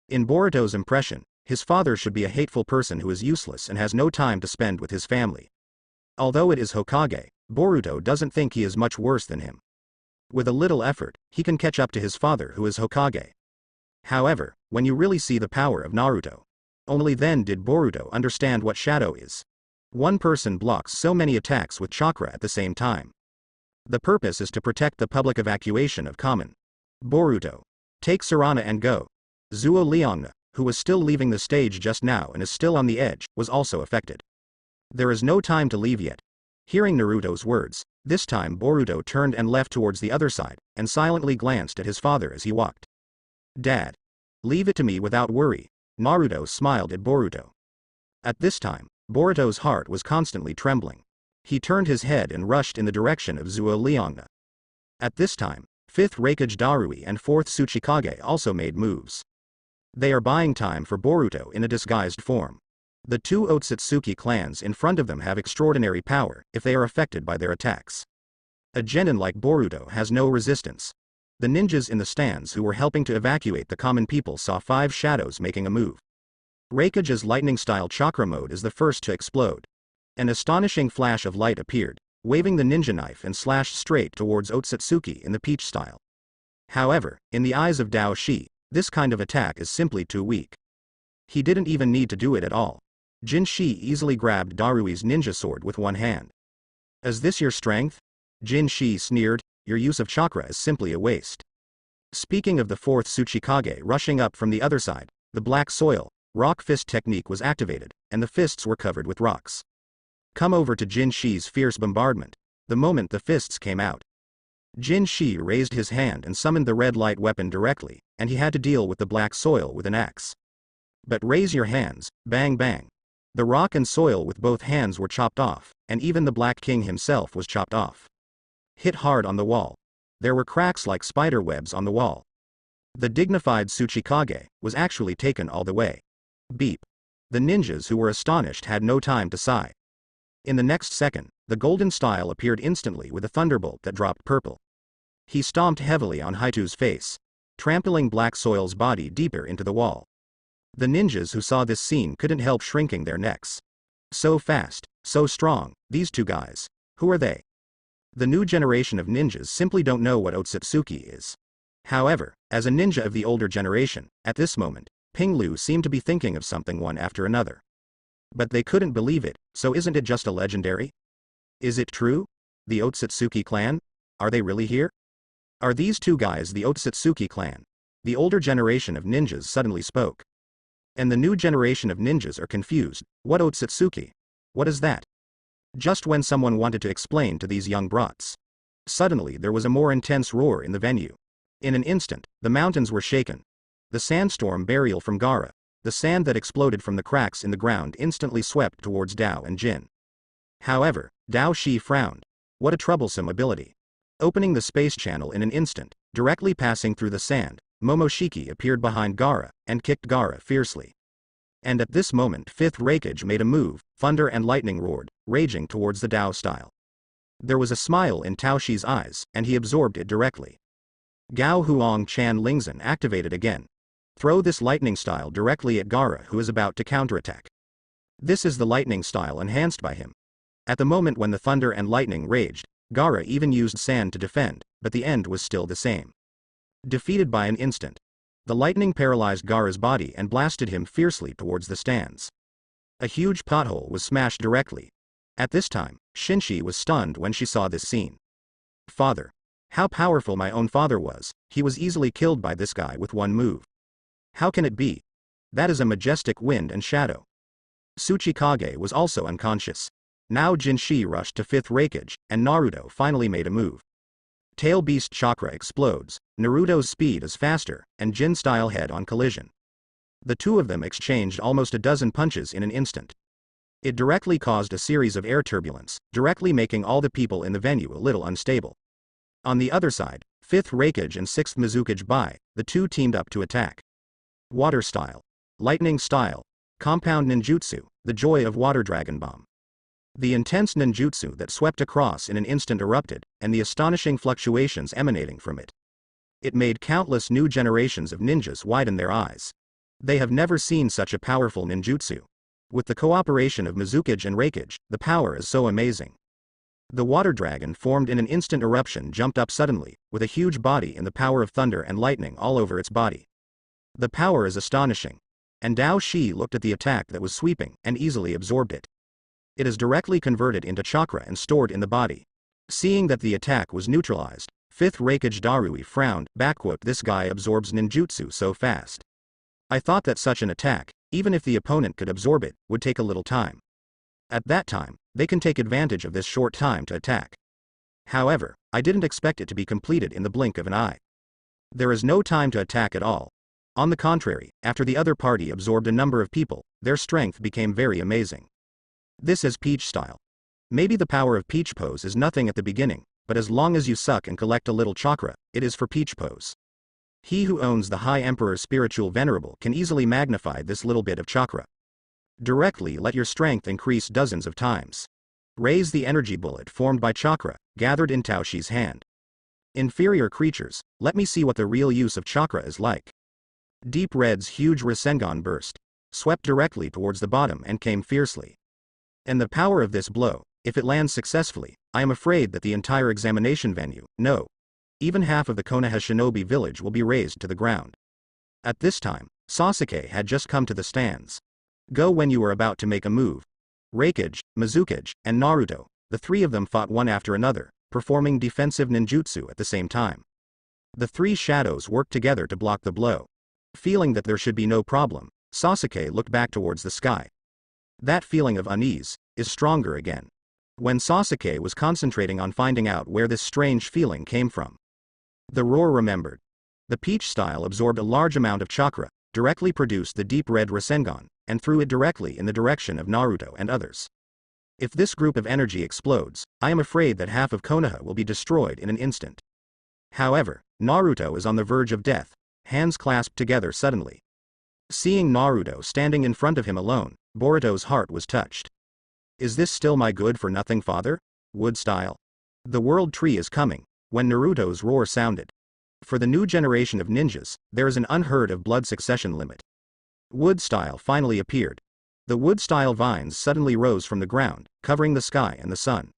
In Boruto's impression, his father should be a hateful person who is useless and has no time to spend with his family. Although it is Hokage, Boruto doesn't think he is much worse than him. With a little effort, he can catch up to his father who is Hokage. However, when you really see the power of Naruto, only then did Boruto understand what shadow is. One person blocks so many attacks with chakra at the same time. The purpose is to protect the public evacuation of common. Boruto. Take Sarana and go. Zuo Liangna, who was still leaving the stage just now and is still on the edge, was also affected. There is no time to leave yet. Hearing Naruto's words, this time Boruto turned and left towards the other side, and silently glanced at his father as he walked. Dad. Leave it to me without worry. Naruto smiled at Boruto. At this time, Boruto's heart was constantly trembling. He turned his head and rushed in the direction of Zuo Liangna. At this time, 5th Raikage Darui and 4th Tsuchikage also made moves. They are buying time for Boruto in a disguised form. The two Otsutsuki clans in front of them have extraordinary power if they are affected by their attacks. A genin like Boruto has no resistance. The ninjas in the stands who were helping to evacuate the common people saw 5 shadows making a move. Raikage's lightning-style chakra mode is the first to explode. An astonishing flash of light appeared, waving the ninja knife and slashed straight towards Otsutsuki in the peach style. However, in the eyes of Dao Shi, this kind of attack is simply too weak. He didn't even need to do it at all. Jin Shi easily grabbed Darui's ninja sword with one hand. Is this your strength? Jin Shi sneered, your use of chakra is simply a waste. Speaking of the 4th Tsuchikage rushing up from the other side, the black soil, rock fist technique was activated, and the fists were covered with rocks. Come over to Jin Shi's fierce bombardment. The moment the fists came out, Jin Shi raised his hand and summoned the red light weapon directly, and he had to deal with the black soil with an axe. But raise your hands, bang bang. The rock and soil with both hands were chopped off, and even the Black King himself was chopped off. Hit hard on the wall. There were cracks like spider webs on the wall. The dignified Tsuchikage was actually taken all the way. Beep. The ninjas who were astonished had no time to sigh. In the next second, the golden style appeared instantly with a thunderbolt that dropped purple. He stomped heavily on Haitu's face, trampling black soil's body deeper into the wall. The ninjas who saw this scene couldn't help shrinking their necks. So fast, so strong, these two guys. Who are they? The new generation of ninjas simply don't know what Otsutsuki is. However, as a ninja of the older generation, at this moment, Ping Lu seemed to be thinking of something one after another. But they couldn't believe it, so isn't it just a legendary? Is it true? The Otsutsuki clan? Are they really here? Are these two guys the Otsutsuki clan? The older generation of ninjas suddenly spoke. And the new generation of ninjas are confused. What Otsutsuki? What is that? Just when someone wanted to explain to these young brats, suddenly there was a more intense roar in the venue. In an instant, the mountains were shaken. The sandstorm burial from Gaara, the sand that exploded from the cracks in the ground instantly swept towards Dao and Jin. However, Dao Shi frowned. What a troublesome ability. Opening the space channel in an instant, directly passing through the sand, Momoshiki appeared behind Gaara, and kicked Gaara fiercely. And at this moment 5th Raikage made a move, thunder and lightning roared, raging towards the Dao style. There was a smile in Tao Shi's eyes, and he absorbed it directly. Gao Huang Chan Lingzhen activated again. Throw this lightning style directly at Gaara who is about to counterattack. This is the lightning style enhanced by him. At the moment when the thunder and lightning raged, Gaara even used sand to defend, but the end was still the same. Defeated by an instant, the lightning paralyzed Gaara's body and blasted him fiercely towards the stands. A huge pothole was smashed directly. At this time, Shinshi was stunned when she saw this scene. Father. How powerful my own father was, he was easily killed by this guy with one move. How can it be? That is a majestic wind and shadow. Tsuchikage was also unconscious. Now Jinshi rushed to 5th Raikage, and Naruto finally made a move. Tail Beast Chakra explodes, Naruto's speed is faster, and Jin-style head-on collision. The two of them exchanged almost a dozen punches in an instant. It directly caused a series of air turbulence, directly making all the people in the venue a little unstable. On the other side, 5th Raikage and 6th Mizukage Bai, the two teamed up to attack. Water Style. Lightning Style. Compound Ninjutsu, the joy of Water Dragon Bomb. The intense ninjutsu that swept across in an instant erupted, and the astonishing fluctuations emanating from it. It made countless new generations of ninjas widen their eyes. They have never seen such a powerful ninjutsu. With the cooperation of Mizukage and Reikage, the power is so amazing. The water dragon formed in an instant eruption jumped up suddenly, with a huge body and the power of thunder and lightning all over its body. The power is astonishing. And Dao Shi looked at the attack that was sweeping, and easily absorbed it. It is directly converted into chakra and stored in the body. Seeing that the attack was neutralized, 5th Reikage Darui frowned, "This guy absorbs ninjutsu so fast. I thought that such an attack, even if the opponent could absorb it, would take a little time. At that time, they can take advantage of this short time to attack. However, I didn't expect it to be completed in the blink of an eye. There is no time to attack at all. On the contrary, after the other party absorbed a number of people, their strength became very amazing. This is Peach style. Maybe the power of Peach pose is nothing at the beginning, but as long as you suck and collect a little chakra, it is for Peach pose. He who owns the High Emperor's spiritual venerable can easily magnify this little bit of chakra. Directly let your strength increase dozens of times. Raise the energy bullet formed by chakra, gathered in Taoshi's hand. Inferior creatures, let me see what the real use of chakra is like. Deep Red's huge Rasengan burst, swept directly towards the bottom and came fiercely. And the power of this blow, if it lands successfully, I am afraid that the entire examination venue, no, even half of the Konoha Shinobi village will be razed to the ground. At this time, Sasuke had just come to the stands. Go when you are about to make a move. Reikage, Mizukage, and Naruto, the three of them fought one after another, performing defensive ninjutsu at the same time. The three shadows worked together to block the blow. Feeling that there should be no problem, Sasuke looked back towards the sky. That feeling of unease is stronger again. When Sasuke was concentrating on finding out where this strange feeling came from, the roar remembered. The Peach style absorbed a large amount of chakra, directly produced the deep red Rasengan, and threw it directly in the direction of Naruto and others. If this group of energy explodes, I am afraid that half of Konoha will be destroyed in an instant. However, Naruto is on the verge of death, hands clasped together suddenly. Seeing Naruto standing in front of him alone, Boruto's heart was touched. Is this still my good-for-nothing father? Wood style. The world tree is coming, when Naruto's roar sounded. For the new generation of ninjas, there is an unheard of blood succession limit. Wood style finally appeared. The wood style vines suddenly rose from the ground, covering the sky and the sun.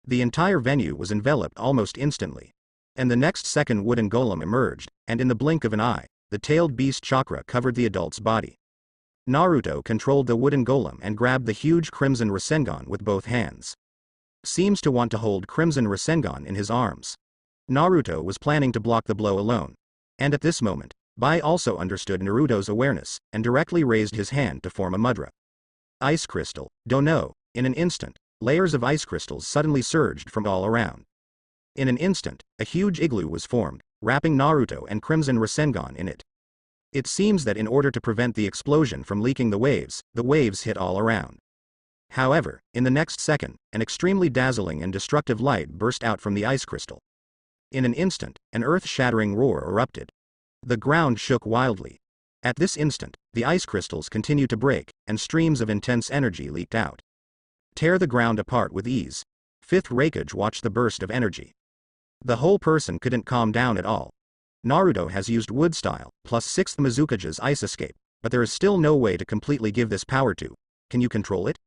The entire venue was enveloped almost instantly. And the next second wooden golem emerged, and in the blink of an eye, the tailed beast chakra covered the adult's body. Naruto controlled the wooden golem and grabbed the huge crimson Rasengan with both hands. Seems to want to hold crimson Rasengan in his arms. Naruto was planning to block the blow alone. And at this moment, Bai also understood Naruto's awareness, and directly raised his hand to form a mudra. Ice crystal, dono, in an instant, layers of ice crystals suddenly surged from all around. In an instant, a huge igloo was formed, wrapping Naruto and crimson Rasengan in it. It seems that in order to prevent the explosion from leaking the waves hit all around. However, in the next second, an extremely dazzling and destructive light burst out from the ice crystal. In an instant, an earth-shattering roar erupted. The ground shook wildly. At this instant, the ice crystals continued to break, and streams of intense energy leaked out. Tear the ground apart with ease. 5th Reikage watched the burst of energy. The whole person couldn't calm down at all. Naruto has used wood style, plus 6th Mizukage's ice escape, but there is still no way to completely give this power to. Can you control it?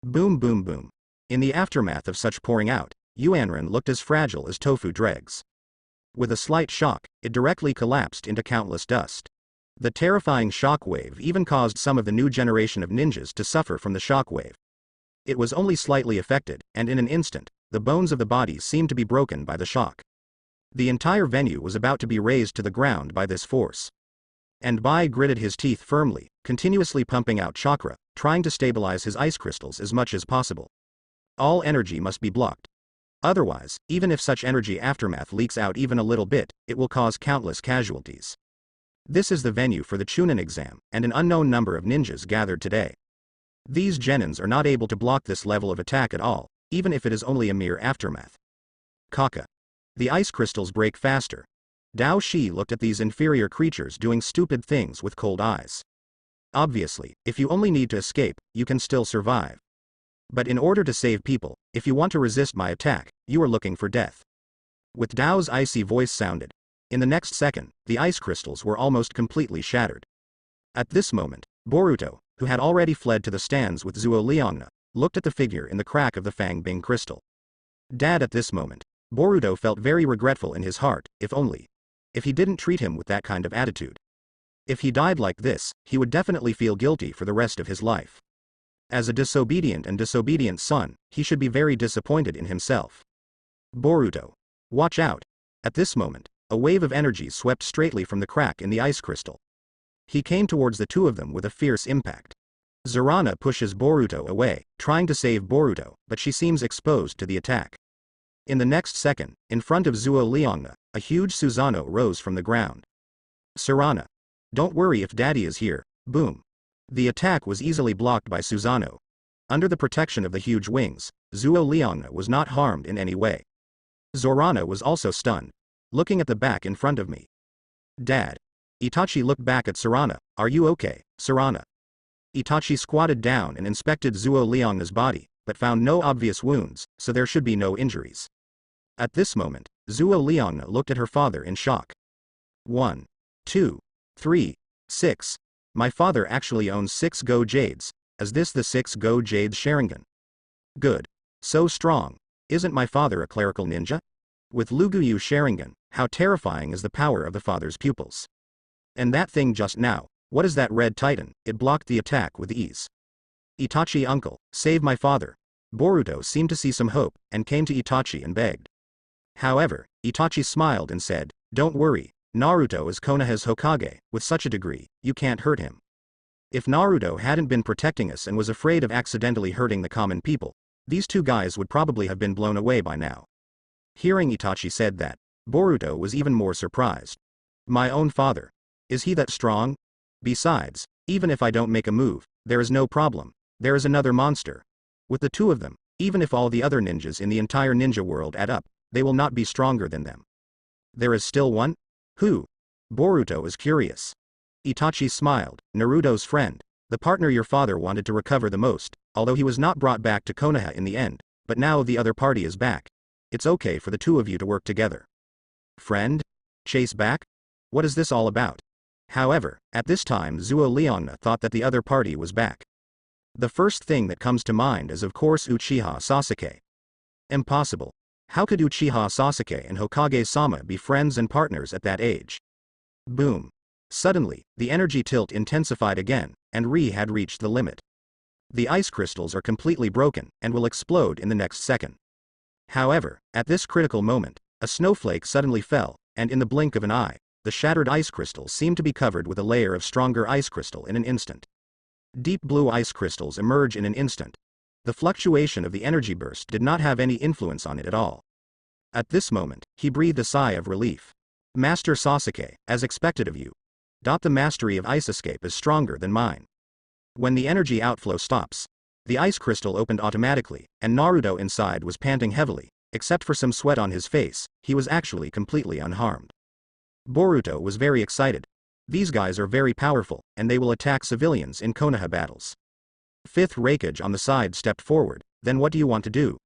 Boom boom boom. In the aftermath of such pouring out, Yuanren looked as fragile as tofu dregs. With a slight shock, it directly collapsed into countless dust. The terrifying shockwave even caused some of the new generation of ninjas to suffer from the shockwave. It was only slightly affected, and in an instant, the bones of the body seemed to be broken by the shock. The entire venue was about to be razed to the ground by this force. And Bai gritted his teeth firmly, continuously pumping out chakra, trying to stabilize his ice crystals as much as possible. All energy must be blocked. Otherwise, even if such energy aftermath leaks out even a little bit, it will cause countless casualties. This is the venue for the Chunin exam, and an unknown number of ninjas gathered today. These genins are not able to block this level of attack at all, even if it is only a mere aftermath. Kaka. The ice crystals break faster. Dao Shi looked at these inferior creatures doing stupid things with cold eyes. Obviously, if you only need to escape, you can still survive. But in order to save people, if you want to resist my attack, you are looking for death. With Dao's icy voice sounded. In the next second, the ice crystals were almost completely shattered. At this moment, Boruto, who had already fled to the stands with Zuo Liangna, looked at the figure in the crack of the Fang Bing crystal. Dad, at this moment, Boruto felt very regretful in his heart, if he didn't treat him with that kind of attitude. If he died like this, he would definitely feel guilty for the rest of his life. As a disobedient son, he should be very disappointed in himself. Boruto. Watch out. At this moment, a wave of energy swept straightly from the crack in the ice crystal. He came towards the two of them with a fierce impact. Zarana pushes Boruto away, trying to save Boruto, but she seems exposed to the attack. In the next second, in front of Zuo Liangna, a huge Susanoo rose from the ground. Sarana. Don't worry if daddy is here, boom. The attack was easily blocked by Susanoo. Under the protection of the huge wings, Zuo Liangna was not harmed in any way. Zorana was also stunned. Looking at the back in front of me. Dad. Itachi looked back at Sarana. Are you okay, Sarana? Itachi squatted down and inspected Zuo Liangna's body, but found no obvious wounds, so there should be no injuries. At this moment, Zuo Liangna looked at her father in shock. 1, 2, 3, 6. My father actually owns 6 Go Jades. Is this the 6 Go Jades Sharingan? Good. So strong. Isn't my father a clerical ninja? With Luguyu Sharingan, how terrifying is the power of the father's pupils. And that thing just now, what is that red titan? It blocked the attack with ease. Itachi uncle, save my father. Boruto seemed to see some hope, and came to Itachi and begged. However, Itachi smiled and said, don't worry, Naruto is Konoha's Hokage, with such a degree, you can't hurt him. If Naruto hadn't been protecting us and was afraid of accidentally hurting the common people, these two guys would probably have been blown away by now. Hearing Itachi said that, Boruto was even more surprised. My own father. Is he that strong? Besides, even if I don't make a move, there is no problem. There is another monster. With the two of them, even if all the other ninjas in the entire ninja world add up, they will not be stronger than them. There is still one? Who? Boruto is curious. Itachi smiled. Naruto's friend. The partner your father wanted to recover the most, although he was not brought back to Konoha in the end, but now the other party is back. It's okay for the two of you to work together. Friend? Chase back? What is this all about? However, at this time Zuo Liangna thought that the other party was back. The first thing that comes to mind is of course Uchiha Sasuke. Impossible. How could Uchiha Sasuke and Hokage-sama be friends and partners at that age? Boom. Suddenly, the energy tilt intensified again, and Ri had reached the limit. The ice crystals are completely broken, and will explode in the next second. However, at this critical moment, a snowflake suddenly fell, and in the blink of an eye, the shattered ice crystals seemed to be covered with a layer of stronger ice crystal in an instant. Deep blue ice crystals emerge in an instant. The fluctuation of the energy burst did not have any influence on it at all. At this moment, he breathed a sigh of relief. Master Sasuke, as expected of you. The mastery of ice escape is stronger than mine. When the energy outflow stops, the ice crystal opened automatically, and Naruto inside was panting heavily, except for some sweat on his face, he was actually completely unharmed. Boruto was very excited. These guys are very powerful, and they will attack civilians in Konoha battles. Fifth Raikage on the side stepped forward. Then what do you want to do?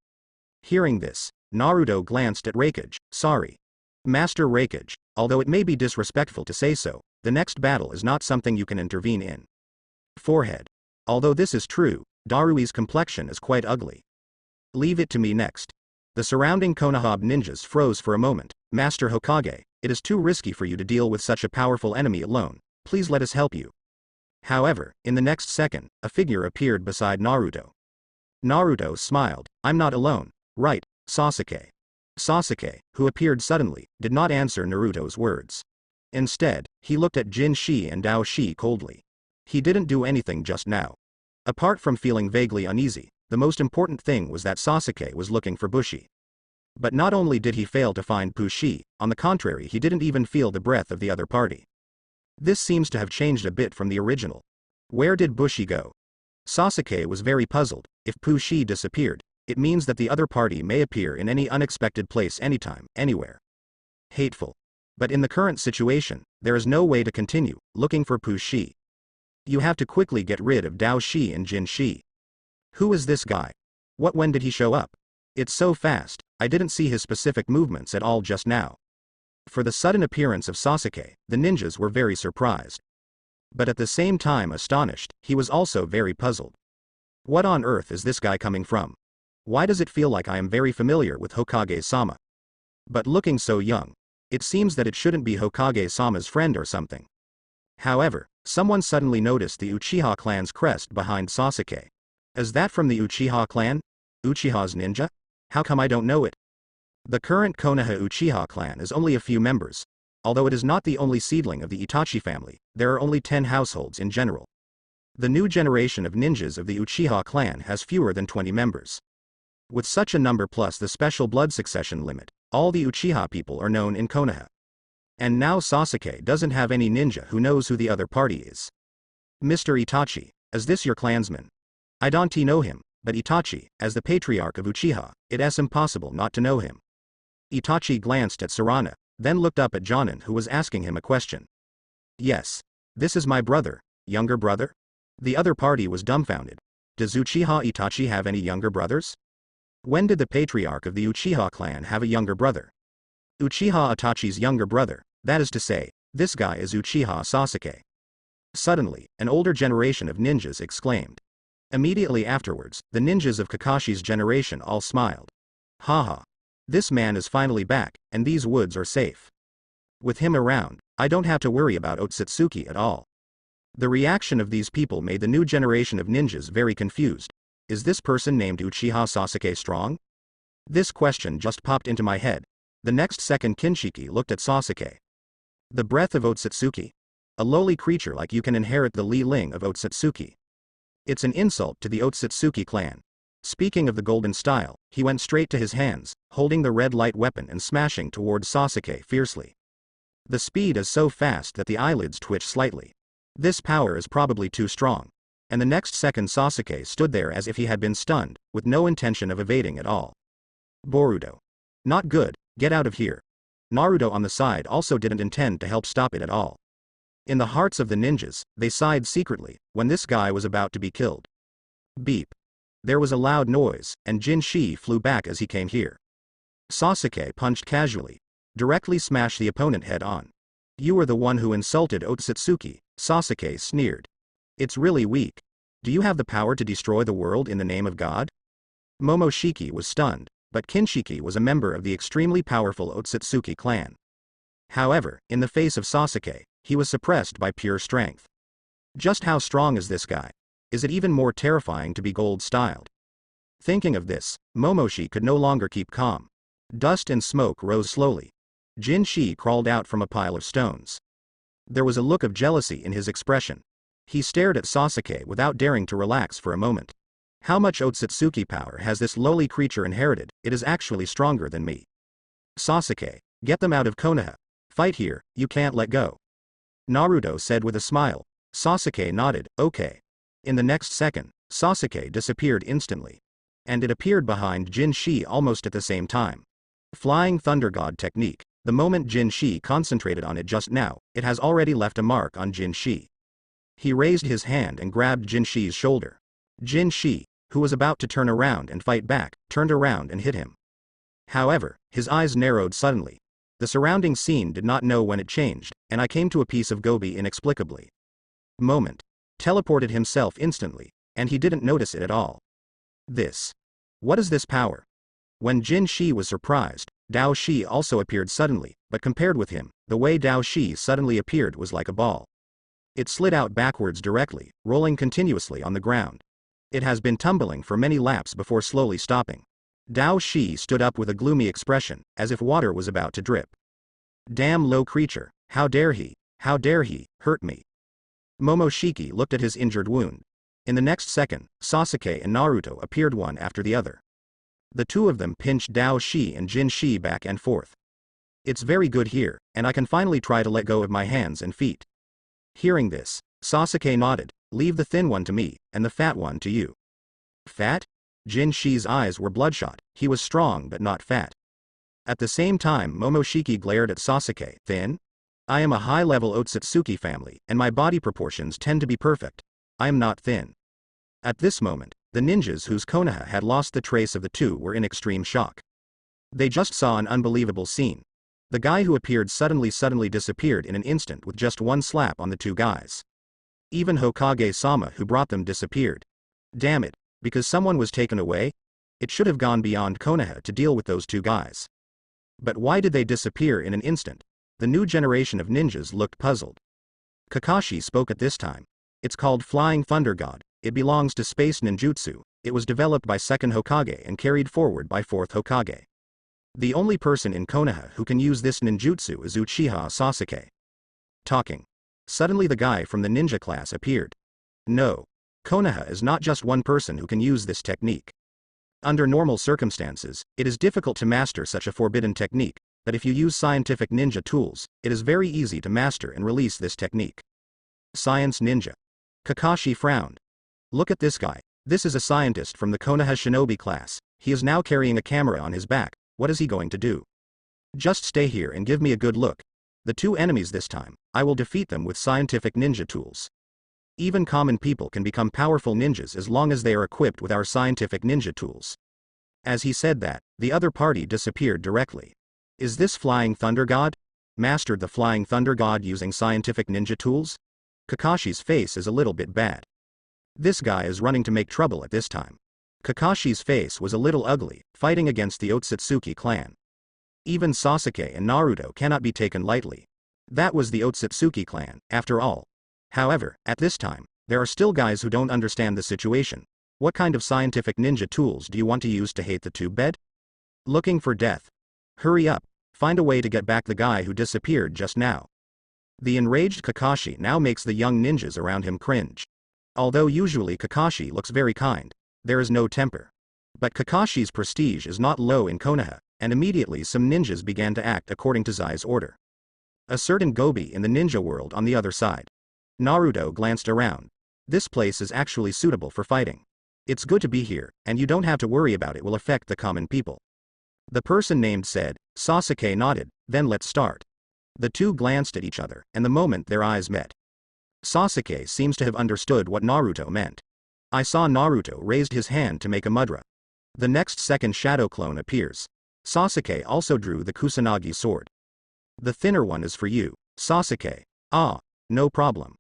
Hearing this, Naruto glanced at Raikage. Sorry. Master Raikage, although it may be disrespectful to say so, the next battle is not something you can intervene in. Forehead. Although this is true, Darui's complexion is quite ugly. Leave it to me next. The surrounding Konoha ninjas froze for a moment. Master Hokage, it is too risky for you to deal with such a powerful enemy alone. Please let us help you. However, in the next second, a figure appeared beside Naruto. Naruto smiled. I'm not alone, right, Sasuke? Sasuke, who appeared suddenly, did not answer Naruto's words. Instead, he looked at Jin Shi and Dao Shi coldly. He didn't do anything just now. Apart from feeling vaguely uneasy, the most important thing was that Sasuke was looking for Bushi. But not only did he fail to find Bushi, on the contrary he didn't even feel the breath of the other party. This seems to have changed a bit from the original. Where did Bushi go? Sasuke was very puzzled. If Bushi disappeared, it means that the other party may appear in any unexpected place anytime, anywhere. Hateful. But in the current situation, there is no way to continue looking for Bushi. You have to quickly get rid of Dao Shi and Jin Shi. Who is this guy? When did he show up? It's so fast, I didn't see his specific movements at all just now. For the sudden appearance of Sasuke, the ninjas were very surprised. But at the same time astonished, he was also very puzzled. What on earth is this guy coming from? Why does it feel like I am very familiar with Hokage-sama? But looking so young, it seems that it shouldn't be Hokage-sama's friend or something. However, someone suddenly noticed the Uchiha clan's crest behind Sasuke. Is that from the Uchiha clan? Uchiha's ninja? How come I don't know it? The current Konoha Uchiha clan is only a few members. Although it is not the only seedling of the Itachi family, there are only 10 households in general. The new generation of ninjas of the Uchiha clan has fewer than 20 members. With such a number plus the special blood succession limit, all the Uchiha people are known in Konoha. And now Sasuke doesn't have any ninja who knows who the other party is. Mr. Itachi, is this your clansman? I don't know him, but Itachi, as the patriarch of Uchiha, it's impossible not to know him. Itachi glanced at Sarana, then looked up at Jonin who was asking him a question. Yes. This is my brother, younger brother? The other party was dumbfounded. Does Uchiha Itachi have any younger brothers? When did the patriarch of the Uchiha clan have a younger brother? Uchiha Itachi's younger brother, that is to say, this guy is Uchiha Sasuke. Suddenly, an older generation of ninjas exclaimed. Immediately afterwards, the ninjas of Kakashi's generation all smiled. Haha. This man is finally back, and these woods are safe. With him around, I don't have to worry about Otsutsuki at all. The reaction of these people made the new generation of ninjas very confused. Is this person named Uchiha Sasuke strong? This question just popped into my head. The next second Kinshiki looked at Sasuke. The breath of Otsutsuki? A lowly creature like you can inherit the Li Ling of Otsutsuki. It's an insult to the Otsutsuki clan. Speaking of the golden style, he went straight to his hands, holding the red light weapon and smashing towards Sasuke fiercely. The speed is so fast that the eyelids twitch slightly. This power is probably too strong. And the next second Sasuke stood there as if he had been stunned, with no intention of evading at all. Boruto. Not good, get out of here. Naruto on the side also didn't intend to help stop it at all. In the hearts of the ninjas, they sighed secretly, when this guy was about to be killed. Beep. There was a loud noise, and Jinshi flew back as he came here. Sasuke punched casually. Directly smashed the opponent head on. You were the one who insulted Otsutsuki, Sasuke sneered. It's really weak. Do you have the power to destroy the world in the name of God? Momoshiki was stunned, but Kinshiki was a member of the extremely powerful Otsutsuki clan. However, in the face of Sasuke, he was suppressed by pure strength. Just how strong is this guy? Is it even more terrifying to be gold-styled? Thinking of this, Momoshi could no longer keep calm. Dust and smoke rose slowly. Jinshi crawled out from a pile of stones. There was a look of jealousy in his expression. He stared at Sasuke without daring to relax for a moment. How much Otsutsuki power has this lowly creature inherited? It is actually stronger than me. Sasuke, get them out of Konoha. Fight here, you can't let go. Naruto said with a smile. Sasuke nodded, okay. In the next second, Sasuke disappeared instantly. And it appeared behind Jinshi almost at the same time. Flying Thunder God technique. The moment Jinshi concentrated on it just now, it has already left a mark on Jinshi. He raised his hand and grabbed Jinshi's shoulder. Jinshi, who was about to turn around and fight back, turned around and hit him. However, his eyes narrowed suddenly. The surrounding scene did not know when it changed, and I came to a piece of gobi inexplicably. Moment. Teleported himself instantly, and he didn't notice it at all. This. What is this power? When Jin Shi was surprised, Dao Shi also appeared suddenly, but compared with him, the way Dao Shi suddenly appeared was like a ball. It slid out backwards directly, rolling continuously on the ground. It has been tumbling for many laps before slowly stopping. Dao Shi stood up with a gloomy expression, as if water was about to drip. Damn low creature, how dare he, hurt me. Momoshiki looked at his injured wound. In the next second, Sasuke and Naruto appeared one after the other. The two of them pinched Dao Shi and Jin Shi back and forth. It's very good here, and I can finally try to let go of my hands and feet. Hearing this, Sasuke nodded, leave the thin one to me, and the fat one to you. Fat? Jin Shi's eyes were bloodshot, he was strong but not fat. At the same time Momoshiki glared at Sasuke, thin? I am a high-level Otsutsuki family, and my body proportions tend to be perfect. I am not thin. At this moment, the ninjas whose Konoha had lost the trace of the two were in extreme shock. They just saw an unbelievable scene. The guy who appeared suddenly disappeared in an instant with just one slap on the two guys. Even Hokage-sama who brought them disappeared. Damn it, because someone was taken away? It should have gone beyond Konoha to deal with those two guys. But why did they disappear in an instant? The new generation of ninjas looked puzzled. Kakashi spoke at this time. It's called Flying Thunder God. It belongs to space ninjutsu. It was developed by 2nd Hokage and carried forward by 4th Hokage. The only person in Konoha who can use this ninjutsu is Uchiha Sasuke. Talking. Suddenly the guy from the ninja class appeared. No. Konoha is not just one person who can use this technique. Under normal circumstances, it is difficult to master such a forbidden technique, but if you use scientific ninja tools, it is very easy to master and release this technique. Science ninja. Kakashi frowned. Look at this guy. This is a scientist from the Konoha shinobi class. He is now carrying a camera on his back. What is he going to do? Just stay here and give me a good look. The two enemies this time, I will defeat them with scientific ninja tools. Even common people can become powerful ninjas as long as they are equipped with our scientific ninja tools. As he said that, the other party disappeared directly. Is this Flying Thunder God? Mastered the Flying Thunder God using scientific ninja tools? Kakashi's face is a little bit bad. This guy is running to make trouble at this time. Kakashi's face was a little ugly, fighting against the Otsutsuki clan. Even Sasuke and Naruto cannot be taken lightly. That was the Otsutsuki clan, after all. However, at this time, there are still guys who don't understand the situation. What kind of scientific ninja tools do you want to use to hate the tube bed? Looking for death. Hurry up, find a way to get back the guy who disappeared just now. The enraged Kakashi now makes the young ninjas around him cringe. Although usually Kakashi looks very kind, there is no temper. But Kakashi's prestige is not low in Konoha, and immediately some ninjas began to act according to Zai's order. A certain Gobi in the ninja world on the other side. Naruto glanced around. This place is actually suitable for fighting. It's good to be here, and you don't have to worry about it will affect the common people. The person named said. Sasuke nodded, then let's start. The two glanced at each other, and the moment their eyes met. Sasuke seems to have understood what Naruto meant. I saw Naruto raised his hand to make a mudra. The next second shadow clone appears. Sasuke also drew the Kusanagi sword. The thinner one is for you, Sasuke. Ah, no problem.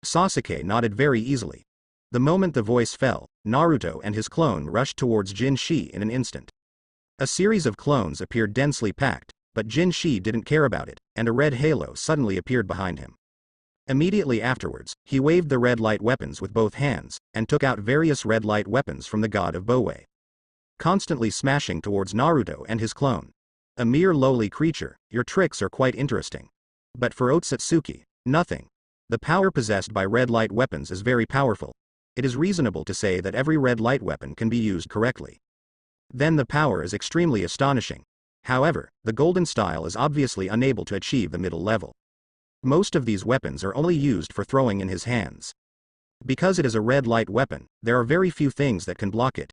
Sasuke nodded very easily. The moment the voice fell, Naruto and his clone rushed towards Jin-shi in an instant. A series of clones appeared densely packed, but Jin-shi didn't care about it, and a red halo suddenly appeared behind him. Immediately afterwards, he waved the red light weapons with both hands, and took out various red light weapons from the god of Boei. Constantly smashing towards Naruto and his clone. A mere lowly creature, your tricks are quite interesting. But for Otsutsuki, nothing. The power possessed by red light weapons is very powerful. It is reasonable to say that every red light weapon can be used correctly. Then the power is extremely astonishing. However, the golden style is obviously unable to achieve the middle level. Most of these weapons are only used for throwing in his hands. Because it is a red light weapon, there are very few things that can block it.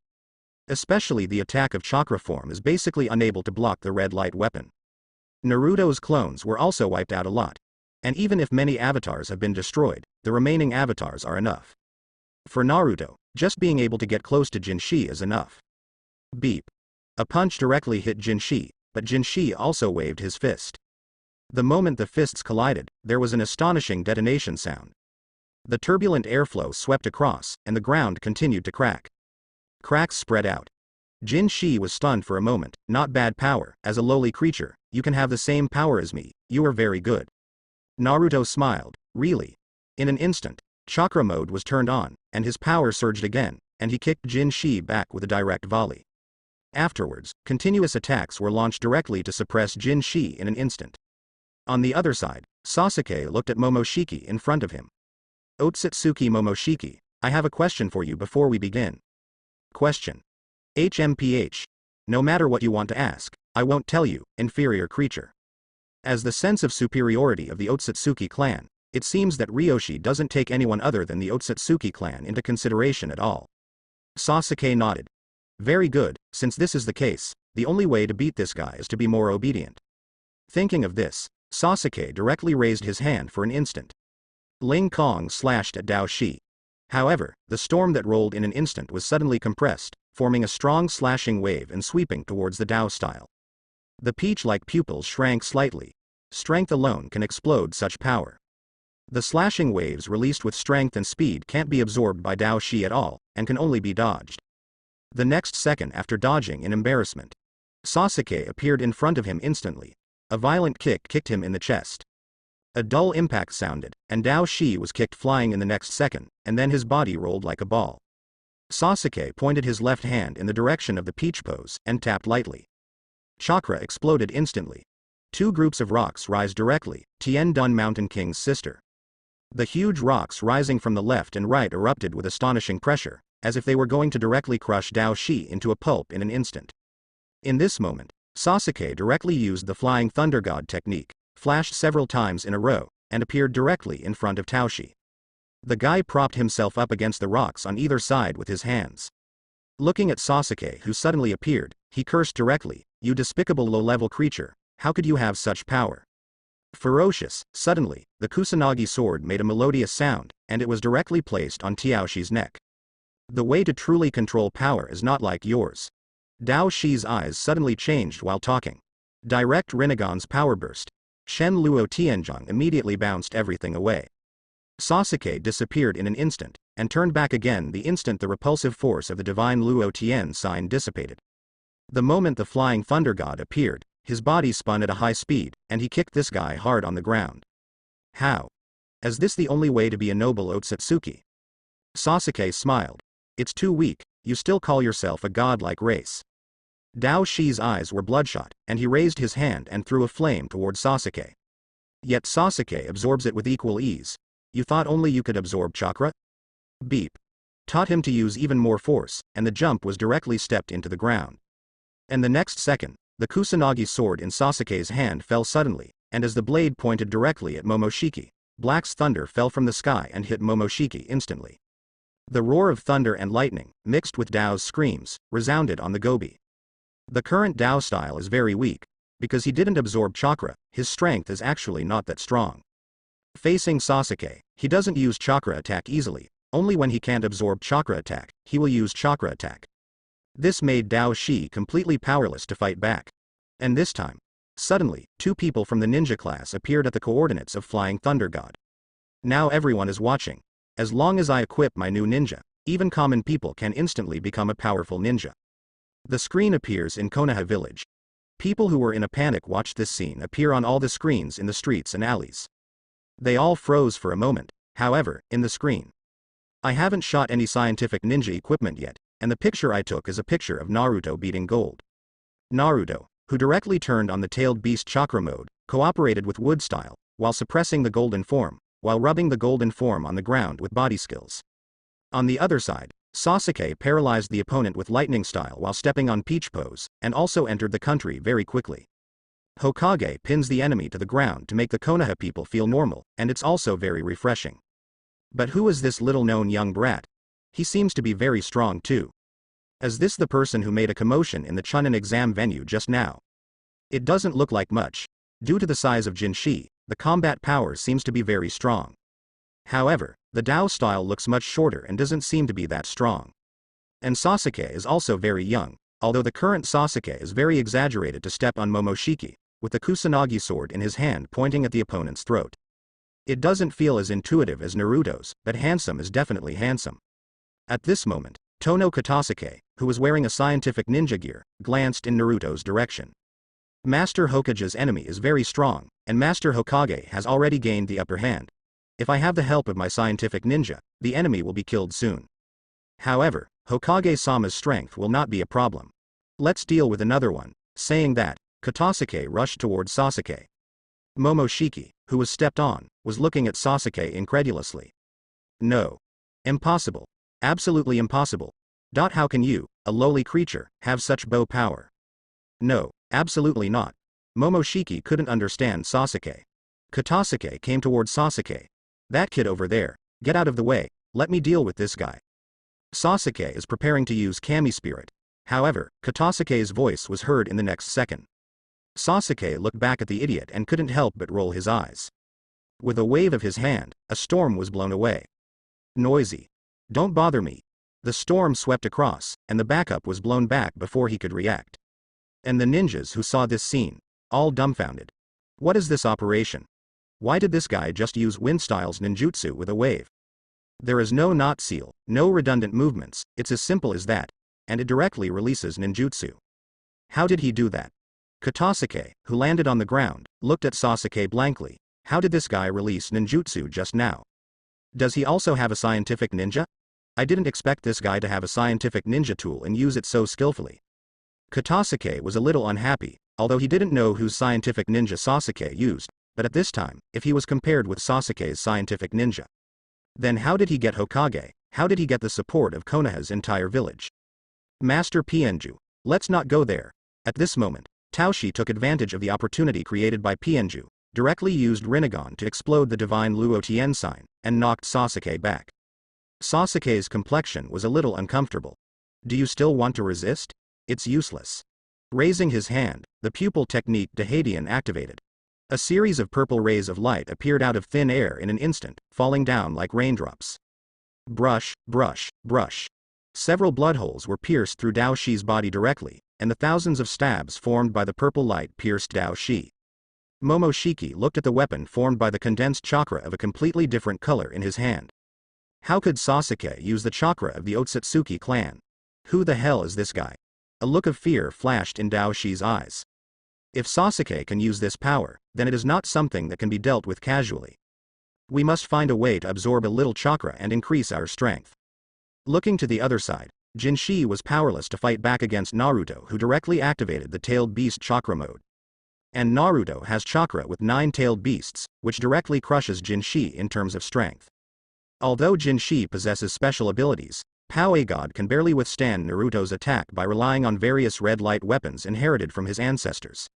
Especially the attack of chakra form is basically unable to block the red light weapon. Naruto's clones were also wiped out a lot. And even if many avatars have been destroyed, the remaining avatars are enough. For Naruto, just being able to get close to Jin-shi is enough. Beep. A punch directly hit Jin-shi, but Jin-shi also waved his fist. The moment the fists collided, there was an astonishing detonation sound. The turbulent airflow swept across, and the ground continued to crack. Cracks spread out. Jin-shi was stunned for a moment. Not bad power, as a lowly creature, you can have the same power as me, you are very good. Naruto smiled, really? In an instant, chakra mode was turned on, and his power surged again, and he kicked Jin-shi back with a direct volley. Afterwards, continuous attacks were launched directly to suppress Jin-shi in an instant. On the other side, Sasuke looked at Momoshiki in front of him. Otsutsuki Momoshiki, I have a question for you before we begin. Question. HMPH. No matter what you want to ask, I won't tell you, inferior creature. As the sense of superiority of the Otsutsuki clan, it seems that Ryoshi doesn't take anyone other than the Otsutsuki clan into consideration at all. Sasuke nodded. Very good, since this is the case, the only way to beat this guy is to be more obedient. Thinking of this, Sasuke directly raised his hand for an instant. Ling Kong slashed at Dao Shi. However, the storm that rolled in an instant was suddenly compressed, forming a strong slashing wave and sweeping towards the Dao style. The peach-like pupils shrank slightly. Strength alone can explode such power. The slashing waves released with strength and speed can't be absorbed by Dao Shi at all, and can only be dodged. The next second after dodging in embarrassment, Sasuke appeared in front of him instantly. A violent kick kicked him in the chest. A dull impact sounded, and Dao Shi was kicked flying in the next second, and then his body rolled like a ball. Sasuke pointed his left hand in the direction of the peach pose, and tapped lightly. Chakra exploded instantly. Two groups of rocks rise directly, Tien Dun Mountain King's sister. The huge rocks rising from the left and right erupted with astonishing pressure, as if they were going to directly crush Dao Shi into a pulp in an instant. In this moment, Sasuke directly used the Flying Thunder God technique, flashed several times in a row, and appeared directly in front of Taoshi. The guy propped himself up against the rocks on either side with his hands. Looking at Sasuke, who suddenly appeared, he cursed directly, "You despicable low-level creature, how could you have such power?" Ferocious, suddenly, the Kusanagi sword made a melodious sound, and it was directly placed on Taoshi's neck. The way to truly control power is not like yours. Dao Shi's eyes suddenly changed while talking. Direct Rinnegan's power burst. Shen Luo Tianzhong immediately bounced everything away. Sasuke disappeared in an instant, and turned back again the instant the repulsive force of the divine Luo Tian sign dissipated. The moment the Flying Thunder God appeared, his body spun at a high speed, and he kicked this guy hard on the ground. How? Is this the only way to be a noble Otsutsuki? Sasuke smiled. It's too weak, you still call yourself a godlike race. Dao Shi's eyes were bloodshot, and he raised his hand and threw a flame toward Sasuke. Yet Sasuke absorbs it with equal ease. You thought only you could absorb chakra? Beep. Taught him to use even more force, and the jump was directly stepped into the ground. And the next second, the Kusanagi sword in Sasuke's hand fell suddenly, and as the blade pointed directly at Momoshiki, Black's thunder fell from the sky and hit Momoshiki instantly. The roar of thunder and lightning, mixed with Dao's screams, resounded on the Gobi. The current Dao style is very weak. Because he didn't absorb chakra, his strength is actually not that strong. Facing Sasuke, he doesn't use chakra attack easily, only when he can't absorb chakra attack, he will use chakra attack. This made Dao Shi completely powerless to fight back. And this time, suddenly, two people from the ninja class appeared at the coordinates of Flying Thunder God. Now everyone is watching. As long as I equip my new ninja, even common people can instantly become a powerful ninja. The screen appears in Konoha village. People who were in a panic watched this scene appear on all the screens in the streets and alleys. They all froze for a moment, however, in the screen. I haven't shot any scientific ninja equipment yet, and the picture I took is a picture of Naruto beating gold. Naruto, who directly turned on the tailed beast chakra mode, cooperated with wood style, while suppressing the golden form, while rubbing the golden form on the ground with body skills. On the other side, Sasuke paralyzed the opponent with lightning style while stepping on peach pose, and also entered the country very quickly. Hokage pins the enemy to the ground to make the Konoha people feel normal, and it's also very refreshing. But who is this little-known young brat? He seems to be very strong too. Is this the person who made a commotion in the Chunin exam venue just now? It doesn't look like much. Due to the size of Jinshi, the combat power seems to be very strong. However, the Dao style looks much shorter and doesn't seem to be that strong. And Sasuke is also very young, although the current Sasuke is very exaggerated to step on Momoshiki, with the Kusanagi sword in his hand pointing at the opponent's throat. It doesn't feel as intuitive as Naruto's, but handsome is definitely handsome. At this moment, Tono Katasuke, who was wearing a scientific ninja gear, glanced in Naruto's direction. Master Hokage's enemy is very strong, and Master Hokage has already gained the upper hand. If I have the help of my scientific ninja, the enemy will be killed soon. However, Hokage-sama's strength will not be a problem. Let's deal with another one. Saying that, Katasuke rushed towards Sasuke. Momoshiki, who was stepped on, was looking at Sasuke incredulously. No. Impossible. Absolutely impossible. How can you, a lowly creature, have such bow power? No, absolutely not. Momoshiki couldn't understand Sasuke. Katasuke came towards Sasuke. That kid over there, get out of the way, let me deal with this guy. Sasuke is preparing to use Kami Spirit. However, Katasuke's voice was heard in the next second. Sasuke looked back at the idiot and couldn't help but roll his eyes. With a wave of his hand, a storm was blown away. Noisy. Don't bother me. The storm swept across, and the backup was blown back before he could react. And the ninjas who saw this scene, all dumbfounded. What is this operation? Why did this guy just use wind styles ninjutsu with a wave? There is no knot seal, no redundant movements, it's as simple as that, and it directly releases ninjutsu. How did he do that? Katasuke, who landed on the ground, looked at Sasuke blankly. How did this guy release ninjutsu just now? Does he also have a scientific ninja? I didn't expect this guy to have a scientific ninja tool and use it so skillfully. Katasuke was a little unhappy, although he didn't know whose scientific ninja Sasuke used, but at this time, if he was compared with Sasuke's scientific ninja, then how did he get Hokage? How did he get the support of Konoha's entire village? Master Pienju. Let's not go there. At this moment, Taoshi took advantage of the opportunity created by Pienju, directly used Rinnegan to explode the divine Luo-Tien sign, and knocked Sasuke back. Sasuke's complexion was a little uncomfortable. Do you still want to resist? It's useless. Raising his hand, the pupil technique Dehadian activated. A series of purple rays of light appeared out of thin air in an instant, falling down like raindrops. Brush, brush, brush. Several blood holes were pierced through Dao Shi's body directly, and the thousands of stabs formed by the purple light pierced Dao Shi. Momoshiki looked at the weapon formed by the condensed chakra of a completely different color in his hand. How could Sasuke use the chakra of the Otsutsuki clan? Who the hell is this guy? A look of fear flashed in Dao Shi's eyes. If Sasuke can use this power, then it is not something that can be dealt with casually. We must find a way to absorb a little chakra and increase our strength. Looking to the other side, Jinshi was powerless to fight back against Naruto, who directly activated the tailed beast chakra mode. And Naruto has chakra with 9 tailed beasts, which directly crushes Jinshi in terms of strength. Although Jinshi possesses special abilities, Poe God can barely withstand Naruto's attack by relying on various red light weapons inherited from his ancestors.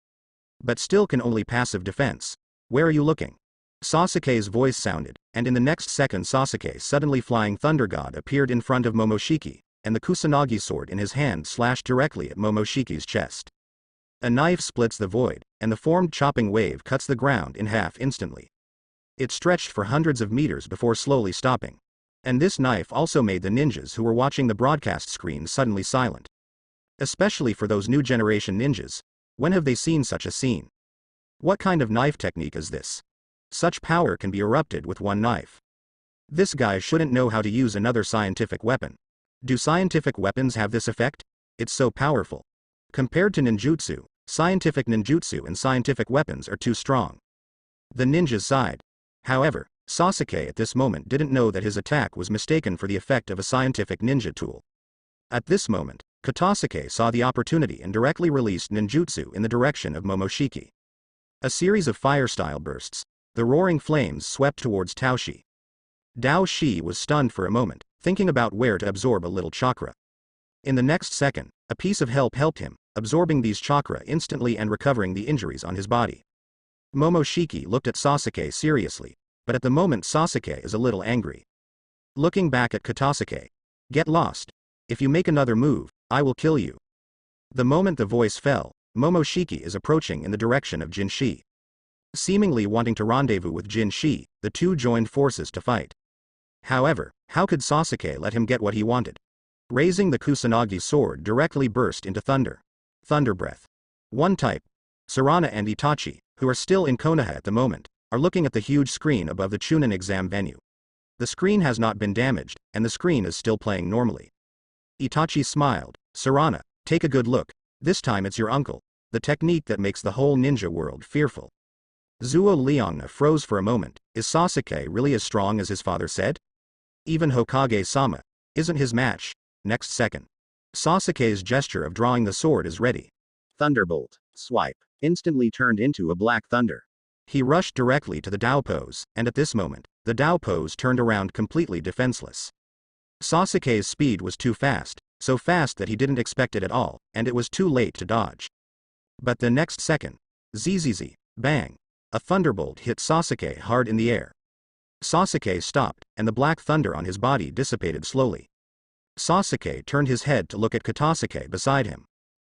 But still can only passive defense. Where are you looking? Sasuke's voice sounded, and in the next second Sasuke suddenly flying Thunder God appeared in front of Momoshiki, and the Kusanagi sword in his hand slashed directly at Momoshiki's chest. A knife splits the void, and the formed chopping wave cuts the ground in half instantly. It stretched for hundreds of meters before slowly stopping. And this knife also made the ninjas who were watching the broadcast screen suddenly silent. Especially for those new generation ninjas. When have they seen such a scene? What kind of knife technique is this? Such power can be erupted with one knife. This guy shouldn't know how to use another scientific weapon. Do scientific weapons have this effect? It's so powerful. Compared to ninjutsu, scientific ninjutsu and scientific weapons are too strong. The ninjas sighed. However, Sasuke at this moment didn't know that his attack was mistaken for the effect of a scientific ninja tool. At this moment, Katasuke saw the opportunity and directly released ninjutsu in the direction of Momoshiki. A series of fire-style bursts. The roaring flames swept towards Taoshi. Dao Shi was stunned for a moment, thinking about where to absorb a little chakra. In the next second, a piece of help helped him, absorbing these chakra instantly and recovering the injuries on his body. Momoshiki looked at Sasuke seriously, but at the moment Sasuke is a little angry. Looking back at Katasuke. Get lost. If you make another move, I will kill you. The moment the voice fell, Momoshiki is approaching in the direction of Jinshi. Seemingly wanting to rendezvous with Jinshi, the two joined forces to fight. However, how could Sasuke let him get what he wanted? Raising the Kusanagi sword directly burst into thunder. Thunder breath. One type. Sarana and Itachi, who are still in Konoha at the moment, are looking at the huge screen above the Chunin exam venue. The screen has not been damaged, and the screen is still playing normally. Itachi smiled. Sarana, take a good look. This time it's your uncle. The technique that makes the whole ninja world fearful. Zuo Liangna froze for a moment. Is Sasuke really as strong as his father said? Even Hokage-sama isn't his match. Next second. Sasuke's gesture of drawing the sword is ready. Thunderbolt. Swipe. Instantly turned into a black thunder. He rushed directly to the Dao pose, and at this moment, the Dao pose turned around completely defenseless. Sasuke's speed was too fast, so fast that he didn't expect it at all, and it was too late to dodge. But the next second, zzz, bang, a thunderbolt hit Sasuke hard in the air. Sasuke stopped, and the black thunder on his body dissipated slowly. Sasuke turned his head to look at Katasuke beside him.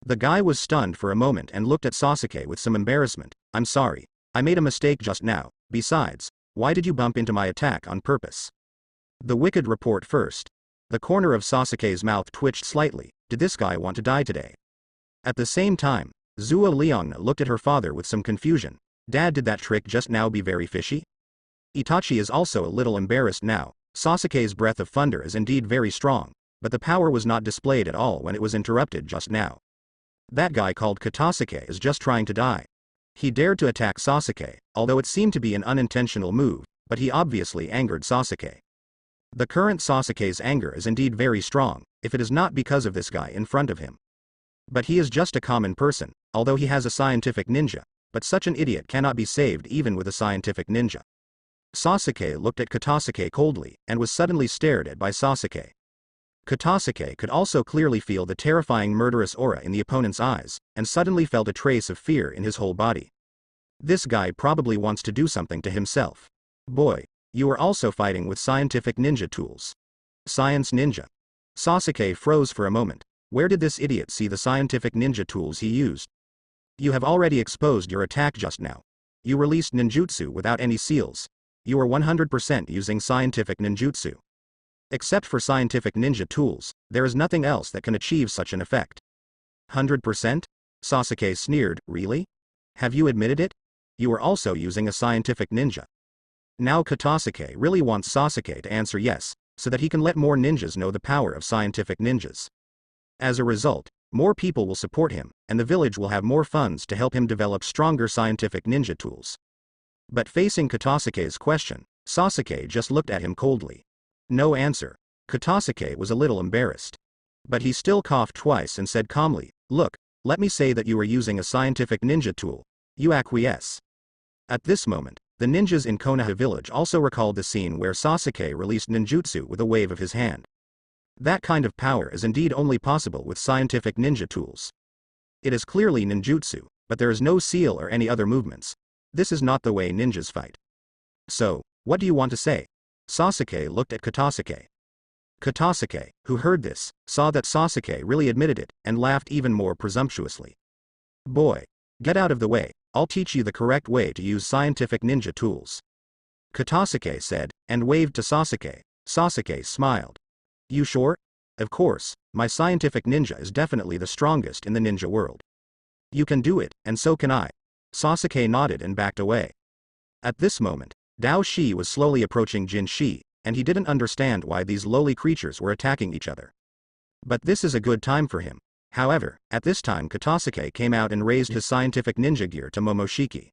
The guy was stunned for a moment and looked at Sasuke with some embarrassment. I'm sorry. I made a mistake just now. Besides, why did you bump into my attack on purpose? The wicked report first. The corner of Sasuke's mouth twitched slightly. Did this guy want to die today? At the same time, Zuo Liangna looked at her father with some confusion. Dad, did that trick just now be very fishy? Itachi is also a little embarrassed now. Sasuke's breath of thunder is indeed very strong, but the power was not displayed at all when it was interrupted just now. That guy called Katasuke is just trying to die. He dared to attack Sasuke, although it seemed to be an unintentional move, but he obviously angered Sasuke. The current Sasuke's anger is indeed very strong, if it is not because of this guy in front of him. But he is just a common person, although he has a scientific ninja, but such an idiot cannot be saved even with a scientific ninja. Sasuke looked at Katasuke coldly, and was suddenly stared at by Sasuke. Katasuke could also clearly feel the terrifying murderous aura in the opponent's eyes, and suddenly felt a trace of fear in his whole body. This guy probably wants to do something to himself. Boy, you are also fighting with scientific ninja tools. Science ninja. Sasuke froze for a moment. Where did this idiot see the scientific ninja tools he used? You have already exposed your attack just now. You released ninjutsu without any seals. You are 100% using scientific ninjutsu. Except for scientific ninja tools, there is nothing else that can achieve such an effect. 100%? Sasuke sneered, really? Have you admitted it? You are also using a scientific ninja. Now Katasuke really wants Sasuke to answer yes, so that he can let more ninjas know the power of scientific ninjas. As a result, more people will support him, and the village will have more funds to help him develop stronger scientific ninja tools. But facing Katasuke's question, Sasuke just looked at him coldly. No answer. Katasuke was a little embarrassed. But he still coughed twice and said calmly, "Look, let me say that you are using a scientific ninja tool. You acquiesce." At this moment, the ninjas in Konoha village also recalled the scene where Sasuke released ninjutsu with a wave of his hand. That kind of power is indeed only possible with scientific ninja tools. It is clearly ninjutsu, but there is no seal or any other movements. This is not the way ninjas fight. So, what do you want to say? Sasuke looked at Katasuke. Katasuke, who heard this, saw that Sasuke really admitted it, and laughed even more presumptuously. "Boy, get out of the way, I'll teach you the correct way to use scientific ninja tools," Katasuke said, and waved to Sasuke. Sasuke smiled. "You sure? Of course, my scientific ninja is definitely the strongest in the ninja world. You can do it, and so can I." Sasuke nodded and backed away. At this moment, Dao Shi was slowly approaching Jin Shi, and he didn't understand why these lowly creatures were attacking each other. But this is a good time for him. However, at this time Katasuke came out and raised his scientific ninja gear to Momoshiki.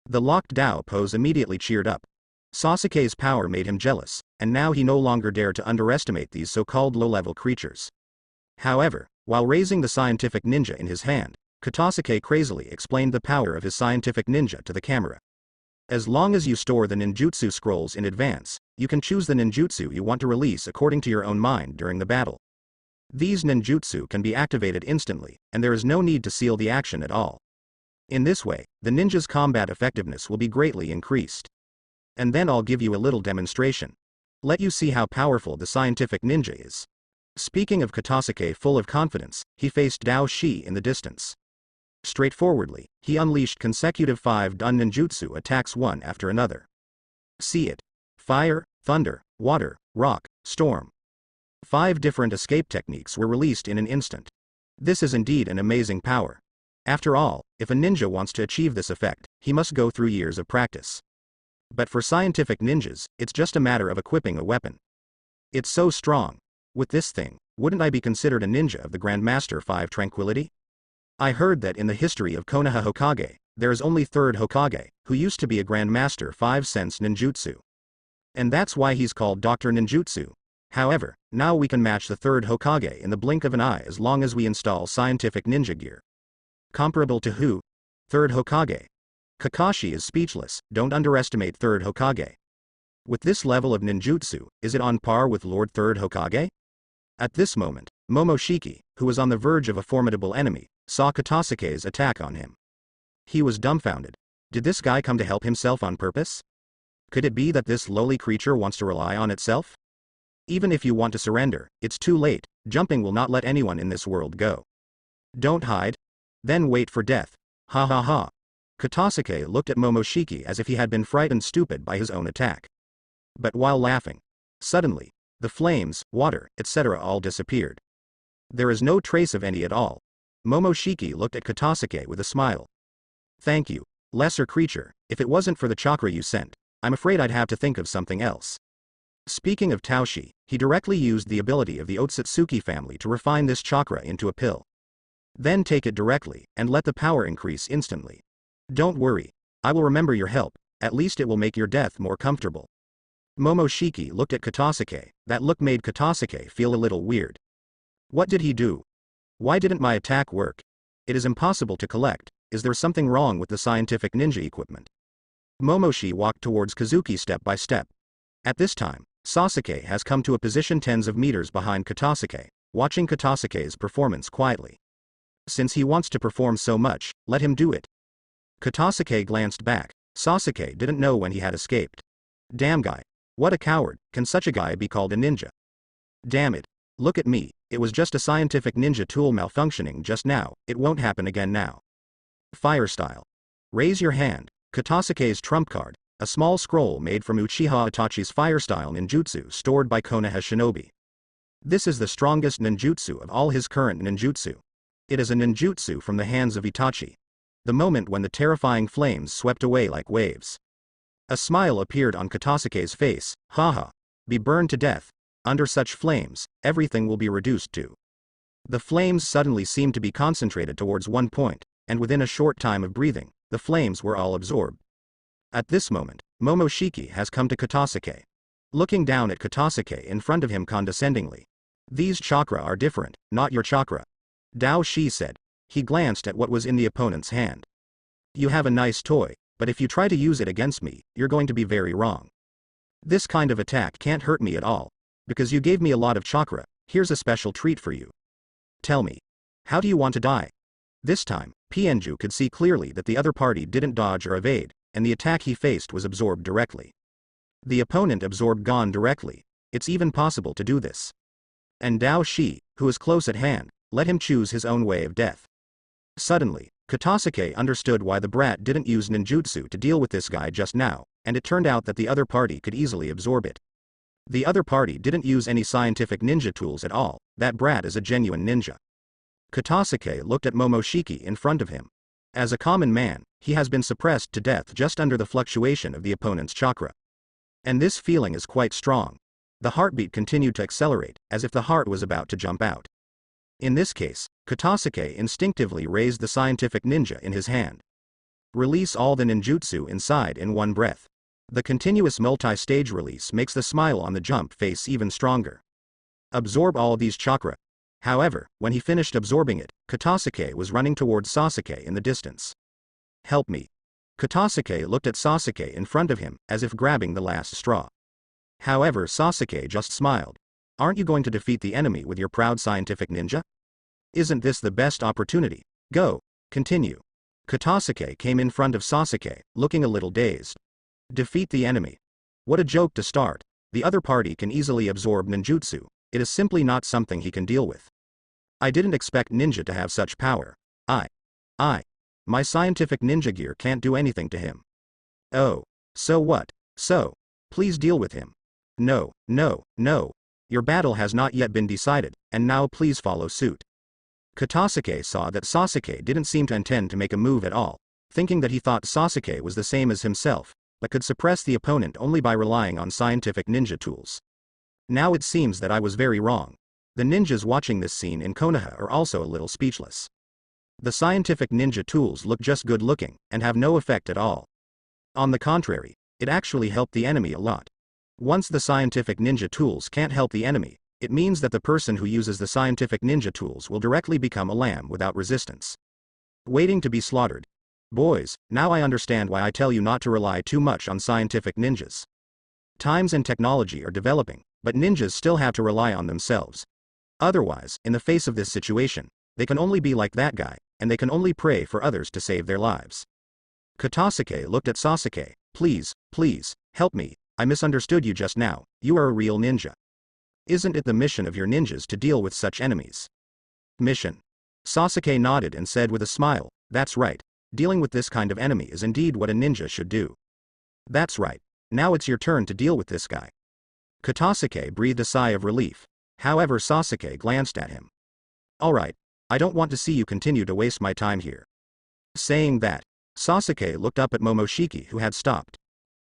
The locked Dao pose immediately cheered up. Sasuke's power made him jealous, and now he no longer dared to underestimate these so-called low-level creatures. However, while raising the scientific ninja in his hand, Katasuke crazily explained the power of his scientific ninja to the camera. As long as you store the ninjutsu scrolls in advance, you can choose the ninjutsu you want to release according to your own mind during the battle. These ninjutsu can be activated instantly, and there is no need to seal the action at all. In this way, the ninja's combat effectiveness will be greatly increased. And then I'll give you a little demonstration. Let you see how powerful the scientific ninja is. Speaking of Katasuke full of confidence, he faced Dao Shi in the distance. Straightforwardly, he unleashed consecutive 5 dun ninjutsu attacks one after another. See it. Fire, thunder, water, rock, storm. 5 different escape techniques were released in an instant. This is indeed an amazing power. After all, if a ninja wants to achieve this effect, he must go through years of practice. But for scientific ninjas, it's just a matter of equipping a weapon. It's so strong. With this thing, wouldn't I be considered a ninja of the Grandmaster 5 Tranquility? I heard that in the history of Konoha Hokage, there is only 3rd Hokage, who used to be a Grandmaster 5 Sense Ninjutsu. And that's why he's called Dr. Ninjutsu. However, now we can match the 3rd Hokage in the blink of an eye as long as we install scientific ninja gear. Comparable to who? 3rd Hokage. Kakashi is speechless. Don't underestimate 3rd Hokage. With this level of ninjutsu, is it on par with Lord 3rd Hokage? At this moment, Momoshiki, who was on the verge of a formidable enemy, saw Katasuke's attack on him. He was dumbfounded. Did this guy come to help himself on purpose? Could it be that this lowly creature wants to rely on itself? Even if you want to surrender, it's too late. Jumping will not let anyone in this world go. Don't hide. Then wait for death. Ha ha ha. Katasuke looked at Momoshiki as if he had been frightened stupid by his own attack. But while laughing, suddenly, the flames, water, etc. all disappeared. There is no trace of any at all. Momoshiki looked at Katasuke with a smile. Thank you. Lesser creature, if it wasn't for the chakra you sent, I'm afraid I'd have to think of something else. Speaking of Taoshi, he directly used the ability of the Otsutsuki family to refine this chakra into a pill. Then take it directly, and let the power increase instantly. Don't worry. I will remember your help, at least it will make your death more comfortable. Momoshiki looked at Katasuke. That look made Katasuke feel a little weird. What did he do? Why didn't my attack work? It is impossible to collect. Is there something wrong with the scientific ninja equipment? Momoshi walked towards Kazuki step by step. At this time, Sasuke has come to a position tens of meters behind Katasuke, watching Katasuke's performance quietly. Since he wants to perform so much, let him do it. Katasuke glanced back. Sasuke didn't know when he had escaped. Damn guy. What a coward. Can such a guy be called a ninja? Damn it. Look at me. It was just a scientific ninja tool malfunctioning just now. It won't happen again now. Fire style. Raise your hand. Katasuke's trump card. A small scroll made from Uchiha Itachi's fire style ninjutsu stored by Konoha Shinobi. This is the strongest ninjutsu of all his current ninjutsu. It is a ninjutsu from the hands of Itachi. The moment when the terrifying flames swept away like waves. A smile appeared on Katasuke's face. Haha. Be burned to death. Under such flames, everything will be reduced to. The flames suddenly seemed to be concentrated towards one point, and within a short time of breathing, the flames were all absorbed. At this moment, Momoshiki has come to Katasuke. Looking down at Katasuke in front of him condescendingly. These chakra are different, not your chakra. Dao Shi said. He glanced at what was in the opponent's hand. You have a nice toy, but if you try to use it against me, you're going to be very wrong. This kind of attack can't hurt me at all. Because you gave me a lot of chakra, here's a special treat for you. Tell me. How do you want to die? This time, Pienju could see clearly that the other party didn't dodge or evade, and the attack he faced was absorbed directly. The opponent absorbed Gon directly. It's even possible to do this. And Dao Shi, who is close at hand, let him choose his own way of death. Suddenly, Katasuke understood why the brat didn't use ninjutsu to deal with this guy just now, and it turned out that the other party could easily absorb it. The other party didn't use any scientific ninja tools at all. That brat is a genuine ninja. Katasuke looked at Momoshiki in front of him. As a common man, he has been suppressed to death just under the fluctuation of the opponent's chakra. And this feeling is quite strong. The heartbeat continued to accelerate, as if the heart was about to jump out. In this case, Katasuke instinctively raised the scientific ninja in his hand. Release all the ninjutsu inside in one breath. The continuous multi-stage release makes the smile on the jump face even stronger. Absorb all these chakra. However, when he finished absorbing it, Katasuke was running towards Sasuke in the distance. Help me. Katasuke looked at Sasuke in front of him, as if grabbing the last straw. However, Sasuke just smiled. Aren't you going to defeat the enemy with your proud scientific ninja? Isn't this the best opportunity? Go. Continue. Katasuke came in front of Sasuke, looking a little dazed. Defeat the enemy. What a joke to start. The other party can easily absorb ninjutsu. It is simply not something he can deal with. I didn't expect ninja to have such power. My scientific ninja gear can't do anything to him. Oh. So what? So. Please deal with him. No. Your battle has not yet been decided, and now please follow suit. Katasuke saw that Sasuke didn't seem to intend to make a move at all, thinking that he thought Sasuke was the same as himself, but could suppress the opponent only by relying on scientific ninja tools. Now it seems that I was very wrong. The ninjas watching this scene in Konoha are also a little speechless. The scientific ninja tools look just good looking, and have no effect at all. On the contrary, it actually helped the enemy a lot. Once the scientific ninja tools can't help the enemy, it means that the person who uses the scientific ninja tools will directly become a lamb without resistance. Waiting to be slaughtered. Boys, now I understand why I tell you not to rely too much on scientific ninjas. Times and technology are developing, but ninjas still have to rely on themselves. Otherwise, in the face of this situation, they can only be like that guy, and they can only pray for others to save their lives. Katasuke looked at Sasuke. Please, help me. I misunderstood you just now. You are a real ninja. Isn't it the mission of your ninjas to deal with such enemies? Mission. Sasuke nodded and said with a smile, that's right. Dealing with this kind of enemy is indeed what a ninja should do. That's right. Now it's your turn to deal with this guy. Katasuke breathed a sigh of relief. However, Sasuke glanced at him. Alright. I don't want to see you continue to waste my time here. Saying that, Sasuke looked up at Momoshiki, who had stopped.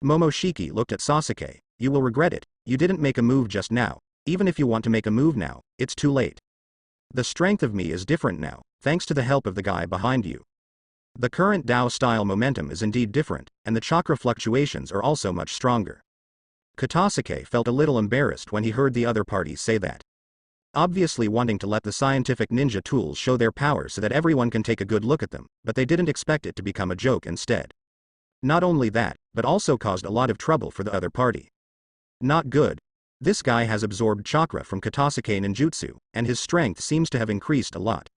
Momoshiki looked at Sasuke. You will regret it. You didn't make a move just now. Even if you want to make a move now, it's too late. The strength of me is different now, thanks to the help of the guy behind you. The current Dao-style momentum is indeed different, and the chakra fluctuations are also much stronger. Katasuke felt a little embarrassed when he heard the other party say that. Obviously wanting to let the scientific ninja tools show their power so that everyone can take a good look at them, but they didn't expect it to become a joke instead. Not only that, but also caused a lot of trouble for the other party. Not good. This guy has absorbed chakra from Katasuke ninjutsu, and his strength seems to have increased a lot.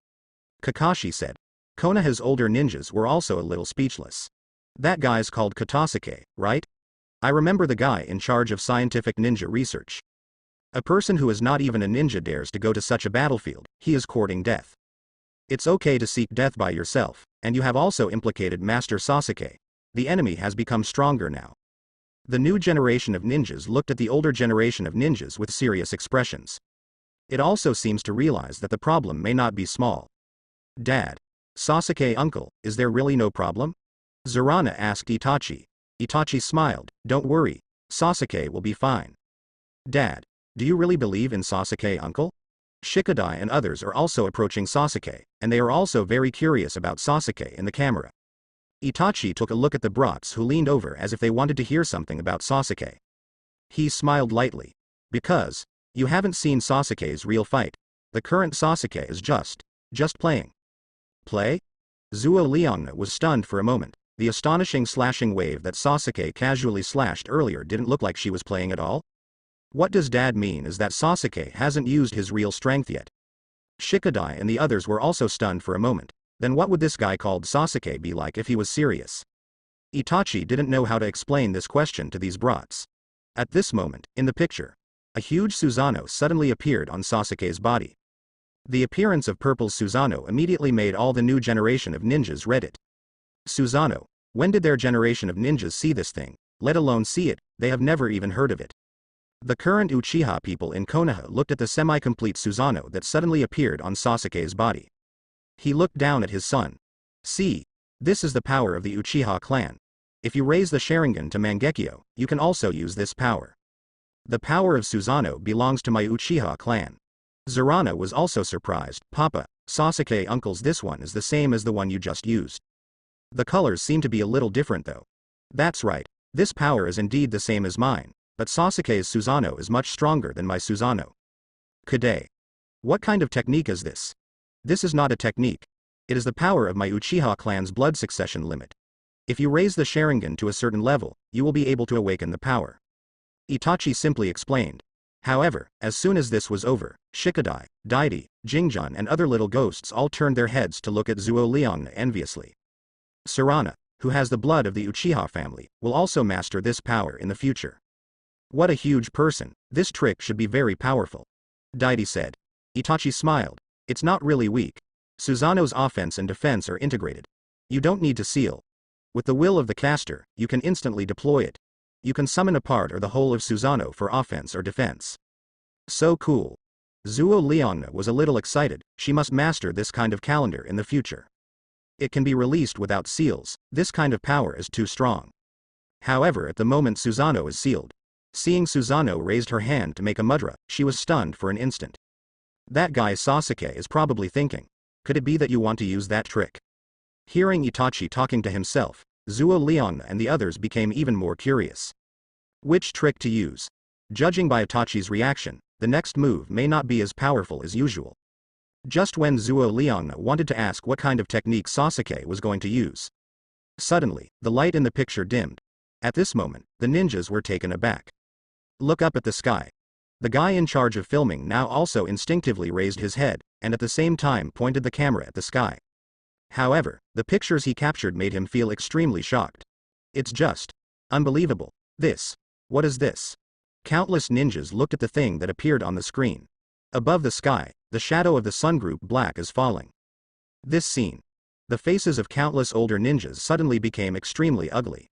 Kakashi said. Konoha's older ninjas were also a little speechless. That guy's called Katasuke, right? I remember the guy in charge of scientific ninja research. A person who is not even a ninja dares to go to such a battlefield, he is courting death. It's okay to seek death by yourself, and you have also implicated Master Sasuke. The enemy has become stronger now. The new generation of ninjas looked at the older generation of ninjas with serious expressions. It also seems to realize that the problem may not be small. Dad. Sasuke uncle, is there really no problem? Zorana asked Itachi. Itachi smiled. Don't worry. Sasuke will be fine. Dad. Do you really believe in Sasuke uncle? Shikadai and others are also approaching Sasuke, and they are also very curious about Sasuke in the camera. Itachi took a look at the brats who leaned over as if they wanted to hear something about Sasuke. He smiled lightly. Because, you haven't seen Sasuke's real fight. The current Sasuke is just playing. Play? Zuo Liangna was stunned for a moment. The astonishing slashing wave that Sasuke casually slashed earlier didn't look like she was playing at all. What does Dad mean is that Sasuke hasn't used his real strength yet. Shikadai and the others were also stunned for a moment. Then what would this guy called Sasuke be like if he was serious? Itachi didn't know how to explain this question to these brats. At this moment, in the picture, a huge Susanoo suddenly appeared on Sasuke's body. The appearance of purple Susanoo immediately made all the new generation of ninjas read it. Susanoo, when did their generation of ninjas see this thing, let alone see it? They have never even heard of it. The current Uchiha people in Konoha looked at the semi-complete Susanoo that suddenly appeared on Sasuke's body. He looked down at his son. See, this is the power of the Uchiha clan. If you raise the Sharingan to Mangekyo, you can also use this power. The power of Susanoo belongs to my Uchiha clan. Zorana was also surprised. Papa, Sasuke uncle's this one is the same as the one you just used. The colors seem to be a little different though. That's right, this power is indeed the same as mine, but Sasuke's Susanoo is much stronger than my Susanoo. Kade. What kind of technique is this? This is not a technique. It is the power of my Uchiha clan's blood succession limit. If you raise the Sharingan to a certain level, you will be able to awaken the power. Itachi simply explained. However, as soon as this was over, Shikadai, Daidi, Jingjan and other little ghosts all turned their heads to look at Zuo Liangna enviously. Sarana, who has the blood of the Uchiha family, will also master this power in the future. What a huge person, this trick should be very powerful. Daidi said. Itachi smiled. It's not really weak. Susanoo's offense and defense are integrated. You don't need to seal. With the will of the caster, you can instantly deploy it. You can summon a part or the whole of Susanoo for offense or defense. So cool. Zuo Liangna was a little excited. She must master this kind of calendar in the future. It can be released without seals. This kind of power is too strong. However, at the moment Susanoo is sealed. Seeing Susanoo raised her hand to make a mudra, she was stunned for an instant. That guy Sasuke is probably thinking, could it be that you want to use that trick? Hearing Itachi talking to himself, Zuo Liangna and the others became even more curious. Which trick to use? Judging by Itachi's reaction, the next move may not be as powerful as usual. Just when Zuo Liangna wanted to ask what kind of technique Sasuke was going to use. Suddenly, the light in the picture dimmed. At this moment, the ninjas were taken aback. Look up at the sky. The guy in charge of filming now also instinctively raised his head, and at the same time pointed the camera at the sky. However, the pictures he captured made him feel extremely shocked. It's just unbelievable. What is this? Countless ninjas looked at the thing that appeared on the screen. Above the sky, the shadow of the sun group black is falling. This scene. The faces of countless older ninjas suddenly became extremely ugly.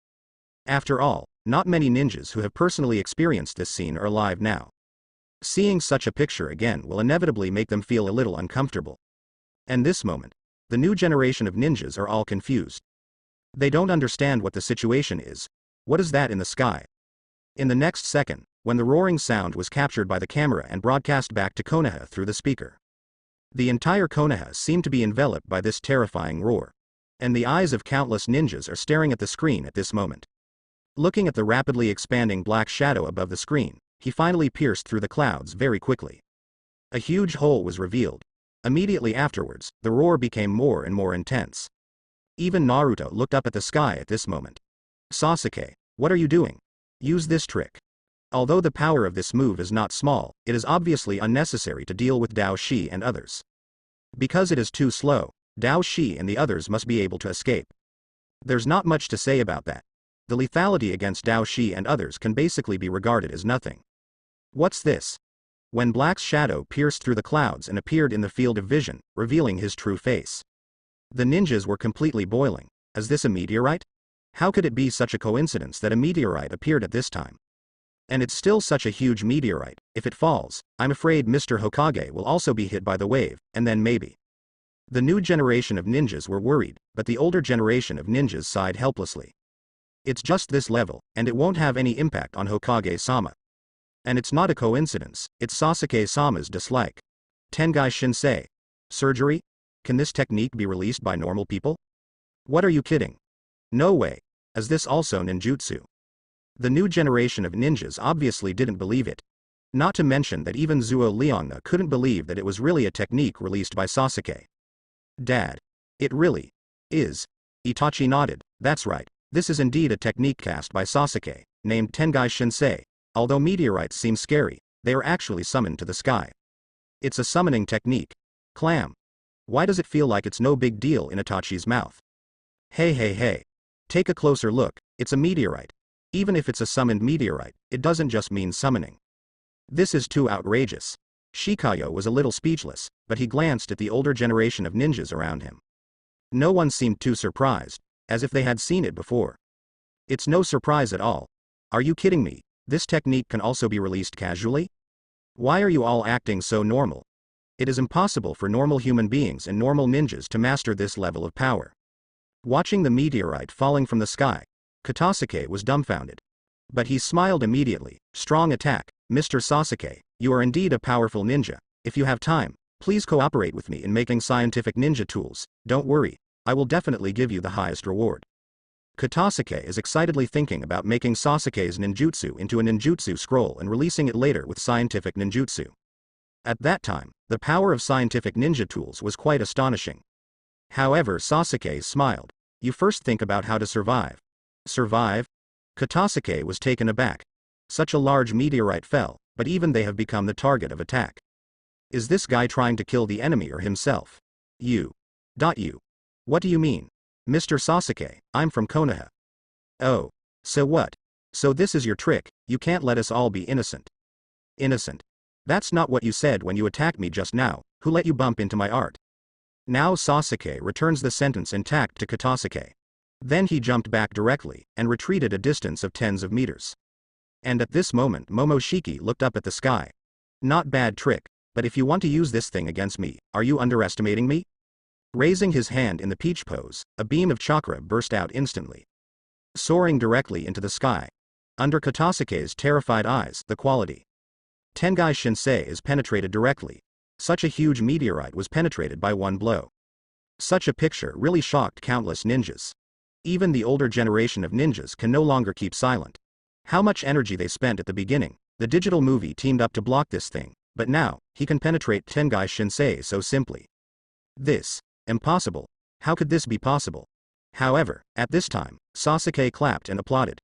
After all, not many ninjas who have personally experienced this scene are alive now. Seeing such a picture again will inevitably make them feel a little uncomfortable. And this moment, the new generation of ninjas are all confused. They don't understand what the situation is. What is that in the sky? In the next second, when the roaring sound was captured by the camera and broadcast back to Konoha through the speaker. The entire Konoha seemed to be enveloped by this terrifying roar. And the eyes of countless ninjas are staring at the screen at this moment. Looking at the rapidly expanding black shadow above the screen, he finally pierced through the clouds very quickly. A huge hole was revealed. Immediately afterwards, the roar became more and more intense. Even Naruto looked up at the sky at this moment. Sasuke, what are you doing? Use this trick. Although the power of this move is not small, it is obviously unnecessary to deal with Dao Shi and others. Because it is too slow, Dao Shi and the others must be able to escape. There's not much to say about that. The lethality against Dao Shi and others can basically be regarded as nothing. What's this? When Black's shadow pierced through the clouds and appeared in the field of vision, revealing his true face. The ninjas were completely boiling. Is this a meteorite? How could it be such a coincidence that a meteorite appeared at this time? And it's still such a huge meteorite. If it falls, I'm afraid Mr. Hokage will also be hit by the wave, and then maybe. The new generation of ninjas were worried, but the older generation of ninjas sighed helplessly. It's just this level, and it won't have any impact on Hokage-sama. And it's not a coincidence, it's Sasuke-sama's dislike. Tengai Shinsei. Surgery? Can this technique be released by normal people? What are you kidding? No way. Is this also ninjutsu? The new generation of ninjas obviously didn't believe it. Not to mention that even Zuo Liangna couldn't believe that it was really a technique released by Sasuke. Dad. It really is. Itachi nodded. That's right. This is indeed a technique cast by Sasuke, named Tengai Shinsei. Although meteorites seem scary, they are actually summoned to the sky. It's a summoning technique. Clam. Why does it feel like it's no big deal in Itachi's mouth? Hey. Take a closer look, it's a meteorite. Even if it's a summoned meteorite, it doesn't just mean summoning. This is too outrageous. Shikayo was a little speechless, but he glanced at the older generation of ninjas around him. No one seemed too surprised, as if they had seen it before. It's no surprise at all. Are you kidding me? This technique can also be released casually? Why are you all acting so normal? It is impossible for normal human beings and normal ninjas to master this level of power. Watching the meteorite falling from the sky, Katasuke was dumbfounded. But he smiled immediately. Strong attack, Mr. Sasuke, you are indeed a powerful ninja. If you have time, please cooperate with me in making scientific ninja tools. Don't worry, I will definitely give you the highest reward. Katasuke is excitedly thinking about making Sasuke's ninjutsu into a ninjutsu scroll and releasing it later with scientific ninjutsu. At that time, the power of scientific ninja tools was quite astonishing. However, Sasuke smiled. You first think about how to survive. Survive? Katasuke was taken aback. Such a large meteorite fell, but even they have become the target of attack. Is this guy trying to kill the enemy or himself? You. What do you mean? Mr. Sasuke, I'm from Konoha. Oh. So what? So this is your trick, you can't let us all be innocent. Innocent? That's not what you said when you attacked me just now. Who let you bump into my art? Now Sasuke returns the sentence intact to Katasuke. Then he jumped back directly, and retreated a distance of tens of meters. And at this moment Momoshiki looked up at the sky. Not bad trick, but if you want to use this thing against me, are you underestimating me? Raising his hand in the peach pose, a beam of chakra burst out instantly. Soaring directly into the sky. Under Katasuke's terrified eyes, the quality. Tengai Shinsei is penetrated directly. Such a huge meteorite was penetrated by one blow. Such a picture really shocked countless ninjas. Even the older generation of ninjas can no longer keep silent. How much energy they spent at the beginning. The digital movie teamed up to block this thing, but now, he can penetrate Tengai Shinsei so simply. This. Impossible. How could this be possible? However, at this time, Sasuke clapped and applauded.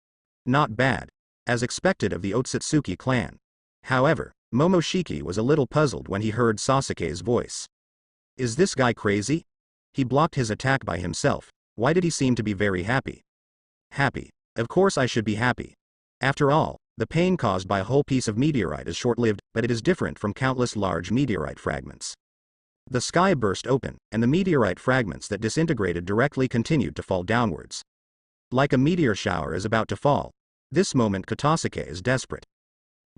Not bad. As expected of the Otsutsuki clan. However, Momoshiki was a little puzzled when he heard Sasuke's voice. Is this guy crazy? He blocked his attack by himself. Why did he seem to be very happy? Happy. Of course I should be happy. After all, the pain caused by a whole piece of meteorite is short-lived, but it is different from countless large meteorite fragments. The sky burst open, and the meteorite fragments that disintegrated directly continued to fall downwards. Like a meteor shower is about to fall. This moment Katasuke is desperate.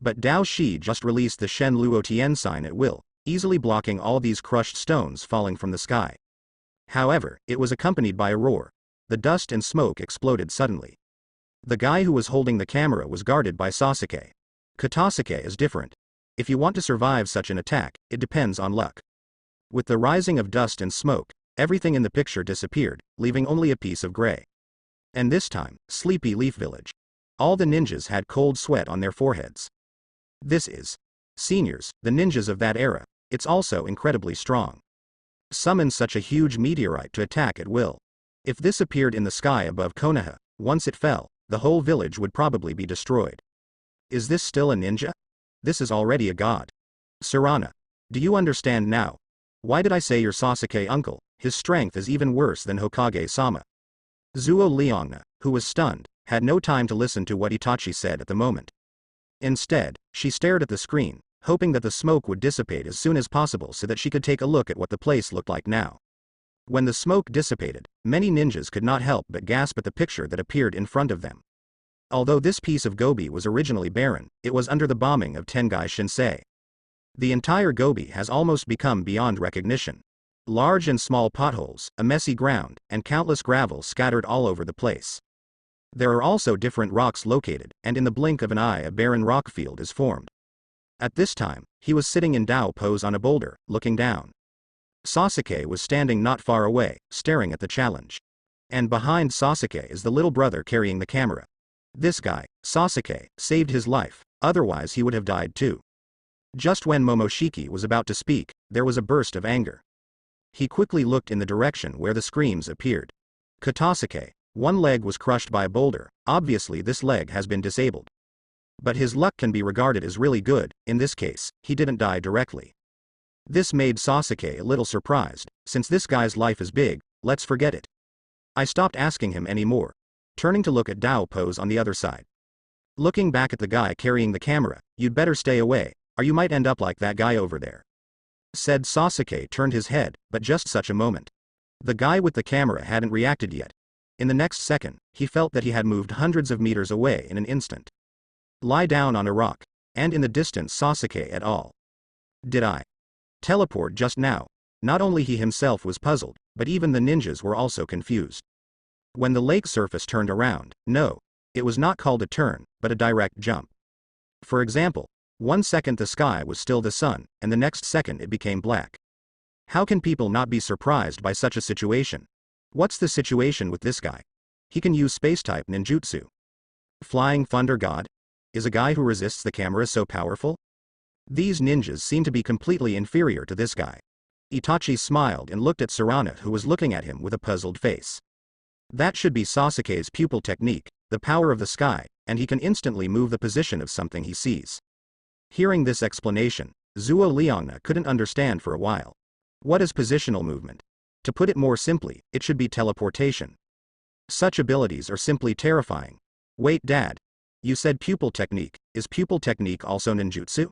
But Dao Shi just released the Shen Luo Tian sign at will, easily blocking all these crushed stones falling from the sky. However, it was accompanied by a roar. the dust and smoke exploded suddenly. The guy who was holding the camera was guarded by Sasuke. Katasuke is different. If you want to survive such an attack, it depends on luck. With the rising of dust and smoke, everything in the picture disappeared, leaving only a piece of gray. And this time, Sleepy Leaf Village. All the ninjas had cold sweat on their foreheads. This is seniors, the ninjas of that era. It's also incredibly strong. Summon such a huge meteorite to attack at will. If this appeared in the sky above Konoha, once it fell, the whole village would probably be destroyed. Is this still a ninja? This is already a god. Sarana. Do you understand now? Why did I say you're Sasuke uncle? His strength is even worse than Hokage-sama. Zuo Liangna, who was stunned, had no time to listen to what Itachi said at the moment. Instead, she stared at the screen, hoping that the smoke would dissipate as soon as possible so that she could take a look at what the place looked like now. When the smoke dissipated, many ninjas could not help but gasp at the picture that appeared in front of them. Although this piece of Gobi was originally barren, it was under the bombing of Tengai Shinsei. The entire Gobi has almost become beyond recognition. Large and small potholes, a messy ground, and countless gravel scattered all over the place. There are also different rocks located, and in the blink of an eye a barren rock field is formed. At this time, he was sitting in Dao pose on a boulder, looking down. Sasuke was standing not far away, staring at the challenge. And behind Sasuke is the little brother carrying the camera. This guy, Sasuke, saved his life, otherwise he would have died too. Just when Momoshiki was about to speak, there was a burst of anger. He quickly looked in the direction where the screams appeared. Katasuke, one leg was crushed by a boulder, obviously this leg has been disabled. But his luck can be regarded as really good, in this case, he didn't die directly. This made Sasuke a little surprised, since this guy's life is big, let's forget it. I stopped asking him anymore. Turning to look at Dao pose on the other side. Looking back at the guy carrying the camera, you'd better stay away, or you might end up like that guy over there. Said Sasuke turned his head, but just such a moment. The guy with the camera hadn't reacted yet. In the next second, he felt that he had moved hundreds of meters away in an instant. Lie down on a rock, and in the distance Sasuke et al. Did I teleport just now? Not only he himself was puzzled, but even the ninjas were also confused. When the lake surface turned around, no, it was not called a turn, but a direct jump. For example, 1 second the sky was still the sun, and the next second it became black. How can people not be surprised by such a situation? What's the situation with this guy? He can use space-type ninjutsu. Flying Thunder God? Is a guy who resists the camera so powerful? These ninjas seem to be completely inferior to this guy. Itachi smiled and looked at Sarana, who was looking at him with a puzzled face. That should be Sasuke's pupil technique, the power of the sky, and he can instantly move the position of something he sees. Hearing this explanation, Zuo Liangna couldn't understand for a while. What is positional movement? To put it more simply, it should be teleportation. Such abilities are simply terrifying. Wait, Dad. You said pupil technique. Is pupil technique also ninjutsu?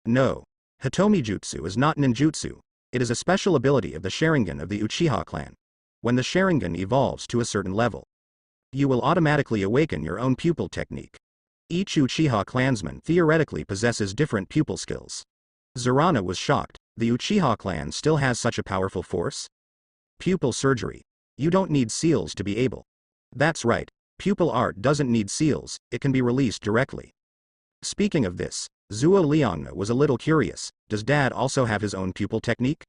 No. Hitomi jutsu is not ninjutsu. It is a special ability of the Sharingan of the Uchiha clan. When the Sharingan evolves to a certain level, you will automatically awaken your own pupil technique. Each Uchiha clansman theoretically possesses different pupil skills. Zarana was shocked. The Uchiha clan still has such a powerful force? Pupil surgery. You don't need seals to be able. That's right, pupil art doesn't need seals, it can be released directly. Speaking of this, Zuo Liangna was a little curious. Does Dad also have his own pupil technique?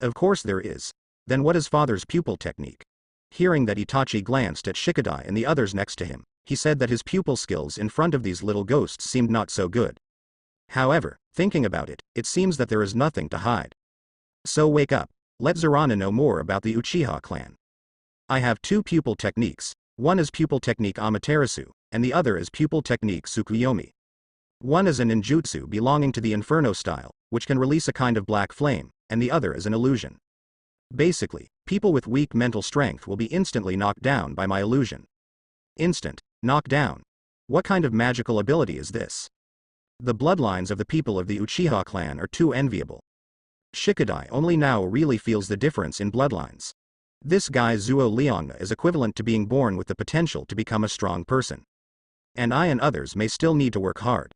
Of course there is. Then what is Father's pupil technique? Hearing that, Itachi glanced at Shikadai and the others next to him. He said that his pupil skills in front of these little ghosts seemed not so good. However, thinking about it, it seems that there is nothing to hide. So wake up. Let Zarana know more about the Uchiha clan. I have 2 pupil techniques. One is pupil technique Amaterasu, and the other is pupil technique Tsukuyomi. One is a ninjutsu belonging to the Inferno style, which can release a kind of black flame, and the other is an illusion. Basically, people with weak mental strength will be instantly knocked down by my illusion. Instant knockdown. What kind of magical ability is this? The bloodlines of the people of the Uchiha clan are too enviable. Shikadai only now really feels the difference in bloodlines. This guy Zuo Liangna is equivalent to being born with the potential to become a strong person. And I and others may still need to work hard.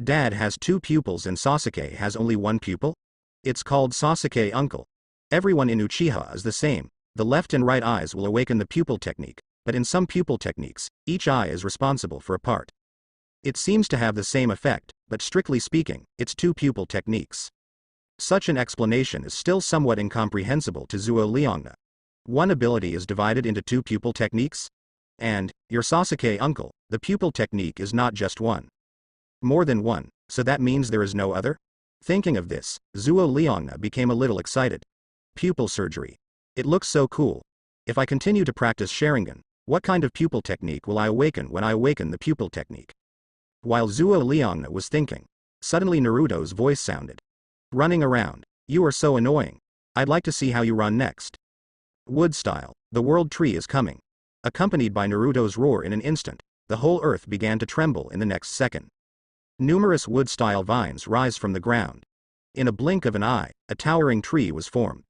Dad has 2 pupils and Sasuke has only 1 pupil? It's called Sasuke uncle. Everyone in Uchiha is the same, the left and right eyes will awaken the pupil technique, but in some pupil techniques, each eye is responsible for a part. It seems to have the same effect, but strictly speaking, it's two pupil techniques. Such an explanation is still somewhat incomprehensible to Zuo Liangna. One ability is divided into two pupil techniques? And, your Sasuke uncle, the pupil technique is not just one. More than one, so that means there is no other? Thinking of this, Zuo Liangna became a little excited. Pupil surgery. It looks so cool. If I continue to practice Sharingan, what kind of pupil technique will I awaken when I awaken the pupil technique? While Zuo Liangna was thinking, suddenly Naruto's voice sounded. Running around. You are so annoying. I'd like to see how you run next. Wood style. The world tree is coming. Accompanied by Naruto's roar in an instant, the whole earth began to tremble in the next second. Numerous wood-style vines rise from the ground. In a blink of an eye, a towering tree was formed.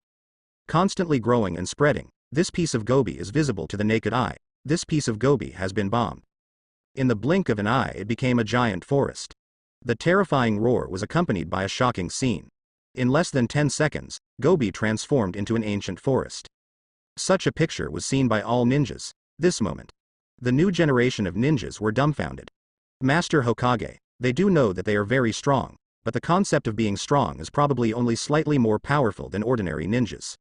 Constantly growing and spreading, this piece of gobi is visible to the naked eye. This piece of gobi has been bombed. In the blink of an eye it became a giant forest. The terrifying roar was accompanied by a shocking scene. In less than 10 seconds, gobi transformed into an ancient forest. Such a picture was seen by all ninjas. This moment, the new generation of ninjas were dumbfounded. Master Hokage, they do know that they are very strong, but the concept of being strong is probably only slightly more powerful than ordinary ninjas.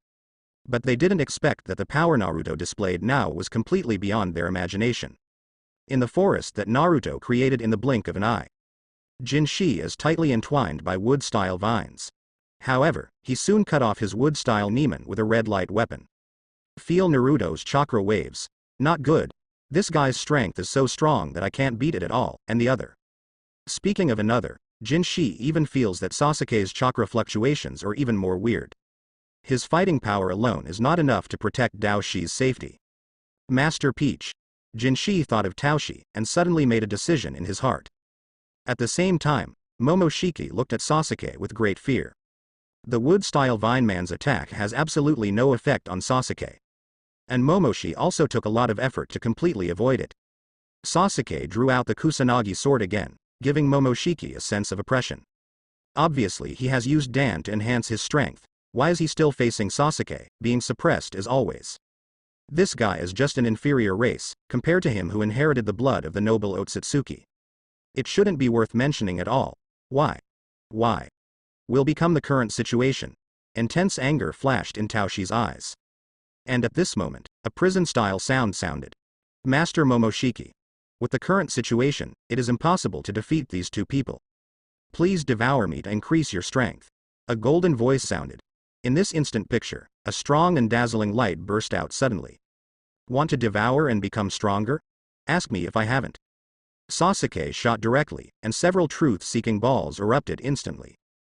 But they didn't expect that the power Naruto displayed now was completely beyond their imagination. In the forest that Naruto created in the blink of an eye, Jinshi is tightly entwined by wood-style vines. However, he soon cut off his wood-style Neiman with a red light weapon. Feel Naruto's chakra waves. Not good. This guy's strength is so strong that I can't beat it at all, and the other. Speaking of another, Jinshi even feels that Sasuke's chakra fluctuations are even more weird. His fighting power alone is not enough to protect Daoshi's safety. Master Peach. Jinshi thought of Taoshi and suddenly made a decision in his heart. At the same time, Momoshiki looked at Sasuke with great fear. The wood-style Vine Man's attack has absolutely no effect on Sasuke. And Momoshi also took a lot of effort to completely avoid it. Sasuke drew out the Kusanagi sword again, giving Momoshiki a sense of oppression. Obviously he has used Dan to enhance his strength. Why is he still facing Sasuke, being suppressed as always? This guy is just an inferior race, compared to him who inherited the blood of the noble Otsutsuki. It shouldn't be worth mentioning at all. Why? Why? Will become the current situation. Intense anger flashed in Taoshi's eyes. And at this moment, a prison-style sound sounded. Master Momoshiki. With the current situation, it is impossible to defeat these two people. Please devour me to increase your strength. A golden voice sounded. In this instant picture, a strong and dazzling light burst out suddenly. Want to devour and become stronger? Ask me if I haven't. Sasuke shot directly, and several truth-seeking balls erupted instantly.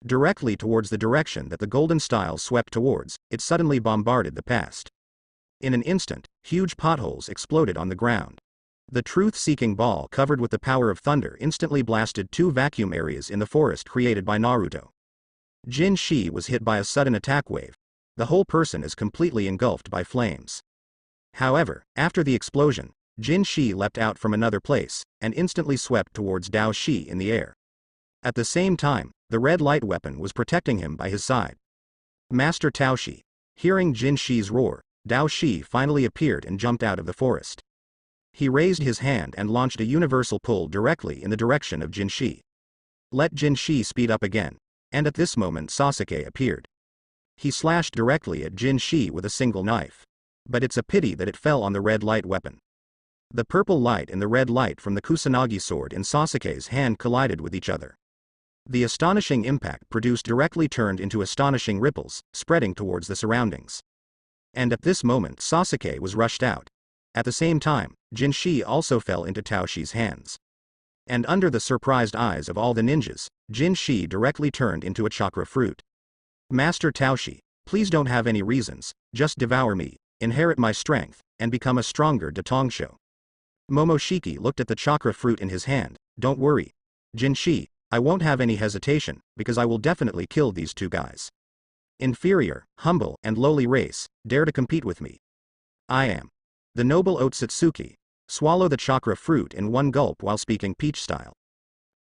Directly towards the direction that the golden style swept towards, it suddenly bombarded the past. In an instant, huge potholes exploded on the ground. The truth-seeking ball covered with the power of thunder instantly blasted two vacuum areas in the forest created by Naruto. Jinshi was hit by a sudden attack wave. The whole person is completely engulfed by flames. However, after the explosion, Jinshi leapt out from another place, and instantly swept towards Daoshi in the air. At the same time, the red light weapon was protecting him by his side. Master Taoshi. Hearing Jinshi's roar, Daoshi finally appeared and jumped out of the forest. He raised his hand and launched a universal pull directly in the direction of Jinshi. Let Jinshi speed up again. And at this moment Sasuke appeared. He slashed directly at Jinshi with a single knife. But it's a pity that it fell on the red light weapon. The purple light and the red light from the Kusanagi sword in Sasuke's hand collided with each other. The astonishing impact produced directly turned into astonishing ripples, spreading towards the surroundings. And at this moment Sasuke was rushed out. At the same time, Jinshi also fell into Taoshi's hands. And under the surprised eyes of all the ninjas, Jinshi directly turned into a chakra fruit. Master Taoshi, please don't have any reasons, just devour me, inherit my strength, and become a stronger Datongsho. Momoshiki looked at the chakra fruit in his hand. Don't worry. Jinshi, I won't have any hesitation, because I will definitely kill these two guys. Inferior, humble, and lowly race, dare to compete with me. I am the noble Otsutsuki. Swallow the chakra fruit in one gulp while speaking Peach style.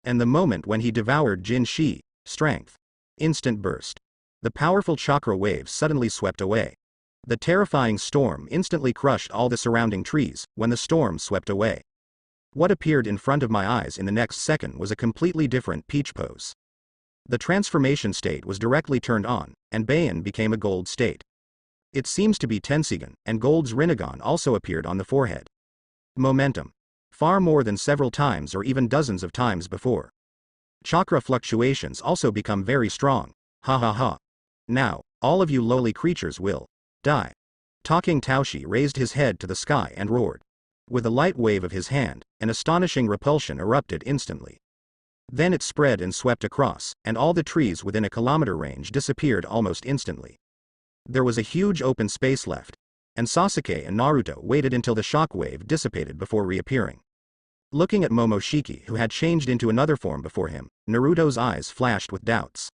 And the moment when he devoured Jinshi, strength. Instant burst. The powerful chakra waves suddenly swept away. The terrifying storm instantly crushed all the surrounding trees when the storm swept away. What appeared in front of my eyes in the next second was a completely different peach pose. The transformation state was directly turned on, and Bayan became a gold state. It seems to be Tensigan, and Gold's Rinnegan also appeared on the forehead. Momentum. Far more than several times or even dozens of times before. Chakra fluctuations also become very strong. Ha ha ha. Now, all of you lowly creatures will die. Talking Taoshi raised his head to the sky and roared. With a light wave of his hand, an astonishing repulsion erupted instantly. Then it spread and swept across, and all the trees within a kilometer range disappeared almost instantly. There was a huge open space left, and Sasuke and Naruto waited until the shock wave dissipated before reappearing. Looking at Momoshiki, who had changed into another form before him, Naruto's eyes flashed with doubts.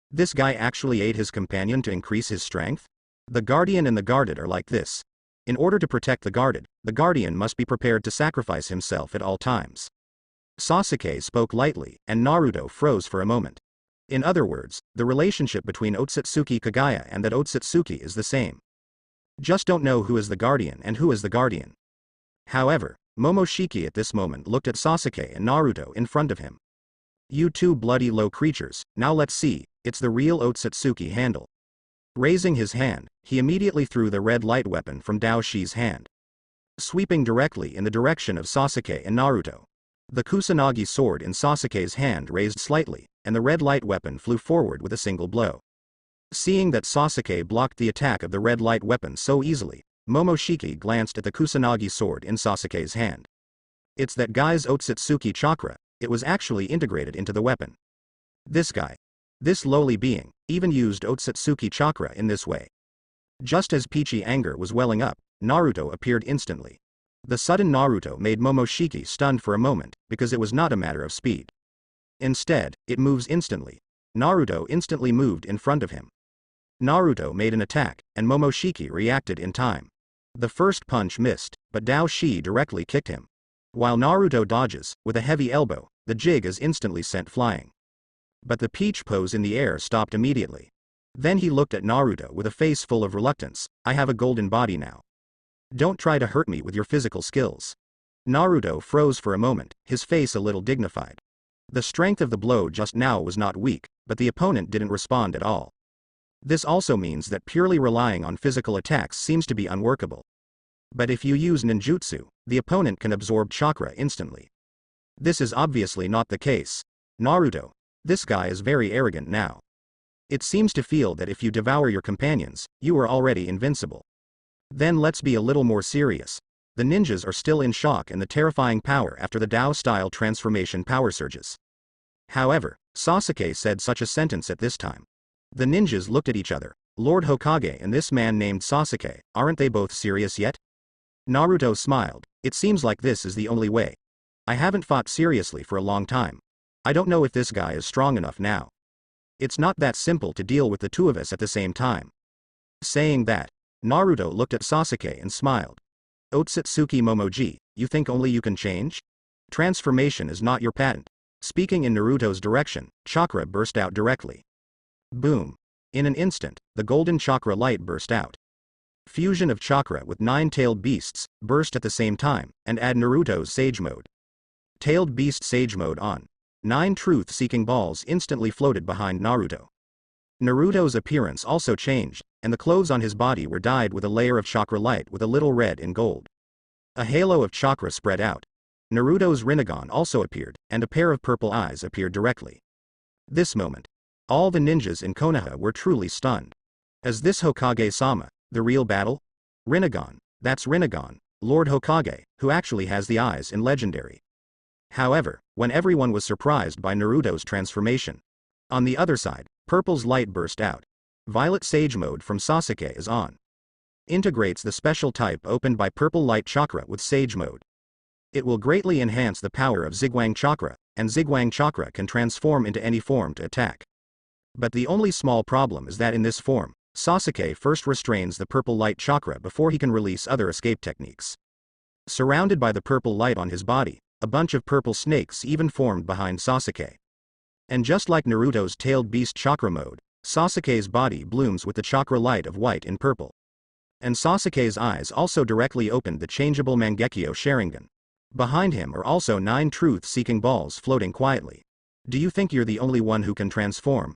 This guy actually ate his companion to increase his strength? The Guardian and the Guarded are like this. In order to protect the Guarded, the Guardian must be prepared to sacrifice himself at all times. Sasuke spoke lightly, and Naruto froze for a moment. In other words, the relationship between Otsutsuki Kagaya and that Otsutsuki is the same. Just don't know who is the Guardian and who is the Guardian. However, Momoshiki at this moment looked at Sasuke and Naruto in front of him. You two bloody low creatures, now let's see, it's the real Otsutsuki handle. Raising his hand, he immediately threw the red light weapon from Dao Shi's hand, sweeping directly in the direction of Sasuke and Naruto. The Kusanagi sword in Sasuke's hand raised slightly, and the red light weapon flew forward with a single blow. Seeing that Sasuke blocked the attack of the red light weapon so easily, Momoshiki glanced at the Kusanagi sword in Sasuke's hand. It's that guy's Otsutsuki chakra, it was actually integrated into the weapon. This guy, this lowly being, even used Otsutsuki chakra in this way. Just as peachy anger was welling up, Naruto appeared instantly. The sudden Naruto made Momoshiki stunned for a moment, because it was not a matter of speed. Instead, it moves instantly. Naruto instantly moved in front of him. Naruto made an attack, and Momoshiki reacted in time. The first punch missed, but Dao Shi directly kicked him. While Naruto dodges, with a heavy elbow, the jig is instantly sent flying. But the peach pose in the air stopped immediately. Then he looked at Naruto with a face full of reluctance. I have a golden body now. Don't try to hurt me with your physical skills. Naruto froze for a moment, his face a little dignified. The strength of the blow just now was not weak, but the opponent didn't respond at all. This also means that purely relying on physical attacks seems to be unworkable. But if you use ninjutsu, the opponent can absorb chakra instantly. This is obviously not the case. Naruto, this guy is very arrogant now. It seems to feel that if you devour your companions, you are already invincible. Then let's be a little more serious. The ninjas are still in shock and the terrifying power after the Dao-style transformation power surges. However, Sasuke said such a sentence at this time. The ninjas looked at each other. Lord Hokage and this man named Sasuke, aren't they both serious yet? Naruto smiled. It seems like this is the only way. I haven't fought seriously for a long time. I don't know if this guy is strong enough now. It's not that simple to deal with the two of us at the same time. Saying that, Naruto looked at Sasuke and smiled. Otsutsuki Momoji, you think only you can change? Transformation is not your patent. Speaking in Naruto's direction, chakra burst out directly. Boom. In an instant, the golden chakra light burst out. Fusion of chakra with 9-tailed beasts burst at the same time, and add Naruto's Sage Mode. Tailed Beast Sage Mode on. 9 truth-seeking balls instantly floated behind Naruto. Naruto's appearance also changed, and the clothes on his body were dyed with a layer of chakra light with a little red and gold. A halo of chakra spread out. Naruto's Rinnegan also appeared, and a pair of purple eyes appeared directly. This moment, all the ninjas in Konoha were truly stunned. Is this Hokage-sama, the real battle? Rinnegan, that's Rinnegan, Lord Hokage, who actually has the eyes in Legendary. However, when everyone was surprised by Naruto's transformation, on the other side, Purple's light burst out. Violet Sage Mode from Sasuke is on. Integrates the special type opened by Purple Light Chakra with Sage Mode. It will greatly enhance the power of Zigwang Chakra, and Zigwang Chakra can transform into any form to attack. But the only small problem is that in this form, Sasuke first restrains the Purple Light Chakra before he can release other escape techniques. Surrounded by the purple light on his body, a bunch of purple snakes even formed behind Sasuke. And just like Naruto's Tailed Beast Chakra Mode, Sasuke's body blooms with the chakra light of white and purple. And Sasuke's eyes also directly opened the changeable Mangekyo Sharingan. Behind him are also 9 truth-seeking balls floating quietly. Do you think you're the only one who can transform?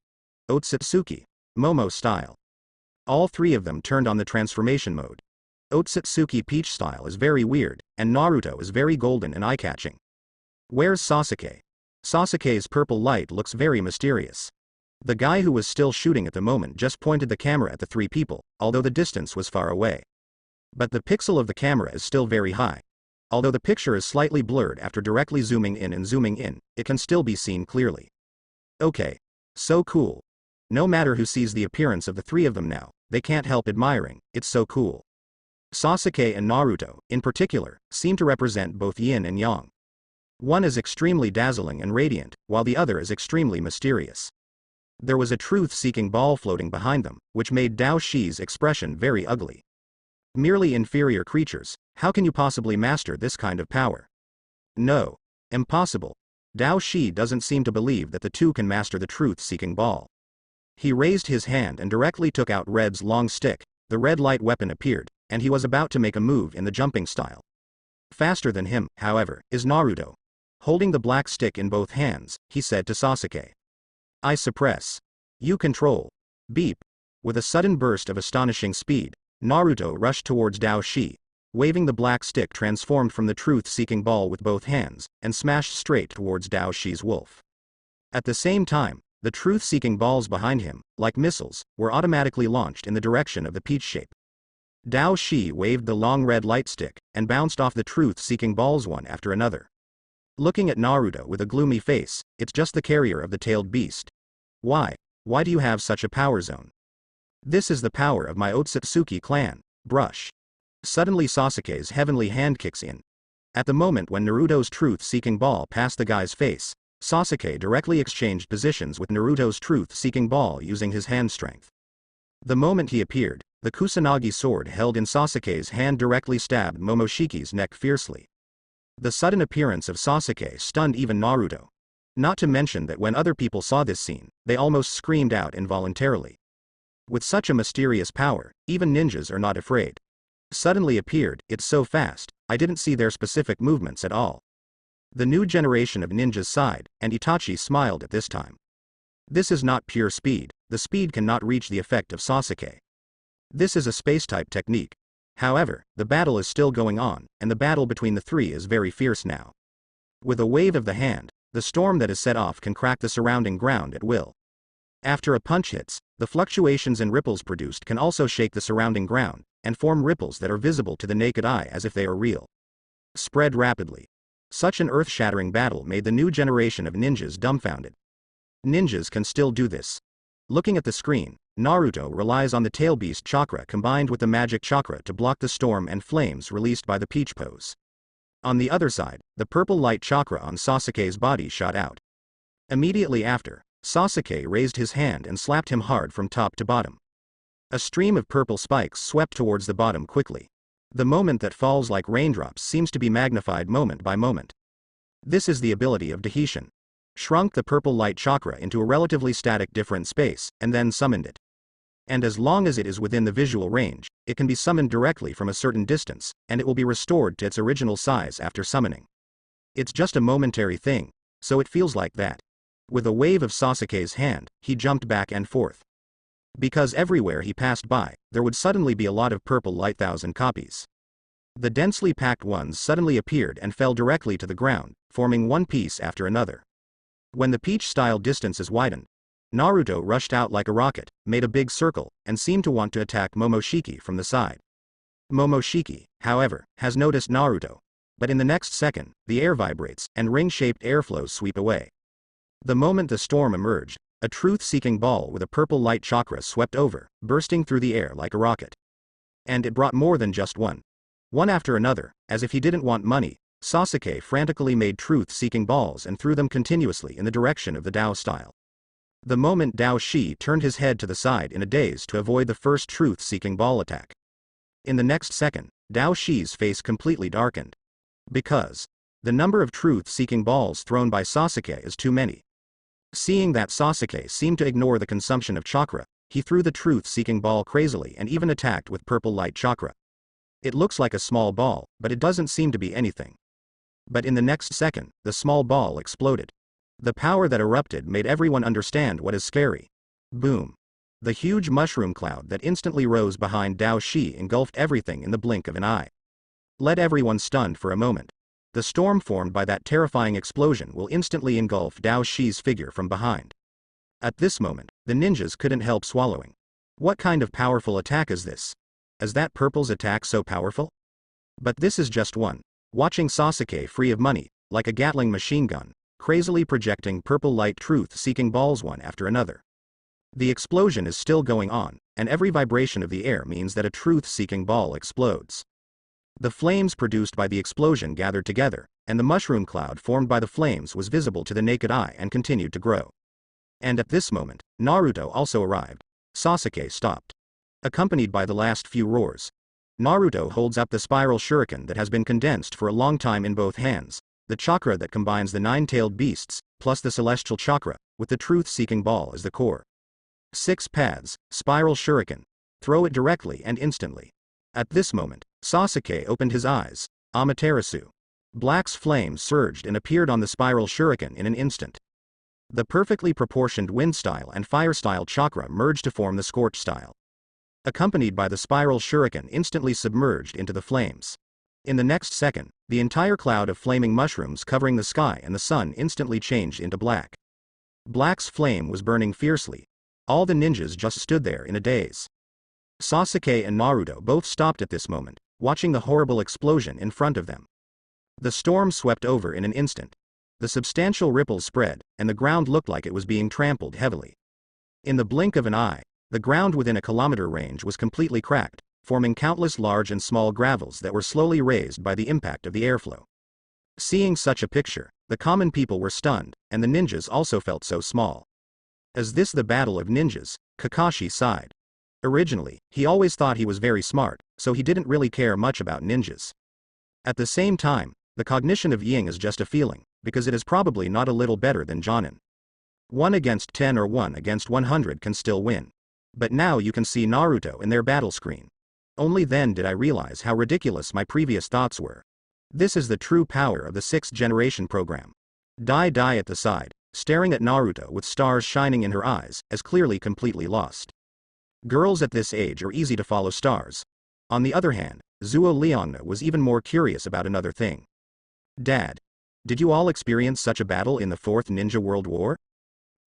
Otsutsuki. Momo style. All 3 of them turned on the transformation mode. Otsutsuki Peach style is very weird, and Naruto is very golden and eye-catching. Where's Sasuke? Sasuke's purple light looks very mysterious. The guy who was still shooting at the moment just pointed the camera at the 3 people, although the distance was far away. But the pixel of the camera is still very high. Although the picture is slightly blurred after directly zooming in and zooming in, it can still be seen clearly. Okay. So cool. No matter who sees the appearance of the 3 of them now, they can't help admiring, it's so cool. Sasuke and Naruto, in particular, seem to represent both yin and yang. One is extremely dazzling and radiant, while the other is extremely mysterious. There was a truth-seeking ball floating behind them, which made Dao Shi's expression very ugly. Merely inferior creatures, how can you possibly master this kind of power? No. Impossible. Dao Shi doesn't seem to believe that the 2 can master the truth-seeking ball. He raised his hand and directly took out Red's long stick, the red light weapon appeared, and he was about to make a move in the jumping style. Faster than him, however, is Naruto. Holding the black stick in both hands, he said to Sasuke. I suppress. You control. Beep. With a sudden burst of astonishing speed, Naruto rushed towards Dao Shi, waving the black stick transformed from the truth-seeking ball with both hands, and smashed straight towards Dao Shi's wolf. At the same time, the truth-seeking balls behind him, like missiles, were automatically launched in the direction of the peach shape. Dao Shi waved the long red light stick, and bounced off the truth-seeking balls one after another. Looking at Naruto with a gloomy face, it's just the carrier of the tailed beast. Why? Why do you have such a power zone? This is the power of my Otsutsuki clan, brush. Suddenly Sasuke's heavenly hand kicks in. At the moment when Naruto's truth-seeking ball passed the guy's face, Sasuke directly exchanged positions with Naruto's truth-seeking ball using his hand strength. The moment he appeared, the Kusanagi sword held in Sasuke's hand directly stabbed Momoshiki's neck fiercely. The sudden appearance of Sasuke stunned even Naruto. Not to mention that when other people saw this scene, they almost screamed out involuntarily. With such a mysterious power, even ninjas are not afraid. Suddenly appeared, it's so fast, I didn't see their specific movements at all. The new generation of ninjas sighed, and Itachi smiled at this time. This is not pure speed, the speed cannot reach the effect of Sasuke. This is a space-type technique. However, the battle is still going on, and the battle between the 3 is very fierce now. With a wave of the hand, the storm that is set off can crack the surrounding ground at will. After a punch hits, the fluctuations and ripples produced can also shake the surrounding ground, and form ripples that are visible to the naked eye as if they are real. Spread rapidly. Such an earth-shattering battle made the new generation of ninjas dumbfounded. Ninjas can still do this. Looking at the screen, Naruto relies on the tail beast chakra combined with the magic chakra to block the storm and flames released by the peach pose. On the other side, the purple light chakra on Sasuke's body shot out. Immediately after, Sasuke raised his hand and slapped him hard from top to bottom. A stream of purple spikes swept towards the bottom quickly. The moment that falls like raindrops seems to be magnified moment by moment. This is the ability of Dahishin. Shrunk the purple light chakra into a relatively static different space, and then summoned it. And as long as it is within the visual range, it can be summoned directly from a certain distance, and it will be restored to its original size after summoning. It's just a momentary thing, so it feels like that. With a wave of Sasuke's hand, he jumped back and forth. Because everywhere he passed by, there would suddenly be a lot of purple light 1,000 copies. The densely packed ones suddenly appeared and fell directly to the ground, forming one piece after another. When the peach-style distances widened, Naruto rushed out like a rocket, made a big circle, and seemed to want to attack Momoshiki from the side. Momoshiki, however, has noticed Naruto. But in the next second, the air vibrates, and ring-shaped airflows sweep away. The moment the storm emerged, a truth-seeking ball with a purple light chakra swept over, bursting through the air like a rocket. And it brought more than just one. One after another, as if he didn't want money, Sasuke frantically made truth-seeking balls and threw them continuously in the direction of the Dao style. The moment Dao Shi turned his head to the side in a daze to avoid the first truth-seeking ball attack. In the next second, Dao Shi's face completely darkened. Because the number of truth-seeking balls thrown by Sasuke is too many. Seeing that Sasuke seemed to ignore the consumption of chakra, he threw the truth-seeking ball crazily and even attacked with purple light chakra. It looks like a small ball, but it doesn't seem to be anything. But in the next second, the small ball exploded. The power that erupted made everyone understand what is scary. Boom. The huge mushroom cloud that instantly rose behind Dao Shi engulfed everything in the blink of an eye. Let everyone stunned for a moment. The storm formed by that terrifying explosion will instantly engulf Dao Shi's figure from behind. At this moment, the ninjas couldn't help swallowing. What kind of powerful attack is this? Is that purple's attack so powerful? But this is just one. Watching Sasuke free of money, like a Gatling machine gun, crazily projecting purple light truth-seeking balls one after another. The explosion is still going on, and every vibration of the air means that a truth-seeking ball explodes. The flames produced by the explosion gathered together, and the mushroom cloud formed by the flames was visible to the naked eye and continued to grow. And at this moment, Naruto also arrived. Sasuke stopped. Accompanied by the last few roars. Naruto holds up the spiral shuriken that has been condensed for a long time in both hands, the chakra that combines the nine-tailed beasts, plus the celestial chakra, with the truth-seeking ball as the core. 6 paths, spiral shuriken. Throw it directly and instantly. At this moment, Sasuke opened his eyes. Amaterasu. Black's flame surged and appeared on the spiral shuriken in an instant. The perfectly proportioned wind style and fire style chakra merged to form the scorch style. Accompanied by the spiral shuriken instantly submerged into the flames. In the next second, the entire cloud of flaming mushrooms covering the sky and the sun instantly changed into black. Black's flame was burning fiercely. All the ninjas just stood there in a daze. Sasuke and Naruto both stopped at this moment, watching the horrible explosion in front of them. The storm swept over in an instant. The substantial ripples spread, and the ground looked like it was being trampled heavily. In the blink of an eye, the ground within a kilometer range was completely cracked, forming countless large and small gravels that were slowly raised by the impact of the airflow. Seeing such a picture, the common people were stunned, and the ninjas also felt so small. Is this the battle of ninjas? Kakashi sighed. Originally, he always thought he was very smart, so he didn't really care much about ninjas. At the same time, the cognition of Ying is just a feeling, because it is probably not a little better than Jonin. 1 against 10 or 1 against 100 can still win. But now you can see Naruto in their battle screen. Only then did I realize how ridiculous my previous thoughts were. This is the true power of the 6th generation program. Dai at the side, staring at Naruto with stars shining in her eyes, as clearly completely lost. Girls at this age are easy to follow stars. On the other hand, Zuo Liangna was even more curious about another thing. Dad, did you all experience such a battle in the 4th Ninja World War?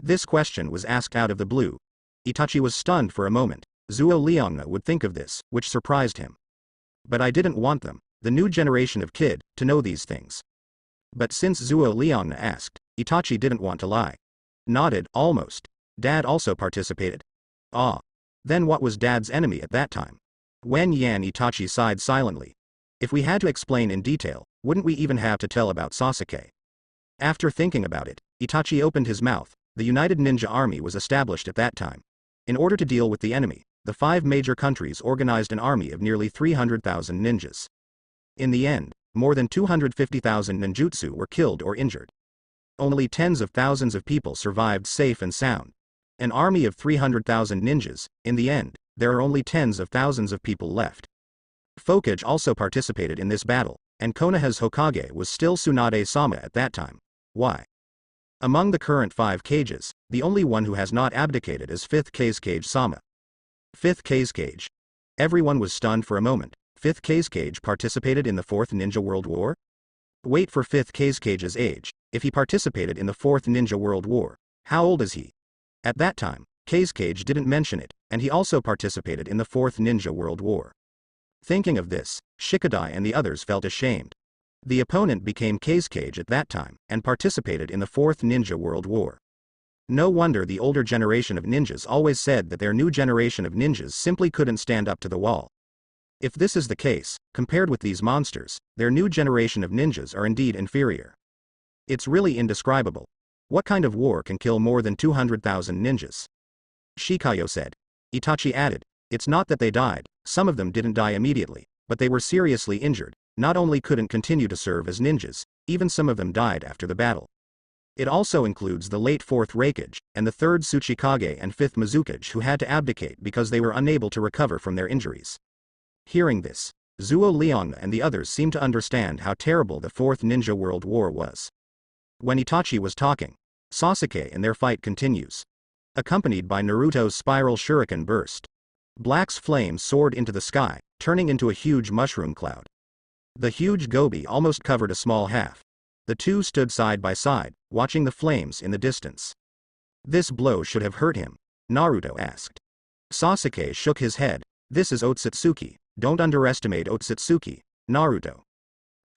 This question was asked out of the blue. Itachi was stunned for a moment. Zuo Liangna would think of this, which surprised him. But I didn't want them, the new generation of kid, to know these things. But since Zuo Liangna asked, Itachi didn't want to lie. Nodded, almost. Dad also participated. Ah. Then what was Dad's enemy at that time? Wen Yan. Itachi sighed silently. If we had to explain in detail, wouldn't we even have to tell about Sasuke? After thinking about it, Itachi opened his mouth. The United Ninja Army was established at that time. In order to deal with the enemy, the 5 major countries organized an army of nearly 300,000 ninjas. In the end, more than 250,000 ninjutsu were killed or injured. Only tens of thousands of people survived safe and sound. An army of 300,000 ninjas, in the end, there are only tens of thousands of people left. Fokage also participated in this battle, and Konoha's Hokage was still Tsunade-sama at that time. Why? Among the current 5 Kages, the only one who has not abdicated is 5th Kazekage-sama. 5th Kazekage. Everyone was stunned for a moment. 5th Kazekage participated in the 4th Ninja World War? Wait for 5th Kazekage's age. If he participated in the 4th Ninja World War, how old is he? At that time, Kazekage didn't mention it, and he also participated in the 4th Ninja World War. Thinking of this, Shikadai and the others felt ashamed. The opponent became Kazekage at that time, and participated in the 4th Ninja World War. No wonder the older generation of ninjas always said that their new generation of ninjas simply couldn't stand up to the wall. If this is the case, compared with these monsters, their new generation of ninjas are indeed inferior. It's really indescribable. What kind of war can kill more than 200,000 ninjas? Shikayo said. Itachi added, it's not that they died, some of them didn't die immediately, but they were seriously injured, not only couldn't continue to serve as ninjas, even some of them died after the battle. It also includes the late 4th Raikage, and the 3rd Tsuchikage and 5th Mizukage who had to abdicate because they were unable to recover from their injuries. Hearing this, Zuo Liangna and the others seemed to understand how terrible the 4th Ninja World War was. When Itachi was talking, Sasuke and their fight continues. Accompanied by Naruto's spiral shuriken burst. Black's flames soared into the sky, turning into a huge mushroom cloud. The huge gobi almost covered a small half. The two stood side by side, watching the flames in the distance. This blow should have hurt him, Naruto asked. Sasuke shook his head. This is Otsutsuki, don't underestimate Otsutsuki, Naruto.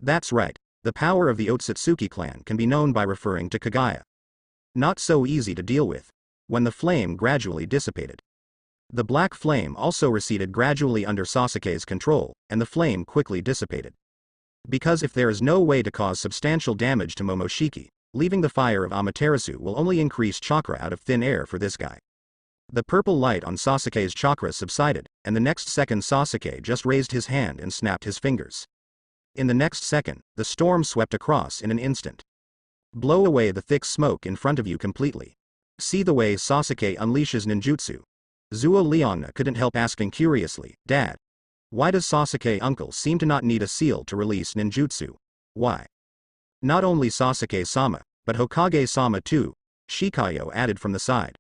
That's right, the power of the Otsutsuki clan can be known by referring to Kagaya. Not so easy to deal with. When the flame gradually dissipated. The black flame also receded gradually under Sasuke's control, and the flame quickly dissipated. Because if there is no way to cause substantial damage to Momoshiki, leaving the fire of Amaterasu will only increase chakra out of thin air for this guy. The purple light on Sasuke's chakra subsided, and the next second Sasuke just raised his hand and snapped his fingers. In the next second, the storm swept across in an instant. Blow away the thick smoke in front of you completely. See the way Sasuke unleashes ninjutsu. Zuo Liangna couldn't help asking curiously, Dad, why does Sasuke uncle seem to not need a seal to release ninjutsu? Why? Not only Sasuke-sama, but Hokage-sama too, Shikayo added from the side.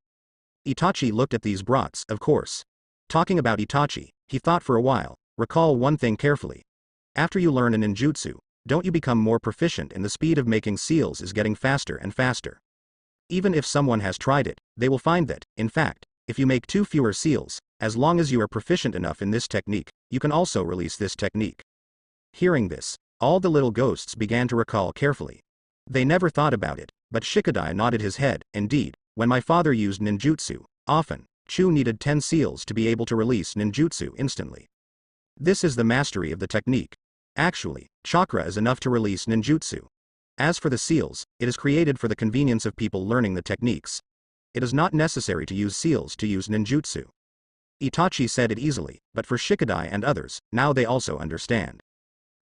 Itachi looked at these brats, of course. Talking about Itachi, he thought for a while, recall one thing carefully. After you learn a ninjutsu, don't you become more proficient and the speed of making seals is getting faster and faster. Even if someone has tried it, they will find that, in fact, if you make 2 fewer seals, as long as you are proficient enough in this technique, you can also release this technique. Hearing this, all the little ghosts began to recall carefully. They never thought about it, but Shikadai nodded his head. Indeed, when my father used ninjutsu, often, Chu needed 10 seals to be able to release ninjutsu instantly. This is the mastery of the technique. Actually, chakra is enough to release ninjutsu. As for the seals, it is created for the convenience of people learning the techniques. It is not necessary to use seals to use ninjutsu. Itachi said it easily, but for Shikadai and others, now they also understand.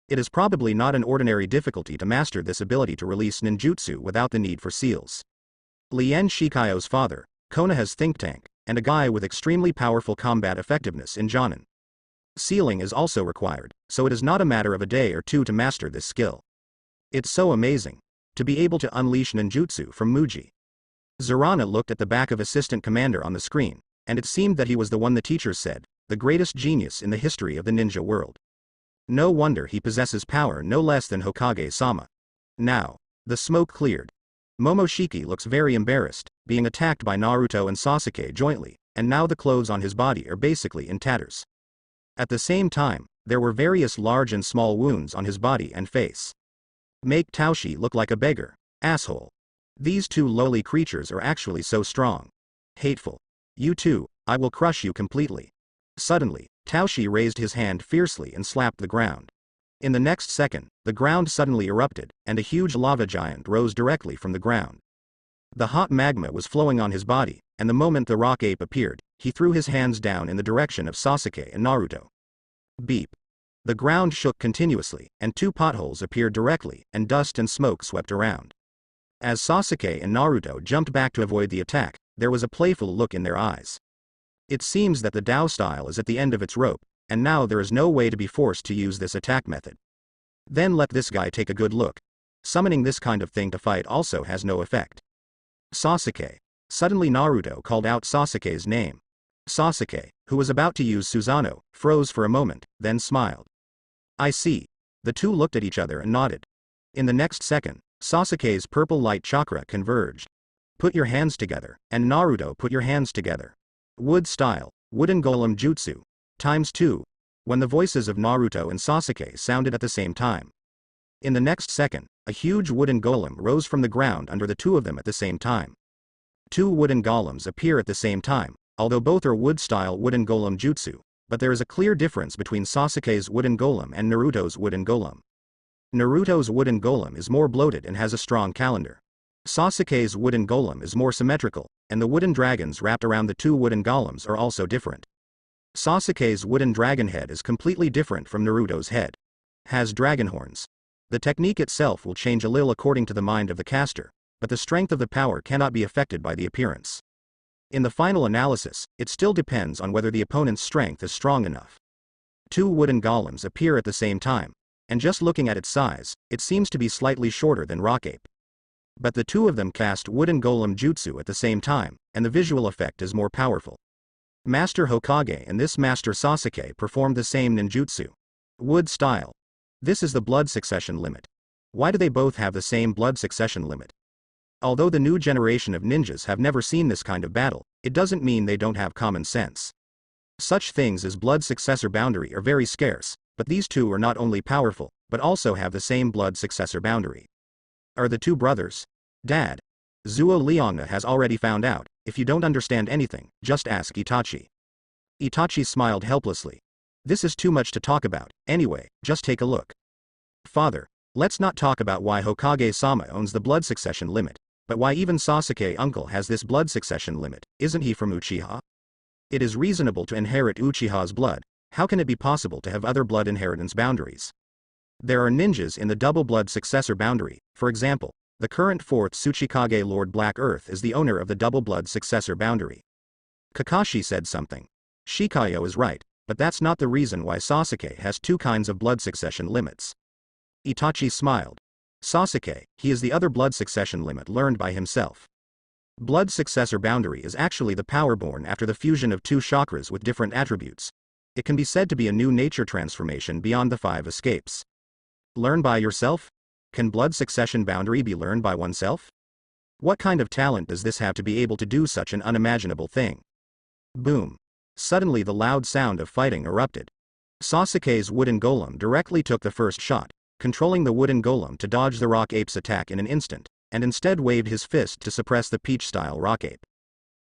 It is probably not an ordinary difficulty to master this ability to release ninjutsu without the need for seals. Lien Shikayo's father, Konoha's think tank, and a guy with extremely powerful combat effectiveness in Jonin. Sealing is also required, so it is not a matter of a day or two to master this skill. It's so amazing. To be able to unleash ninjutsu from Muji. Zarana looked at the back of Assistant Commander on the screen, and it seemed that he was the one the teachers said, the greatest genius in the history of the ninja world. No wonder he possesses power no less than Hokage-sama. Now, the smoke cleared. Momoshiki looks very embarrassed, being attacked by Naruto and Sasuke jointly, and now the clothes on his body are basically in tatters. At the same time, there were various large and small wounds on his body and face. Make Taoshi look like a beggar, asshole. These two lowly creatures are actually so strong. Hateful. You too, I will crush you completely. Suddenly, Taoshi raised his hand fiercely and slapped the ground. In the next second, the ground suddenly erupted, and a huge lava giant rose directly from the ground. The hot magma was flowing on his body, and the moment the rock ape appeared, he threw his hands down in the direction of Sasuke and Naruto. Beep. The ground shook continuously, and 2 potholes appeared directly, and dust and smoke swept around. As Sasuke and Naruto jumped back to avoid the attack, there was a playful look in their eyes. It seems that the Dao style is at the end of its rope, and now there is no way to be forced to use this attack method. Then let this guy take a good look. Summoning this kind of thing to fight also has no effect. Sasuke. Suddenly Naruto called out Sasuke's name. Sasuke, who was about to use Susanoo, froze for a moment, then smiled. I see. The two looked at each other and nodded. In the next second, Sasuke's purple light chakra converged. Put your hands together, and Naruto put your hands together. Wood style, wooden golem jutsu. ×2. When the voices of Naruto and Sasuke sounded at the same time. In the next second, a huge wooden golem rose from the ground under the two of them at the same time. 2 wooden golems appear at the same time, although both are wood-style wooden golem jutsu, but there is a clear difference between Sasuke's wooden golem and Naruto's wooden golem. Naruto's wooden golem is more bloated and has a strong calendar. Sasuke's wooden golem is more symmetrical, and the wooden dragons wrapped around the 2 wooden golems are also different. Sasuke's wooden dragon head is completely different from Naruto's head. Has dragon horns. The technique itself will change a little according to the mind of the caster, but the strength of the power cannot be affected by the appearance. In the final analysis, it still depends on whether the opponent's strength is strong enough. Two wooden golems appear at the same time, and just looking at its size, it seems to be slightly shorter than Rockape. But the two of them cast wooden golem jutsu at the same time, and the visual effect is more powerful. Master Hokage and this Master Sasuke performed the same ninjutsu. Wood style. This is the blood succession limit. Why do they both have the same blood succession limit? Although the new generation of ninjas have never seen this kind of battle, it doesn't mean they don't have common sense. Such things as blood successor boundary are very scarce, but these two are not only powerful, but also have the same blood successor boundary. Are the two brothers? Dad. Zuo Liangna has already found out. If you don't understand anything, just ask Itachi. Itachi smiled helplessly. This is too much to talk about. Anyway, just take a look. Father, let's not talk about why Hokage-sama owns the blood succession limit, but why even Sasuke uncle has this blood succession limit. Isn't he from Uchiha? It is reasonable to inherit Uchiha's blood. How can it be possible to have other blood inheritance boundaries? There are ninjas in the double blood successor boundary. For example, the current 4th Tsuchikage Lord Black Earth is the owner of the double blood successor boundary. Kakashi said something. Shikayo is right, but that's not the reason why Sasuke has two kinds of blood succession limits. Itachi smiled. Sasuke, he is the other blood succession limit learned by himself. Blood successor boundary is actually the power born after the fusion of two chakras with different attributes. It can be said to be a new nature transformation beyond the 5 escapes. Learn by yourself? Can blood succession boundary be learned by oneself? What kind of talent does this have to be able to do such an unimaginable thing? Boom. Suddenly the loud sound of fighting erupted. Sasuke's wooden golem directly took the first shot, controlling the wooden golem to dodge the rock ape's attack in an instant, and instead waved his fist to suppress the peach-style rock ape.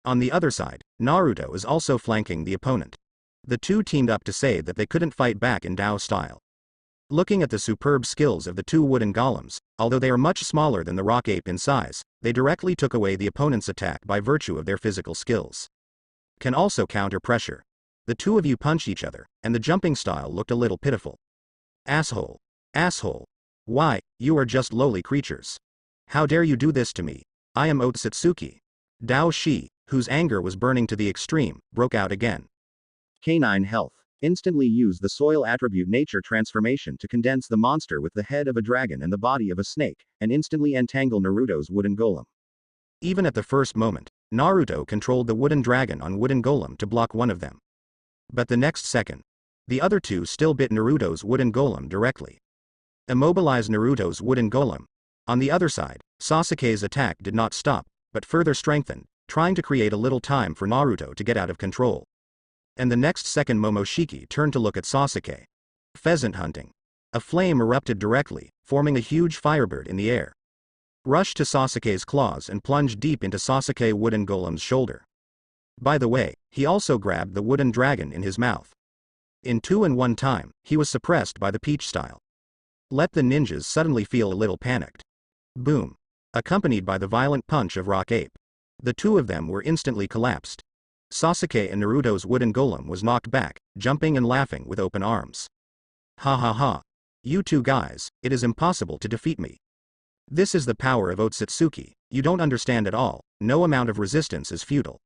On the other side, Naruto is also flanking the opponent. The two teamed up to say that they couldn't fight back in Dao style. Looking at the superb skills of the two wooden golems, although they are much smaller than the rock ape in size, they directly took away the opponent's attack by virtue of their physical skills. Can also counter pressure. The two of you punched each other, and the jumping style looked a little pitiful. Asshole. Asshole. Why, you are just lowly creatures. How dare you do this to me? I am Otsutsuki. Dao Shi, whose anger was burning to the extreme, broke out again. Canine Health. Instantly use the soil attribute nature transformation to condense the monster with the head of a dragon and the body of a snake, and instantly entangle Naruto's wooden golem. Even at the first moment, Naruto controlled the wooden dragon on wooden golem to block one of them. But the next second, the other two still bit Naruto's wooden golem directly. Immobilize Naruto's wooden golem. On the other side, Sasuke's attack did not stop, but further strengthened, trying to create a little time for Naruto to get out of control. And the next second Momoshiki turned to look at Sasuke. Pheasant hunting. A flame erupted directly, forming a huge firebird in the air. Rushed to Sasuke's claws and plunged deep into Sasuke wooden golem's shoulder. By the way, he also grabbed the wooden dragon in his mouth. In 2 and 1 time, he was suppressed by the peach style. Let the ninjas suddenly feel a little panicked. Boom. Accompanied by the violent punch of Rock Ape. The two of them were instantly collapsed. Sasuke and Naruto's wooden golem was knocked back, jumping and laughing with open arms. Ha ha ha. You two guys, it is impossible to defeat me. This is the power of Otsutsuki, you don't understand at all, no amount of resistance is futile.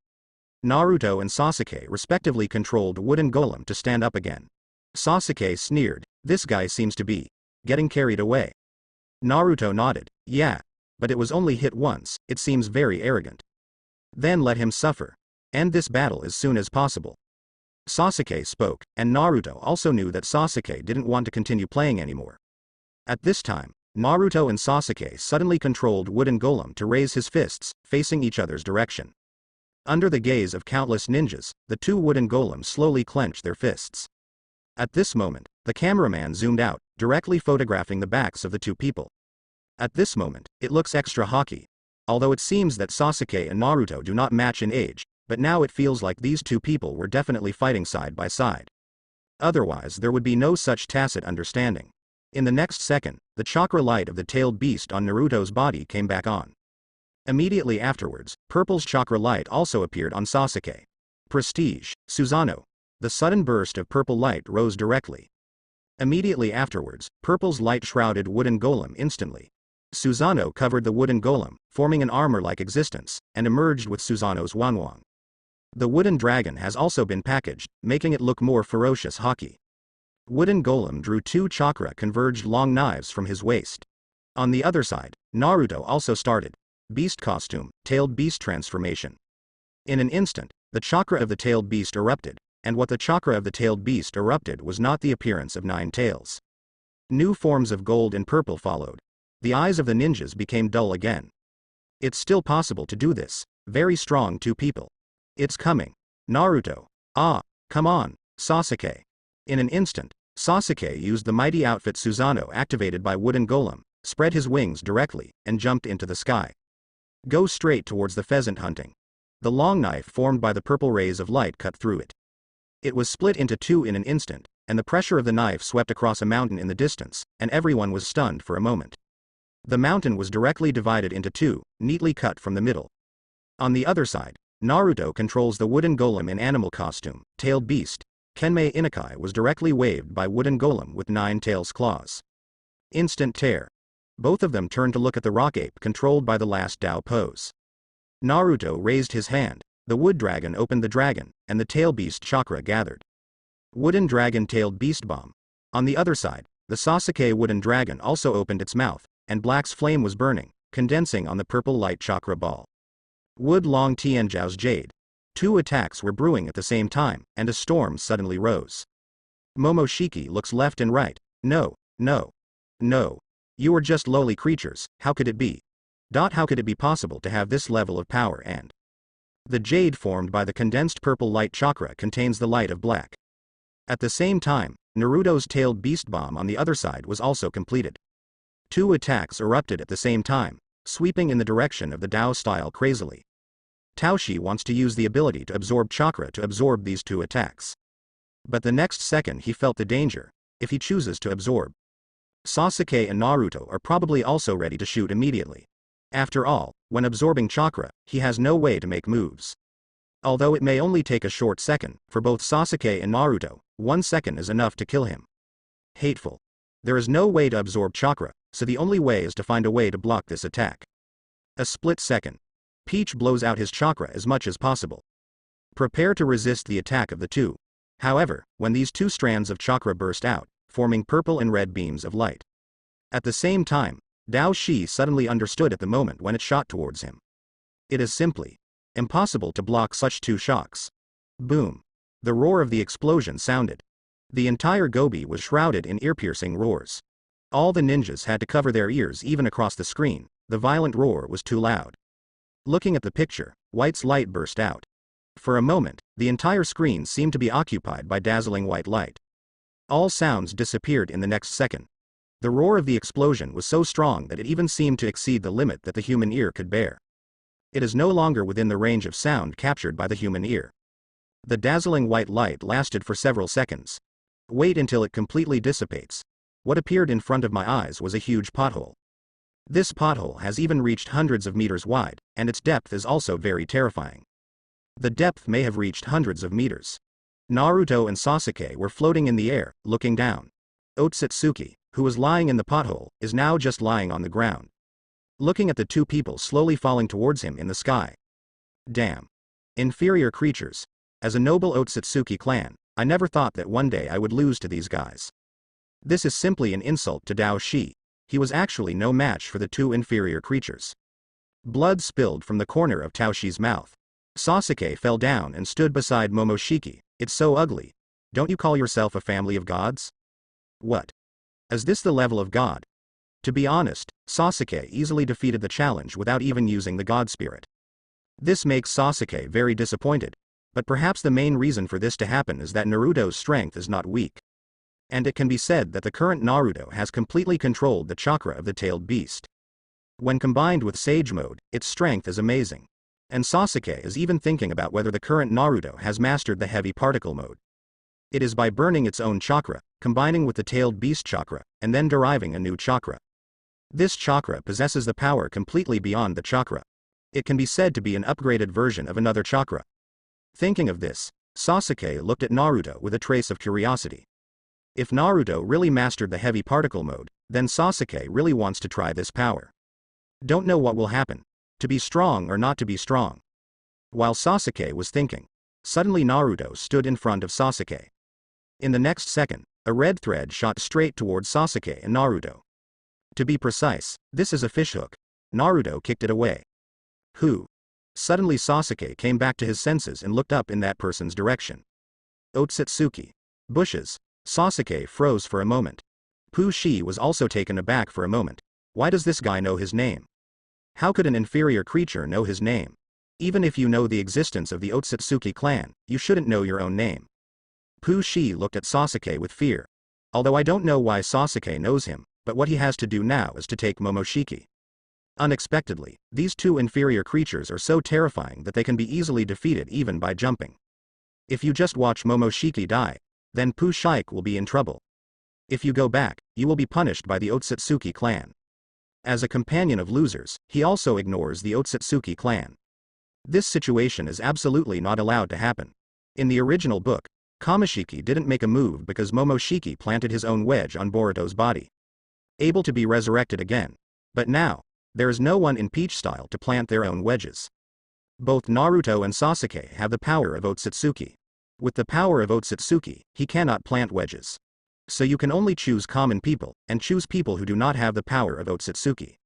Naruto and Sasuke respectively controlled wooden golem to stand up again. Sasuke sneered, this guy seems to be getting carried away. Naruto nodded, yeah, but it was only hit once, it seems very arrogant. Then let him suffer. End this battle as soon as possible. Sasuke spoke, and Naruto also knew that Sasuke didn't want to continue playing anymore. At this time, Naruto and Sasuke suddenly controlled wooden golem to raise his fists, facing each other's direction. Under the gaze of countless ninjas, the two wooden golems slowly clenched their fists. At this moment, the cameraman zoomed out, directly photographing the backs of the two people. At this moment, it looks extra hockey. Although it seems that Sasuke and Naruto do not match in age, but now it feels like these two people were definitely fighting side by side. Otherwise there would be no such tacit understanding. In the next second, the chakra light of the tailed beast on Naruto's body came back on. Immediately afterwards, Purple's chakra light also appeared on Sasuke. Prestige, Susanoo. The sudden burst of purple light rose directly. Immediately afterwards, Purple's light shrouded wooden golem instantly. Susanoo covered the wooden golem, forming an armor-like existence, and emerged with Susanoo's wanwang. The wooden dragon has also been packaged, making it look more ferocious hockey. Wooden golem drew 2 chakra-converged long knives from his waist. On the other side, Naruto also started. Beast costume, tailed beast transformation. In an instant, the chakra of the tailed beast erupted, and what the chakra of the tailed beast erupted was not the appearance of 9 tails. New forms of gold and purple followed. The eyes of the ninjas became dull again. It's still possible to do this. Very strong 2 people. It's coming. Naruto. Ah, come on, Sasuke. In an instant, Sasuke used the mighty outfit Susanoo activated by wooden golem, spread his wings directly, and jumped into the sky. Go straight towards the pheasant hunting. The long knife formed by the purple rays of light cut through it. It was split into 2 in an instant, and the pressure of the knife swept across a mountain in the distance, and everyone was stunned for a moment. The mountain was directly divided into 2, neatly cut from the middle. On the other side, Naruto controls the wooden golem in animal costume, tailed beast. Kenmei Inukai was directly waved by wooden golem with 9 tails claws. Instant tear. Both of them turned to look at the rock ape controlled by the last Dao pose. Naruto raised his hand, the wood dragon opened the dragon, and the tail beast chakra gathered. Wooden dragon tailed beast bomb. On the other side, the Sasuke wooden dragon also opened its mouth, and Black's flame was burning, condensing on the purple light chakra ball. Wood long Tianzhao's jade. 2 attacks were brewing at the same time, and a storm suddenly rose. Momoshiki looks left and right. No, no, no. You are just lowly creatures, how could it be? How could it be possible to have this level of power and... The jade formed by the condensed purple light chakra contains the light of black. At the same time, Naruto's tailed beast bomb on the other side was also completed. 2 attacks erupted at the same time, sweeping in the direction of the Dao style crazily. Taoshi wants to use the ability to absorb chakra to absorb these 2 attacks. But the next second he felt the danger, if he chooses to absorb. Sasuke and Naruto are probably also ready to shoot immediately. After all, when absorbing chakra, he has no way to make moves. Although it may only take a short second, for both Sasuke and Naruto, 1 second is enough to kill him. Hateful. There is no way to absorb chakra, so the only way is to find a way to block this attack. A split second. Peach blows out his chakra as much as possible. Prepare to resist the attack of the 2. However, when these 2 strands of chakra burst out, forming purple and red beams of light. At the same time, Dao Shi suddenly understood at the moment when it shot towards him. It is simply impossible to block such 2 shocks. Boom. The roar of the explosion sounded. The entire Gobi was shrouded in ear-piercing roars. All the ninjas had to cover their ears even across the screen, the violent roar was too loud. Looking at the picture, White's light burst out. For a moment, the entire screen seemed to be occupied by dazzling white light. All sounds disappeared in the next second. The roar of the explosion was so strong that it even seemed to exceed the limit that the human ear could bear. It is no longer within the range of sound captured by the human ear. The dazzling white light lasted for several seconds. Wait until it completely dissipates. What appeared in front of my eyes was a huge pothole. This pothole has even reached hundreds of meters wide, and its depth is also very terrifying. The depth may have reached hundreds of meters. Naruto and Sasuke were floating in the air, looking down. Otsutsuki, who was lying in the pothole, is now just lying on the ground. Looking at the 2 people slowly falling towards him in the sky. Damn. Inferior creatures. As a noble Otsutsuki clan, I never thought that one day I would lose to these guys. This is simply an insult to Dao Shi. He was actually no match for the 2 inferior creatures. Blood spilled from the corner of Taoshi's mouth. Sasuke fell down and stood beside Momoshiki. It's so ugly. Don't you call yourself a family of gods? What? Is this the level of god? To be honest, Sasuke easily defeated the challenge without even using the god spirit. This makes Sasuke very disappointed, but perhaps the main reason for this to happen is that Naruto's strength is not weak. And it can be said that the current Naruto has completely controlled the chakra of the tailed beast. When combined with Sage Mode, its strength is amazing. And Sasuke is even thinking about whether the current Naruto has mastered the heavy particle mode. It is by burning its own chakra, combining with the tailed beast chakra, and then deriving a new chakra. This chakra possesses the power completely beyond the chakra. It can be said to be an upgraded version of another chakra. Thinking of this, Sasuke looked at Naruto with a trace of curiosity. If Naruto really mastered the heavy particle mode, then Sasuke really wants to try this power. Don't know what will happen. To be strong or not to be strong. While Sasuke was thinking, suddenly Naruto stood in front of Sasuke. In the next second, a red thread shot straight towards Sasuke and Naruto. To be precise, this is a fishhook. Naruto kicked it away. Who? Suddenly Sasuke came back to his senses and looked up in that person's direction. Otsutsuki. Bushes. Sasuke froze for a moment. Pushi was also taken aback for a moment. Why does this guy know his name? How could an inferior creature know his name? Even if you know the existence of the Otsutsuki clan, you shouldn't know your own name. Pushi looked at Sasuke with fear. Although I don't know why Sasuke knows him, but what he has to do now is to take Momoshiki. Unexpectedly, these two inferior creatures are so terrifying that they can be easily defeated even by jumping. If you just watch Momoshiki die, then Pushike will be in trouble. If you go back, you will be punished by the Otsutsuki clan. As a companion of losers, he also ignores the Otsutsuki clan. This situation is absolutely not allowed to happen. In the original book, Kamishiki didn't make a move because Momoshiki planted his own wedge on Boruto's body, able to be resurrected again. But now, there is no one in Peach style to plant their own wedges. Both Naruto and Sasuke have the power of Otsutsuki. With the power of Otsutsuki, he cannot plant wedges. So you can only choose common people, and choose people who do not have the power of Otsutsuki.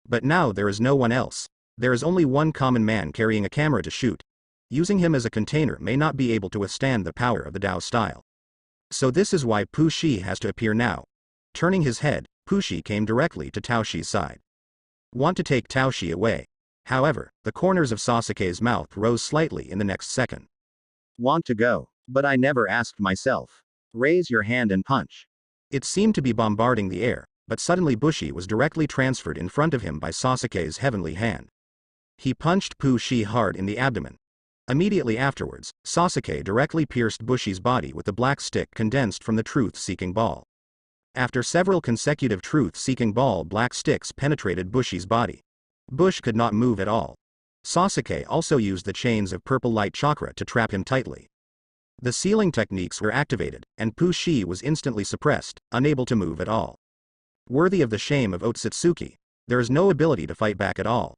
But now there is no one else. There is only one common man carrying a camera to shoot. Using him as a container may not be able to withstand the power of the Dao style. So this is why Pushi has to appear now. Turning his head, Pushi came directly to Taoshi's side. Want to take Taoshi away. However, the corners of Sasuke's mouth rose slightly in the next second. Want to go, but I never asked myself. Raise your hand and punch. It seemed to be bombarding the air, but suddenly Bushi was directly transferred in front of him by Sasuke's heavenly hand. He punched Pushi hard in the abdomen. Immediately afterwards, Sasuke directly pierced Bushi's body with the black stick condensed from the truth-seeking ball. After several consecutive truth-seeking ball black sticks penetrated Bushi's body. Bush could not move at all. Sasuke also used the chains of purple light chakra to trap him tightly. The sealing techniques were activated, and Pushi was instantly suppressed, unable to move at all. Worthy of the shame of Otsutsuki, there is no ability to fight back at all.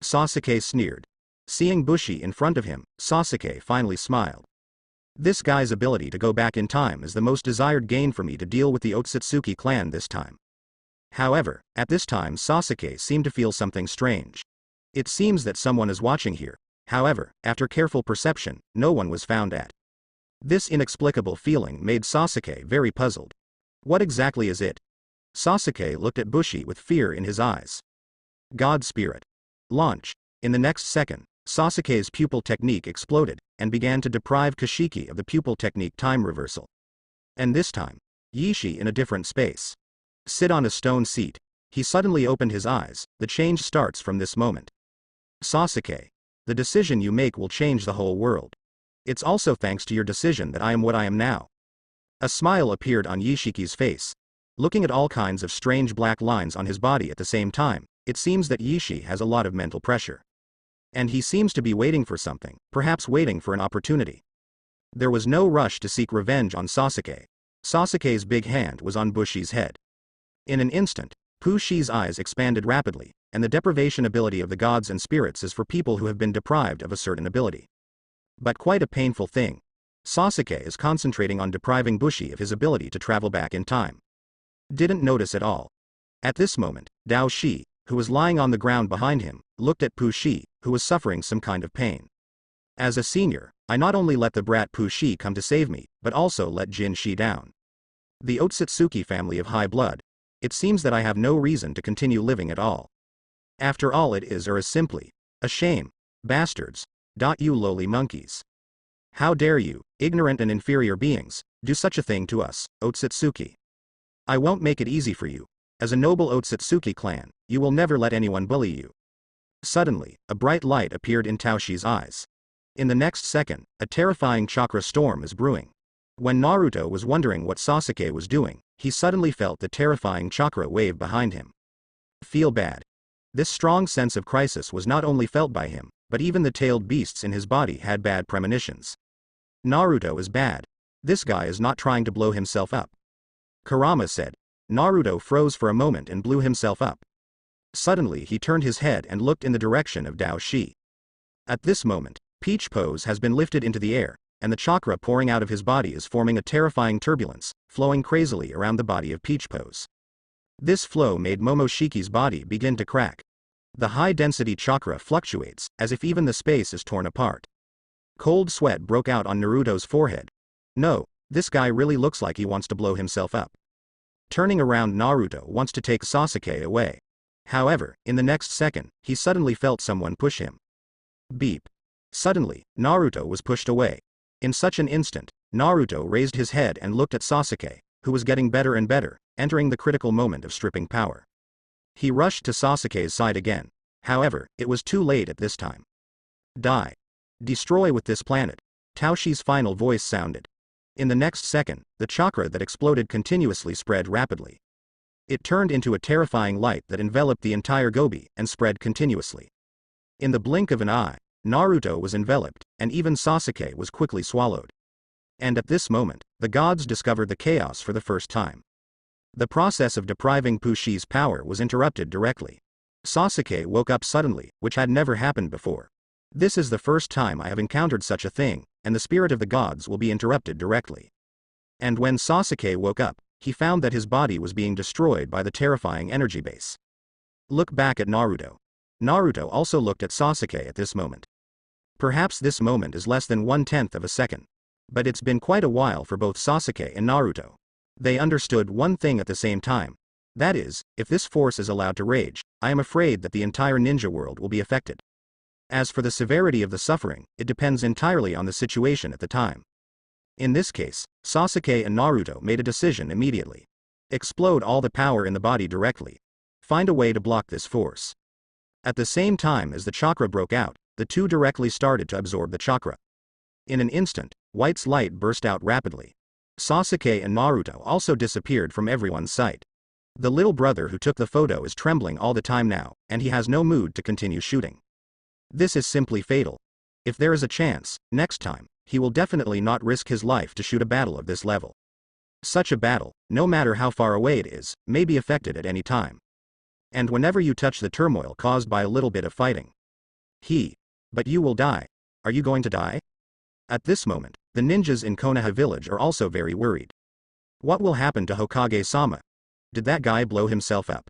Sasuke sneered. Seeing Bushi in front of him, Sasuke finally smiled. This guy's ability to go back in time is the most desired gain for me to deal with the Otsutsuki clan this time. However, at this time Sasuke seemed to feel something strange. It seems that someone is watching here. However, after careful perception, no one was found at. This inexplicable feeling made Sasuke very puzzled. What exactly is it? Sasuke looked at Bushi with fear in his eyes. God Spirit. Launch. In the next second, Sasuke's pupil technique exploded, and began to deprive Kashiki of the pupil technique time reversal. And this time, Yishi in a different space. Sit on a stone seat. He suddenly opened his eyes. The change starts from this moment. Sasuke. The decision you make will change the whole world. It's also thanks to your decision that I am what I am now. A smile appeared on Yishiki's face. Looking at all kinds of strange black lines on his body at the same time, it seems that Yishi has a lot of mental pressure. And he seems to be waiting for something, perhaps waiting for an opportunity. There was no rush to seek revenge on Sasuke. Sasuke's big hand was on Bushi's head. In an instant, Pushi's eyes expanded rapidly, and the deprivation ability of the gods and spirits is for people who have been deprived of a certain ability. But quite a painful thing. Sasuke is concentrating on depriving Bushi of his ability to travel back in time. Didn't notice at all. At this moment, Dao Shi, who was lying on the ground behind him, looked at Pushi, who was suffering some kind of pain. As a senior, I not only let the brat Pushi come to save me, but also let Jin Shi down. The Otsutsuki family of high blood. It seems that I have no reason to continue living at all. After all, it is or is simply a shame. Bastards. You lowly monkeys. How dare you, ignorant and inferior beings, do such a thing to us, Otsutsuki. I won't make it easy for you. As a noble Otsutsuki clan, you will never let anyone bully you. Suddenly, a bright light appeared in Taoshi's eyes. In the next second, a terrifying chakra storm is brewing. When Naruto was wondering what Sasuke was doing, he suddenly felt the terrifying chakra wave behind him. Feel bad. This strong sense of crisis was not only felt by him, but even the tailed beasts in his body had bad premonitions. Naruto is bad. This guy is not trying to blow himself up. Kurama said. Naruto froze for a moment and blew himself up. Suddenly he turned his head and looked in the direction of Dao Shi. At this moment, Peach Pose has been lifted into the air, and the chakra pouring out of his body is forming a terrifying turbulence, flowing crazily around the body of Peach Pose. This flow made Momoshiki's body begin to crack. The high-density chakra fluctuates, as if even the space is torn apart. Cold sweat broke out on Naruto's forehead. No, this guy really looks like he wants to blow himself up. Turning around, Naruto wants to take Sasuke away. However, in the next second, he suddenly felt someone push him. Beep. Suddenly, Naruto was pushed away. In such an instant, Naruto raised his head and looked at Sasuke, who was getting better and better, entering the critical moment of stripping power. He rushed to Sasuke's side again. However, it was too late at this time. Die. Destroy with this planet. Taoshi's final voice sounded. In the next second, the chakra that exploded continuously spread rapidly. It turned into a terrifying light that enveloped the entire Gobi and spread continuously. In the blink of an eye, Naruto was enveloped, and even Sasuke was quickly swallowed. And at this moment, the gods discovered the chaos for the first time. The process of depriving Pushi's power was interrupted directly. Sasuke woke up suddenly, which had never happened before. This is the first time I have encountered such a thing, and the spirit of the gods will be interrupted directly. And when Sasuke woke up, he found that his body was being destroyed by the terrifying energy base. Look back at Naruto. Naruto also looked at Sasuke at this moment. Perhaps this moment is less than 1/10 of a second. But it's been quite a while for both Sasuke and Naruto. They understood one thing at the same time. That is, if this force is allowed to rage, I am afraid that the entire ninja world will be affected. As for the severity of the suffering, it depends entirely on the situation at the time. In this case, Sasuke and Naruto made a decision immediately. Explode all the power in the body directly. Find a way to block this force. At the same time as the chakra broke out, the two directly started to absorb the chakra. In an instant, White's light burst out rapidly. Sasuke and Naruto also disappeared from everyone's sight. The little brother who took the photo is trembling all the time now, and he has no mood to continue shooting. This is simply fatal. If there is a chance, next time, he will definitely not risk his life to shoot a battle of this level. Such a battle, no matter how far away it is, may be affected at any time. And whenever you touch the turmoil caused by a little bit of fighting. But you will die. Are you going to die? At this moment, the ninjas in Konoha village are also very worried. What will happen to Hokage-sama? Did that guy blow himself up?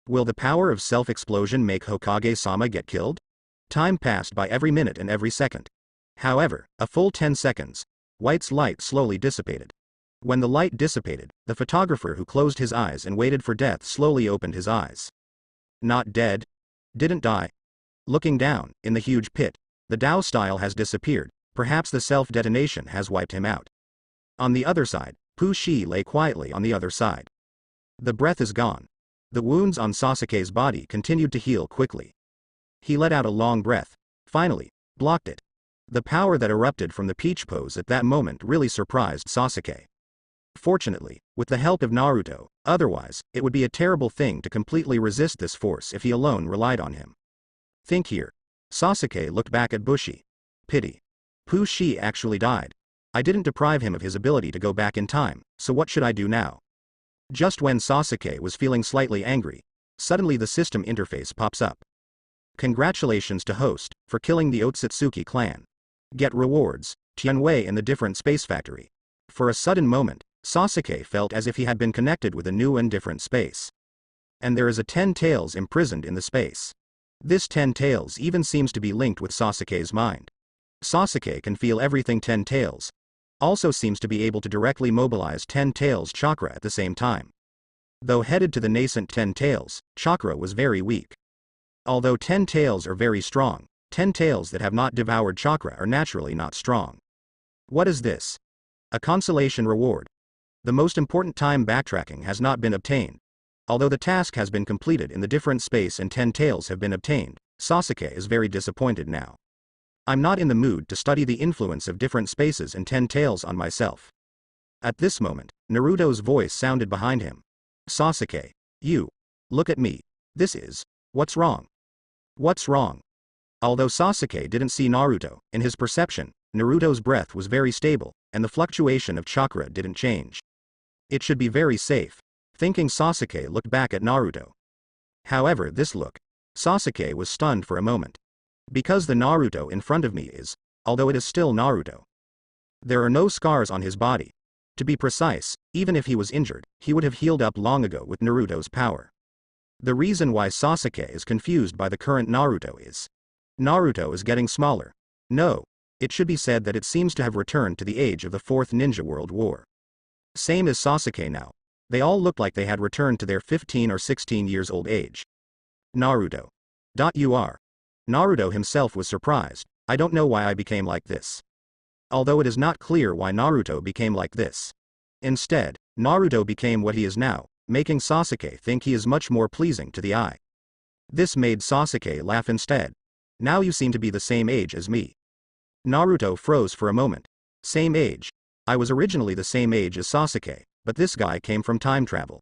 Will the power of self-explosion make Hokage-sama get killed? Time passed by every minute and every second. However, a full 10 seconds. White's light slowly dissipated. When the light dissipated, the photographer who closed his eyes and waited for death slowly opened his eyes. Not dead. Didn't die. Looking down, in the huge pit, the Dao style has disappeared, perhaps the self-detonation has wiped him out. On the other side, Pushi lay quietly on the other side. The breath is gone. The wounds on Sasuke's body continued to heal quickly. He let out a long breath. Finally, blocked it. The power that erupted from the peach pose at that moment really surprised Sasuke. Fortunately, with the help of Naruto, otherwise, it would be a terrible thing to completely resist this force if he alone relied on him. Think here. Sasuke looked back at Bushi. Pity. Pushi actually died. I didn't deprive him of his ability to go back in time, so what should I do now? Just when Sasuke was feeling slightly angry, suddenly the system interface pops up. Congratulations to host, for killing the Otsutsuki clan. Get rewards, Tianwei in the different space factory. For a sudden moment, Sasuke felt as if he had been connected with a new and different space. And there is a 10 tails imprisoned in the space. This 10 tails even seems to be linked with Sasuke's mind. Sasuke can feel everything 10 tails. Also seems to be able to directly mobilize 10 tails chakra at the same time. Though headed to the nascent 10 tails, chakra was very weak. Although 10 tails are very strong, 10 tails that have not devoured chakra are naturally not strong. What is this? A consolation reward. The most important time backtracking has not been obtained. Although the task has been completed in the different space and 10 tails have been obtained, Sasuke is very disappointed now. I'm not in the mood to study the influence of different spaces and 10 tails on myself. At this moment, Naruto's voice sounded behind him. Sasuke, you. Look at me. What's wrong? What's wrong? Although Sasuke didn't see Naruto, in his perception, Naruto's breath was very stable, and the fluctuation of chakra didn't change. It should be very safe. Thinking, Sasuke looked back at Naruto. However, this look. Sasuke was stunned for a moment. Because the Naruto in front of me is, although it is still Naruto. There are no scars on his body. To be precise, even if he was injured, he would have healed up long ago with Naruto's power. The reason why Sasuke is confused by the current Naruto is, Naruto is getting smaller. No, it should be said that it seems to have returned to the age of the Fourth Ninja World War. Same as Sasuke now. They all look like they had returned to their 15 or 16 years old age. Naruto. Naruto himself was surprised. I don't know why I became like this. Although it is not clear why Naruto became like this. Instead, Naruto became what he is now, making Sasuke think he is much more pleasing to the eye. This made Sasuke laugh instead. Now you seem to be the same age as me. Naruto froze for a moment. Same age. I was originally the same age as Sasuke, but this guy came from time travel.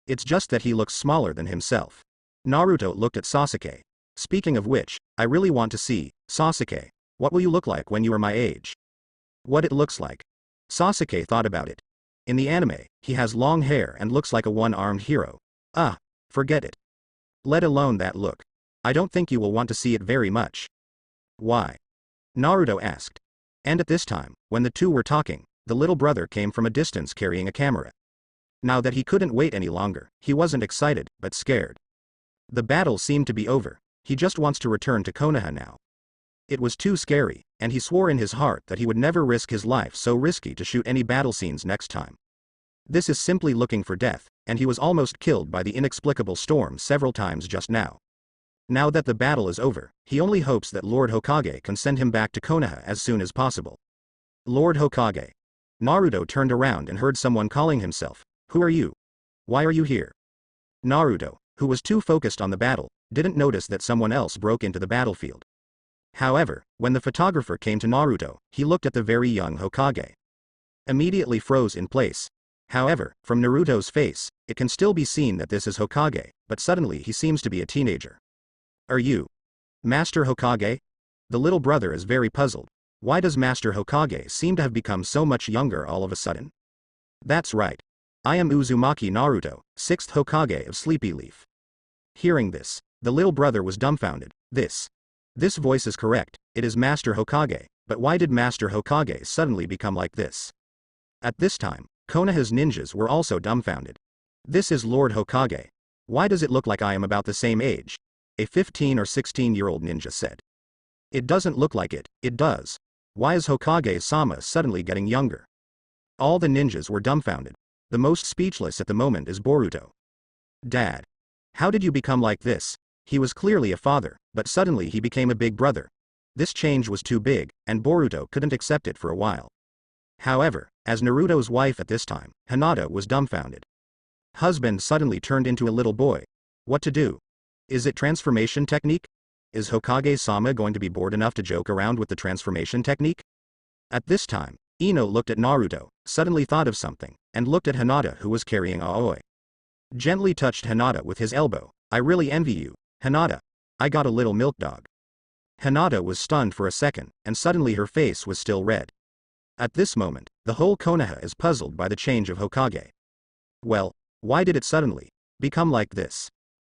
It's just that he looks smaller than himself. Naruto looked at Sasuke. Speaking of which, I really want to see, Sasuke, what will you look like when you are my age? What it looks like. Sasuke thought about it. In the anime, he has long hair and looks like a one-armed hero. Forget it. Let alone that look. I don't think you will want to see it very much. Why? Naruto asked. And at this time, when the two were talking, the little brother came from a distance carrying a camera. Now that he couldn't wait any longer, he wasn't excited, but scared. The battle seemed to be over. He just wants to return to Konoha now. It was too scary, and he swore in his heart that he would never risk his life so risky to shoot any battle scenes next time. This is simply looking for death, and he was almost killed by the inexplicable storm several times just now. Now that the battle is over, he only hopes that Lord Hokage can send him back to Konoha as soon as possible. Lord Hokage. Naruto turned around and heard someone calling himself. Who are you? Why are you here? Naruto, who was too focused on the battle, didn't notice that someone else broke into the battlefield. However, when the photographer came to Naruto, he looked at the very young Hokage. Immediately froze in place. However, from Naruto's face, it can still be seen that this is Hokage, but suddenly he seems to be a teenager. Are you Master Hokage? The little brother is very puzzled. Why does Master Hokage seem to have become so much younger all of a sudden? That's right. I am Uzumaki Naruto, 6th Hokage of Sleepy Leaf. Hearing this, the little brother was dumbfounded. This voice is correct, it is Master Hokage, but why did Master Hokage suddenly become like this? At this time, Konoha's ninjas were also dumbfounded. This is Lord Hokage. Why does it look like I am about the same age? A 15 or 16-year-old ninja said. It doesn't look like it, it does. Why is Hokage-sama suddenly getting younger? All the ninjas were dumbfounded. The most speechless at the moment is Boruto. Dad. How did you become like this? He was clearly a father, but suddenly he became a big brother. This change was too big, and Boruto couldn't accept it for a while. However, as Naruto's wife at this time, Hinata was dumbfounded. Husband suddenly turned into a little boy. What to do? Is it transformation technique? Is Hokage-sama going to be bored enough to joke around with the transformation technique? At this time, Ino looked at Naruto, suddenly thought of something, and looked at Hinata who was carrying Aoi. Gently touched Hinata with his elbow. I really envy you, Hinata. I got a little milk dog. Hinata was stunned for a second, and suddenly her face was still red. At this moment, the whole Konoha is puzzled by the change of Hokage. Well, why did it suddenly become like this?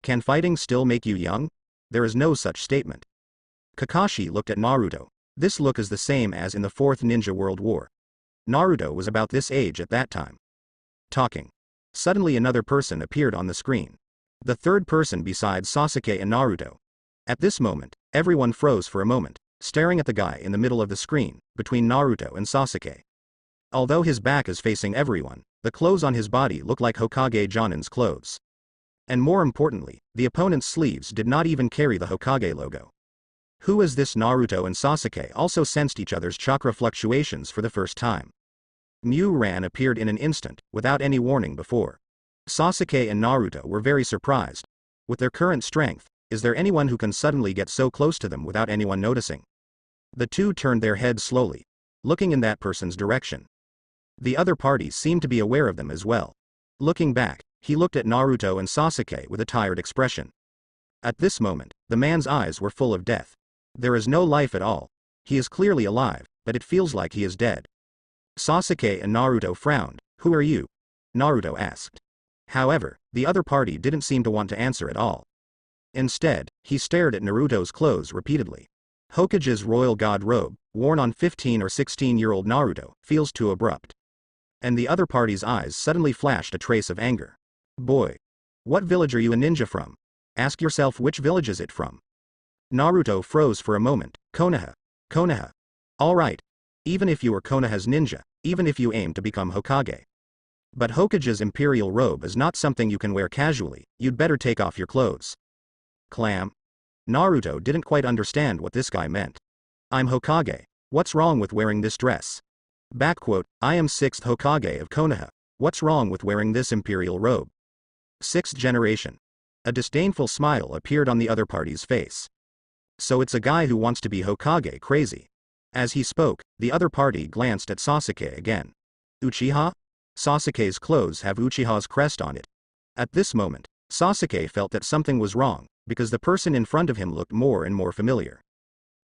Can fighting still make you young? There is no such statement. Kakashi looked at Naruto. This look is the same as in the Fourth Ninja World War. Naruto was about this age at that time. Talking. Suddenly another person appeared on the screen. The third person besides Sasuke and Naruto. At this moment, everyone froze for a moment, staring at the guy in the middle of the screen, between Naruto and Sasuke. Although his back is facing everyone, the clothes on his body look like Hokage Jonin's clothes. And more importantly, the opponent's sleeves did not even carry the Hokage logo. Who is this? Naruto and Sasuke also sensed each other's chakra fluctuations for the first time. Ran appeared in an instant, without any warning before. Sasuke and Naruto were very surprised. With their current strength, is there anyone who can suddenly get so close to them without anyone noticing? The two turned their heads slowly, looking in that person's direction. The other parties seemed to be aware of them as well. Looking back, he looked at Naruto and Sasuke with a tired expression. At this moment, the man's eyes were full of death. There is no life at all. He is clearly alive, but it feels like he is dead. Sasuke and Naruto frowned. Who are you? Naruto asked. However, the other party didn't seem to want to answer at all. Instead, he stared at Naruto's clothes repeatedly. Hokage's royal god robe, worn on 15 or 16-year-old Naruto, feels too abrupt. And the other party's eyes suddenly flashed a trace of anger. Boy. What village are you a ninja from? Ask yourself which village is it from? Naruto froze for a moment. Konoha. Konoha. Alright. Even if you were Konoha's ninja, even if you aim to become Hokage. But Hokage's imperial robe is not something you can wear casually, you'd better take off your clothes. Clam. Naruto didn't quite understand what this guy meant. I'm Hokage. What's wrong with wearing this dress? Backquote, I am 6th Hokage of Konoha. What's wrong with wearing this imperial robe? 6th generation. A disdainful smile appeared on the other party's face. So it's a guy who wants to be Hokage crazy. As he spoke, the other party glanced at Sasuke again. Uchiha? Sasuke's clothes have Uchiha's crest on it. At this moment, Sasuke felt that something was wrong, because the person in front of him looked more and more familiar.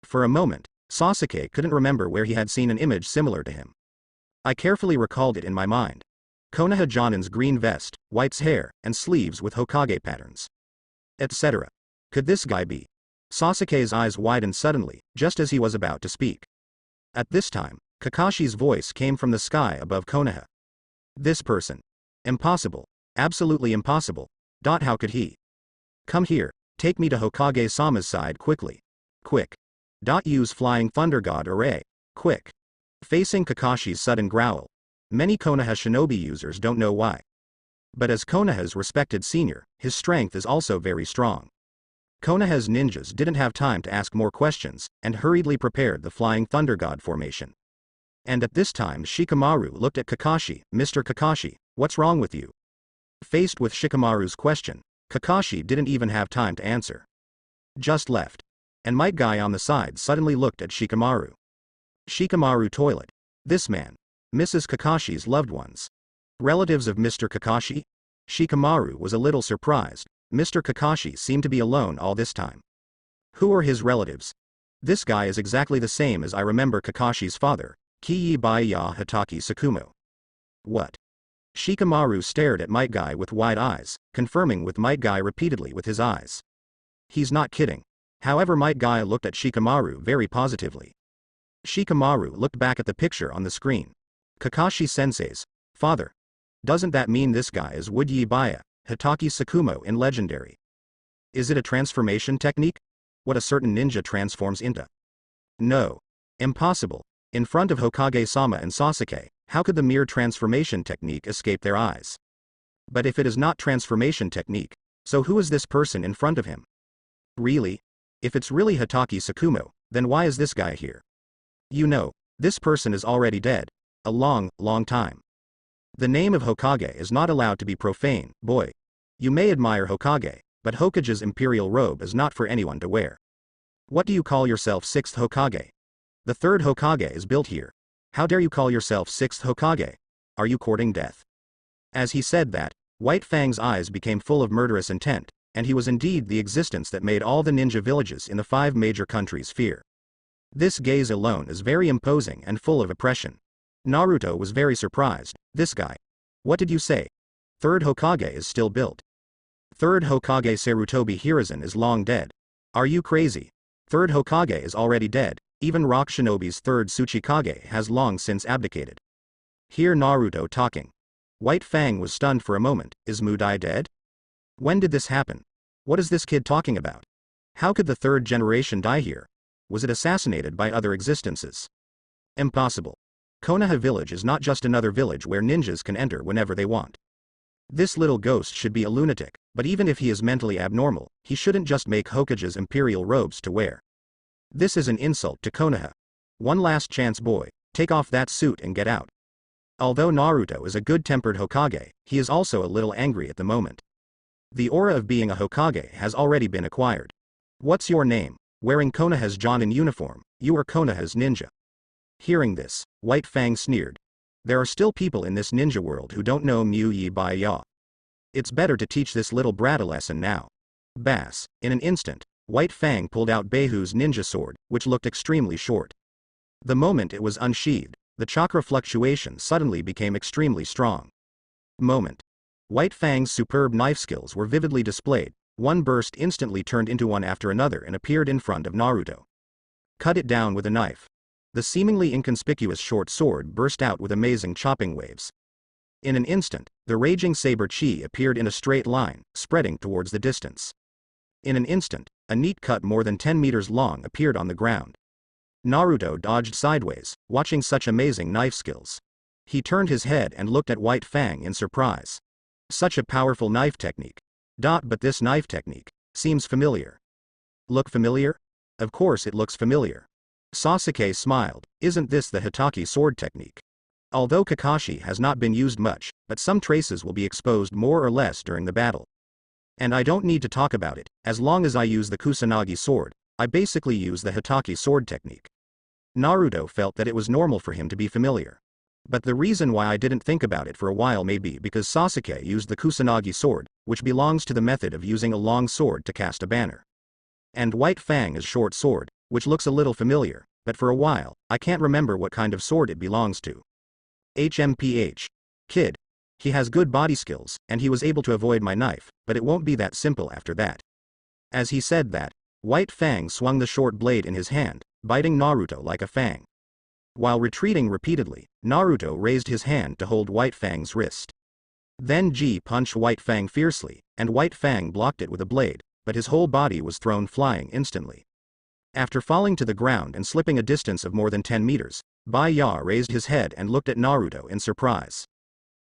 For a moment, Sasuke couldn't remember where he had seen an image similar to him. I carefully recalled it in my mind. Konoha Jonin's green vest, white's hair, and sleeves with Hokage patterns. Etc. Could this guy be? Sasuke's eyes widened suddenly, just as he was about to speak. At this time, Kakashi's voice came from the sky above Konoha. This person. Impossible. Absolutely impossible. How could he? Come here, take me to Hokage-sama's side quickly. Quick. Use Flying Thunder God Array. Quick. Facing Kakashi's sudden growl. Many Konoha shinobi users don't know why. But as Konoha's respected senior, his strength is also very strong. Konoha's ninjas didn't have time to ask more questions, and hurriedly prepared the Flying Thunder God formation. And at this time Shikamaru looked at Kakashi. Mr. Kakashi, what's wrong with you? Faced with Shikamaru's question, Kakashi didn't even have time to answer. Just left. And Might Guy on the side suddenly looked at Shikamaru. Shikamaru toilet. This man. Mrs. Kakashi's loved ones. Relatives of Mr. Kakashi? Shikamaru was a little surprised. Mr. Kakashi seemed to be alone all this time. Who are his relatives? This guy is exactly the same as I remember Kakashi's father, Kiyi-Baya Hitaki Sakumo. What? Shikamaru stared at Might Guy with wide eyes, confirming with Might Guy repeatedly with his eyes. He's not kidding. However, Might Guy looked at Shikamaru very positively. Shikamaru looked back at the picture on the screen. Kakashi-sensei's father. Doesn't that mean this guy is Wood-Baya Hitaki Sakumo in Legendary? Is it a transformation technique? What a certain ninja transforms into? No. Impossible. In front of Hokage-sama and Sasuke, how could the mere transformation technique escape their eyes? But if it is not transformation technique, so who is this person in front of him? Really? If it's really Hitaki Sakumo, then why is this guy here? You know, this person is already dead. A long, long time. The name of Hokage is not allowed to be profane, boy. You may admire Hokage, but Hokage's imperial robe is not for anyone to wear. What do you call yourself 6th Hokage? The 3rd Hokage is built here. How dare you call yourself 6th Hokage? Are you courting death? As he said that, White Fang's eyes became full of murderous intent, and he was indeed the existence that made all the ninja villages in the 5 major countries fear. This gaze alone is very imposing and full of oppression. Naruto was very surprised. This guy. What did you say? 3rd Hokage is still built. 3rd Hokage Sarutobi Hiruzen is long dead. Are you crazy? 3rd Hokage is already dead. Even Rock Shinobi's 3rd Tsuchikage has long since abdicated. Hear Naruto talking. White Fang was stunned for a moment. Is Mudai dead? When did this happen? What is this kid talking about? How could the 3rd generation die here? Was it assassinated by other existences? Impossible. Konoha village is not just another village where ninjas can enter whenever they want. This little ghost should be a lunatic, but even if he is mentally abnormal, he shouldn't just make Hokage's imperial robes to wear. This is an insult to Konoha. One last chance, boy, take off that suit and get out. Although Naruto is a good-tempered Hokage, he is also a little angry at the moment. The aura of being a Hokage has already been acquired. What's your name? Wearing Konoha's Jonin uniform, you are Konoha's ninja. Hearing this, White Fang sneered. There are still people in this ninja world who don't know Mu-Yi-Baya. It's better to teach this little brat a lesson now. Bass. In an instant, White Fang pulled out Beihu's ninja sword, which looked extremely short. The moment it was unsheathed, the chakra fluctuation suddenly became extremely strong. Moment. White Fang's superb knife skills were vividly displayed, One burst instantly turned into one after another and appeared in front of Naruto. Cut it down with a knife. The seemingly inconspicuous short sword burst out with amazing chopping waves. In an instant, the raging saber chi appeared in a straight line, spreading towards the distance. In an instant, a neat cut more than 10 meters long appeared on the ground. Naruto dodged sideways, watching such amazing knife skills. He turned his head and looked at White Fang in surprise. Such a powerful knife technique. But this knife technique seems familiar. Look familiar? Of course it looks familiar. Sasuke smiled. Isn't this the Hitaki sword technique? Although Kakashi has not been used much, but some traces will be exposed more or less during the battle. And I don't need to talk about it, as long as I use the Kusanagi sword, I basically use the Hitaki sword technique. Naruto felt that it was normal for him to be familiar. But the reason why I didn't think about it for a while may be because Sasuke used the Kusanagi sword, which belongs to the method of using a long sword to cast a banner. And White Fang is short sword, which looks a little familiar, but for a while, I can't remember what kind of sword it belongs to. HMPH. Kid. He has good body skills, and he was able to avoid my knife, but it won't be that simple after that. As he said that, White Fang swung the short blade in his hand, biting Naruto like a fang. While retreating repeatedly, Naruto raised his hand to hold White Fang's wrist. Then Ji punched White Fang fiercely, and White Fang blocked it with a blade, but his whole body was thrown flying instantly. After falling to the ground and slipping a distance of more than 10 meters, Bai Ya raised his head and looked at Naruto in surprise.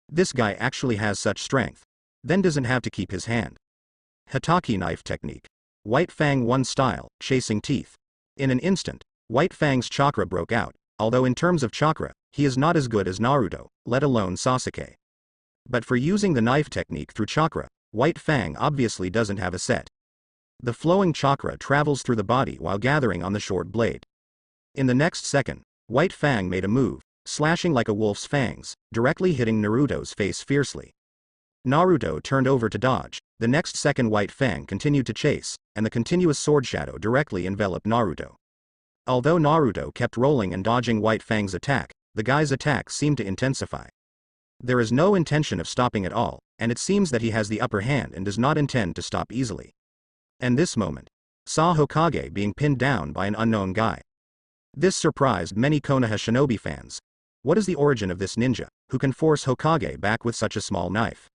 This guy actually has such strength. Then doesn't have to keep his hand. Hitaki knife technique. White Fang 1 style, chasing teeth. In an instant, White Fang's chakra broke out, although in terms of chakra, he is not as good as Naruto, let alone Sasuke. But for using the knife technique through chakra, White Fang obviously doesn't have a set. The flowing chakra travels through the body while gathering on the short blade. In the next second, White Fang made a move, slashing like a wolf's fangs, directly hitting Naruto's face fiercely. Naruto turned over to dodge. The next second White Fang continued to chase, and the continuous sword shadow directly enveloped Naruto. Although Naruto kept rolling and dodging White Fang's attack, the guy's attack seemed to intensify. There is no intention of stopping at all, and it seems that he has the upper hand and does not intend to stop easily. And this moment saw Hokage being pinned down by an unknown guy. This surprised many Konoha shinobi fans. What is the origin of this ninja, who can force Hokage back with such a small knife?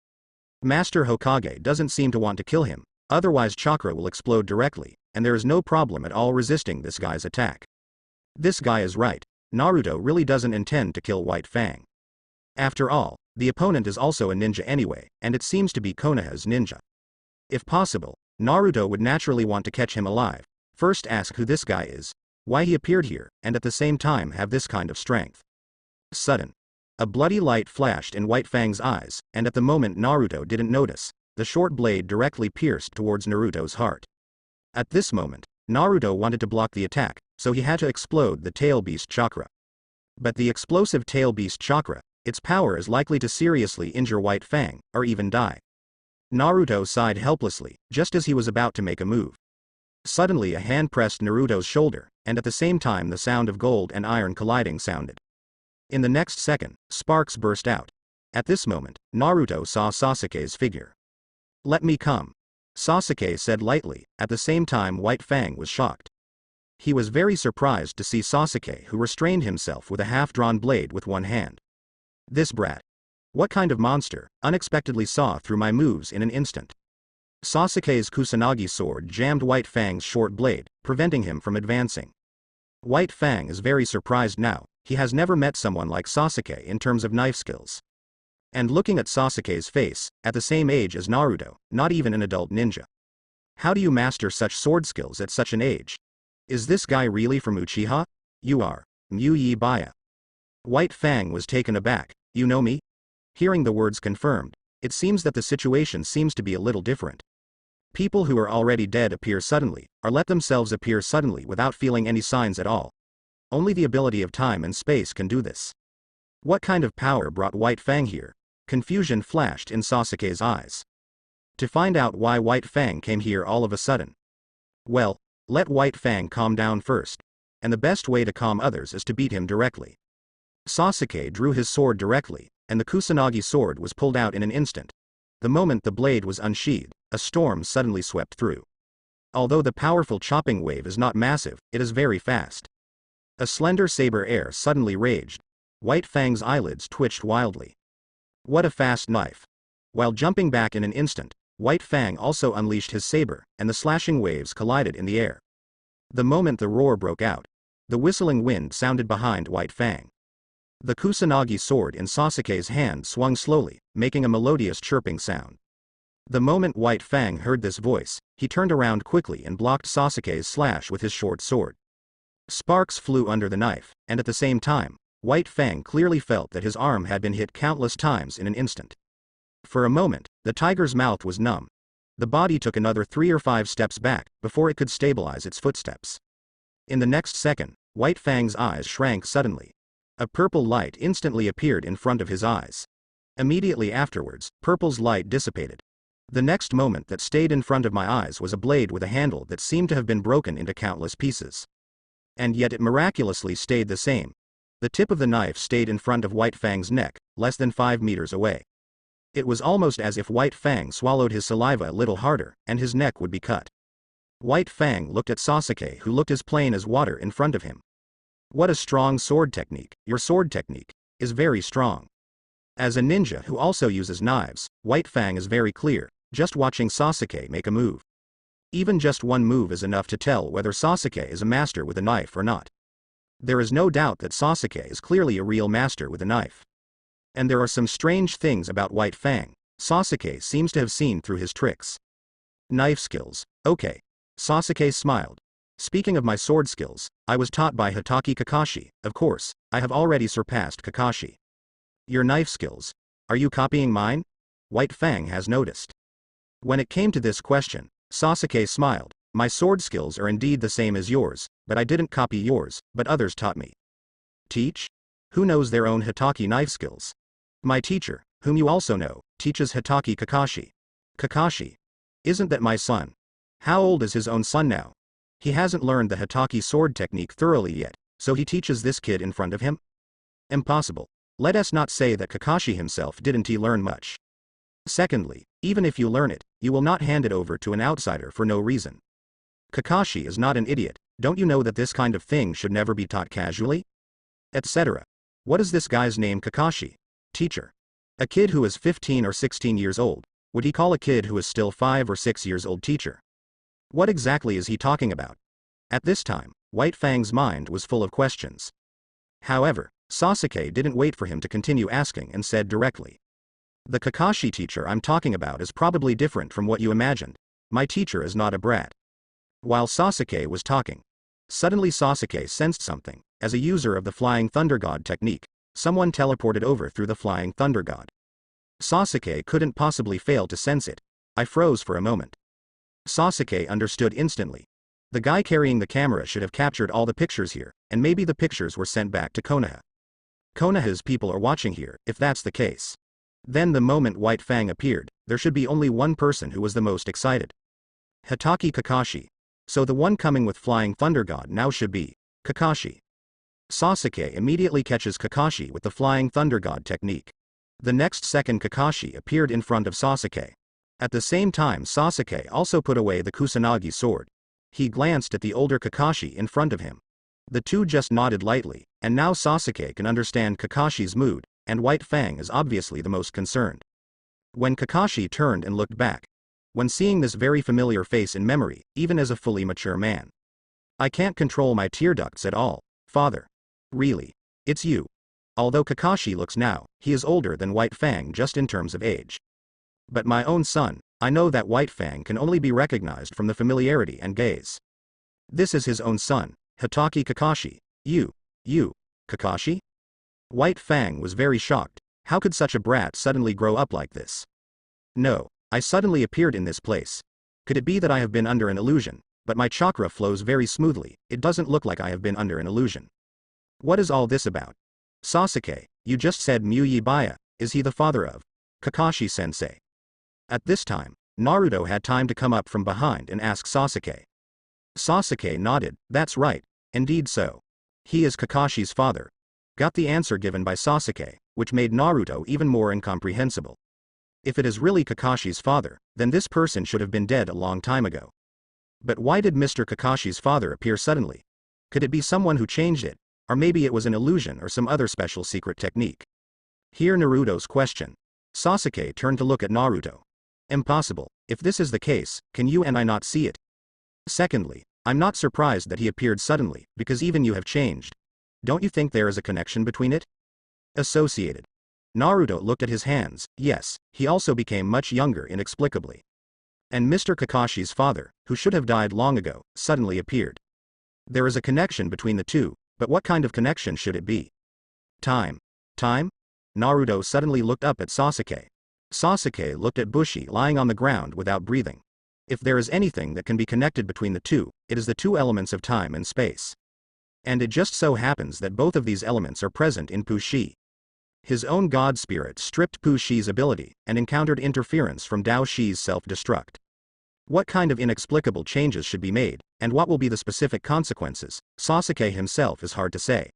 Master Hokage doesn't seem to want to kill him, otherwise chakra will explode directly, and there is no problem at all resisting this guy's attack. This guy is right, Naruto really doesn't intend to kill White Fang. After all, the opponent is also a ninja anyway, and it seems to be Konoha's ninja. If possible, Naruto would naturally want to catch him alive, first ask who this guy is, why he appeared here, and at the same time have this kind of strength. Sudden. A bloody light flashed in White Fang's eyes, and at the moment Naruto didn't notice, the short blade directly pierced towards Naruto's heart. At this moment, Naruto wanted to block the attack, so he had to explode the Tail Beast chakra. But the explosive Tail Beast chakra, its power is likely to seriously injure White Fang, or even die. Naruto sighed helplessly, just as he was about to make a move. Suddenly a hand pressed Naruto's shoulder, and at the same time the sound of gold and iron colliding sounded. In the next second, sparks burst out. At this moment, Naruto saw Sasuke's figure. "Let me come," Sasuke said lightly, at the same time White Fang was shocked. He was very surprised to see Sasuke, who restrained himself with a half-drawn blade with one hand. This brat. What kind of monster, unexpectedly saw through my moves in an instant. Sasuke's Kusanagi sword jammed White Fang's short blade, preventing him from advancing. White Fang is very surprised now, he has never met someone like Sasuke in terms of knife skills. And looking at Sasuke's face, at the same age as Naruto, not even an adult ninja. How do you master such sword skills at such an age? Is this guy really from Uchiha? You are. Muyi Baya. White Fang was taken aback. You know me? Hearing the words confirmed, it seems that the situation seems to be a little different. People who are already dead appear suddenly, or let themselves appear suddenly without feeling any signs at all. Only the ability of time and space can do this. What kind of power brought White Fang here? Confusion flashed in Sasuke's eyes. To find out why White Fang came here all of a sudden. Well, let White Fang calm down first, and the best way to calm others is to beat him directly. Sasuke drew his sword directly, and the Kusanagi sword was pulled out in an instant. The moment the blade was unsheathed, a storm suddenly swept through. Although the powerful chopping wave is not massive, it is very fast. A slender saber air suddenly raged. White Fang's eyelids twitched wildly. What a fast knife! While jumping back in an instant, White Fang also unleashed his saber, and the slashing waves collided in the air. The moment the roar broke out, the whistling wind sounded behind White Fang. The Kusanagi sword in Sasuke's hand swung slowly, making a melodious chirping sound. The moment White Fang heard this voice, he turned around quickly and blocked Sasuke's slash with his short sword. Sparks flew under the knife, and at the same time, White Fang clearly felt that his arm had been hit countless times in an instant. For a moment, the tiger's mouth was numb. The body took another 3 or 5 steps back, before it could stabilize its footsteps. In the next second, White Fang's eyes shrank suddenly. A purple light instantly appeared in front of his eyes. Immediately afterwards, purple's light dissipated. The next moment that stayed in front of my eyes was a blade with a handle that seemed to have been broken into countless pieces. And yet it miraculously stayed the same. The tip of the knife stayed in front of White Fang's neck, less than 5 meters away. It was almost as if White Fang swallowed his saliva a little harder, and his neck would be cut. White Fang looked at Sasuke, who looked as plain as water in front of him. What a strong sword technique. Your sword technique is very strong. As a ninja who also uses knives, White Fang is very clear, just watching Sasuke make a move. Even just one move is enough to tell whether Sasuke is a master with a knife or not. There is no doubt that Sasuke is clearly a real master with a knife. And there are some strange things about White Fang. Sasuke seems to have seen through his tricks. Knife skills. Okay. Sasuke smiled. Speaking of my sword skills, I was taught by Hitaki Kakashi. Of course, I have already surpassed Kakashi. Your knife skills. Are you copying mine? White Fang has noticed. When it came to this question, Sasuke smiled. My sword skills are indeed the same as yours, but I didn't copy yours, but others taught me. Teach? Who knows their own Hitaki knife skills? My teacher, whom you also know, teaches Hitaki Kakashi. Kakashi. Isn't that my son? How old is his own son now? He hasn't learned the Hitaki sword technique thoroughly yet, so he teaches this kid in front of him? Impossible. Let us not say that Kakashi himself didn't learn much. Secondly, even if you learn it, you will not hand it over to an outsider for no reason. Kakashi is not an idiot. Don't you know that this kind of thing should never be taught casually? Etc. What is this guy's name? Kakashi? Teacher. A kid who is 15 or 16 years old, would he call a kid who is still 5 or 6 years old teacher? What exactly is he talking about? At this time, White Fang's mind was full of questions. However, Sasuke didn't wait for him to continue asking and said directly. The Kakashi teacher I'm talking about is probably different from what you imagined. My teacher is not a brat. While Sasuke was talking, suddenly Sasuke sensed something. As a user of the Flying Thunder God technique, someone teleported over through the Flying Thunder God. Sasuke couldn't possibly fail to sense it. I froze for a moment. Sasuke understood instantly. The guy carrying the camera should have captured all the pictures here, and maybe the pictures were sent back to Konoha. Konoha's people are watching here, if that's the case. Then the moment White Fang appeared, there should be only one person who was the most excited. Hitaki Kakashi. So the one coming with Flying Thunder God now should be Kakashi. Sasuke immediately catches Kakashi with the Flying Thunder God technique. The next second Kakashi appeared in front of Sasuke. At the same time Sasuke also put away the Kusanagi sword. He glanced at the older Kakashi in front of him. The two just nodded lightly, and now Sasuke can understand Kakashi's mood, and White Fang is obviously the most concerned. When Kakashi turned and looked back, when seeing this very familiar face in memory, even as a fully mature man. I can't control my tear ducts at all, father. Really? It's you. Although Kakashi looks now, he is older than White Fang just in terms of age. But my own son, I know that White Fang can only be recognized from the familiarity and gaze. This is his own son, Hitaki Kakashi. You, Kakashi? White Fang was very shocked. How could such a brat suddenly grow up like this? No, I suddenly appeared in this place. Could it be that I have been under an illusion? But my chakra flows very smoothly, it doesn't look like I have been under an illusion. What is all this about? Sasuke, you just said Muyi Baya, is he the father of Kakashi-sensei? At this time, Naruto had time to come up from behind and ask Sasuke. Sasuke nodded, that's right, indeed so. He is Kakashi's father. Got the answer given by Sasuke, which made Naruto even more incomprehensible. If it is really Kakashi's father, then this person should have been dead a long time ago. But why did Mr. Kakashi's father appear suddenly? Could it be someone who changed it? Or maybe it was an illusion or some other special secret technique? Hear Naruto's question. Sasuke turned to look at Naruto. Impossible. If this is the case, can you and I not see it? Secondly, I'm not surprised that he appeared suddenly, because even you have changed. Don't you think there is a connection between it? Associated. Naruto looked at his hands. Yes, he also became much younger inexplicably. And Mr. Kakashi's father, who should have died long ago, suddenly appeared. There is a connection between the two, but what kind of connection should it be? Time. Time? Naruto suddenly looked up at Sasuke. Sasuke looked at Bushi lying on the ground without breathing. If there is anything that can be connected between the two, it is the two elements of time and space. And it just so happens that both of these elements are present in Pushi. His own god spirit stripped Pushi's ability, and encountered interference from Dao Shi's self-destruct. What kind of inexplicable changes should be made, and what will be the specific consequences, Sasuke himself is hard to say.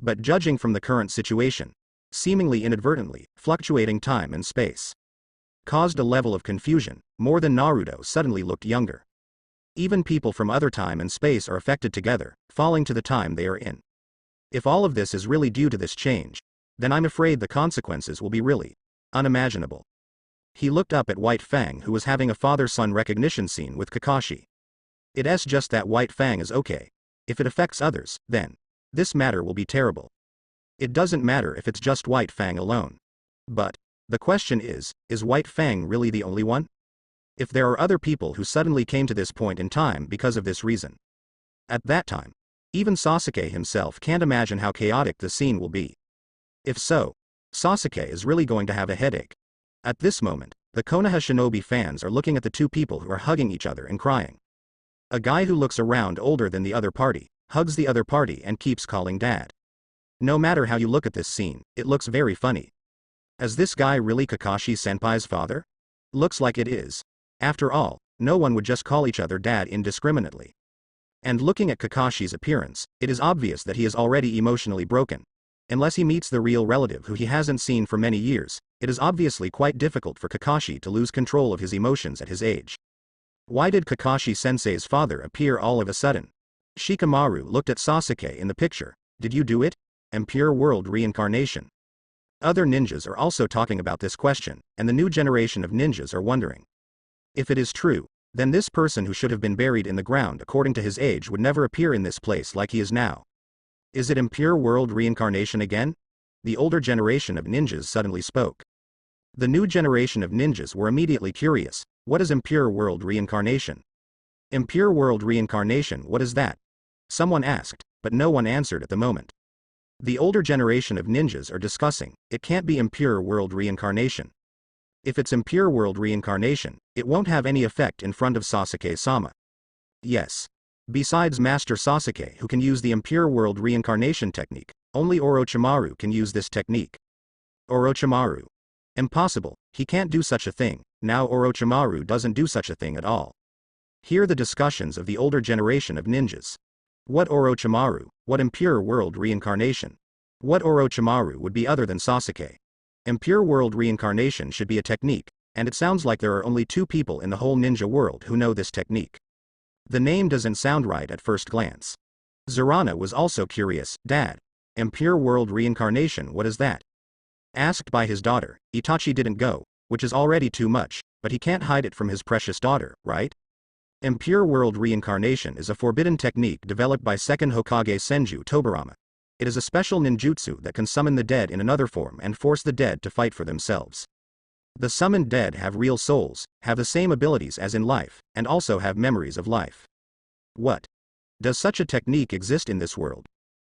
But judging from the current situation, seemingly inadvertently, fluctuating time and space caused a level of confusion. More than Naruto suddenly looked younger. Even people from other time and space are affected together, falling to the time they are in. If all of this is really due to this change, then I'm afraid the consequences will be really unimaginable. He looked up at White Fang, who was having a father-son recognition scene with Kakashi. It's just that White Fang is okay. If it affects others, then this matter will be terrible. It doesn't matter if it's just White Fang alone. But the question is White Fang really the only one? If there are other people who suddenly came to this point in time because of this reason. At that time, even Sasuke himself can't imagine how chaotic the scene will be. If so, Sasuke is really going to have a headache. At this moment, the Konoha Shinobi fans are looking at the two people who are hugging each other and crying. A guy who looks around older than the other party, hugs the other party and keeps calling dad. No matter how you look at this scene, it looks very funny. Is this guy really Kakashi-senpai's father? Looks like it is. After all, no one would just call each other dad indiscriminately. And looking at Kakashi's appearance, it is obvious that he is already emotionally broken. Unless he meets the real relative who he hasn't seen for many years, it is obviously quite difficult for Kakashi to lose control of his emotions at his age. Why did Kakashi-sensei's father appear all of a sudden? Shikamaru looked at Sasuke in the picture. Did you do it? Impure world reincarnation. Other ninjas are also talking about this question, and the new generation of ninjas are wondering. If it is true, then this person who should have been buried in the ground according to his age would never appear in this place like he is now. Is it impure world reincarnation again? The older generation of ninjas suddenly spoke. The new generation of ninjas were immediately curious. What is impure world reincarnation? Impure world reincarnation, what is that? Someone asked, but no one answered at the moment. The older generation of ninjas are discussing, it can't be impure world reincarnation. If it's impure world reincarnation, it won't have any effect in front of Sasuke-sama. Yes. Besides Master Sasuke, who can use the impure world reincarnation technique, only Orochimaru can use this technique. Orochimaru. Impossible, he can't do such a thing. Now Orochimaru doesn't do such a thing at all. Hear the discussions of the older generation of ninjas. What Orochimaru? What impure world reincarnation? What Orochimaru would be other than Sasuke? Impure world reincarnation should be a technique, and it sounds like there are only two people in the whole ninja world who know this technique. The name doesn't sound right at first glance. Zarana was also curious. Dad, impure world reincarnation, what is that? Asked by his daughter, Itachi didn't go, which is already too much, but he can't hide it from his precious daughter, right? Impure world reincarnation is a forbidden technique developed by second Hokage Senju Tobirama. It is a special ninjutsu that can summon the dead in another form and force the dead to fight for themselves. The summoned dead have real souls, have the same abilities as in life, and also have memories of life. What? Does such a technique exist in this world?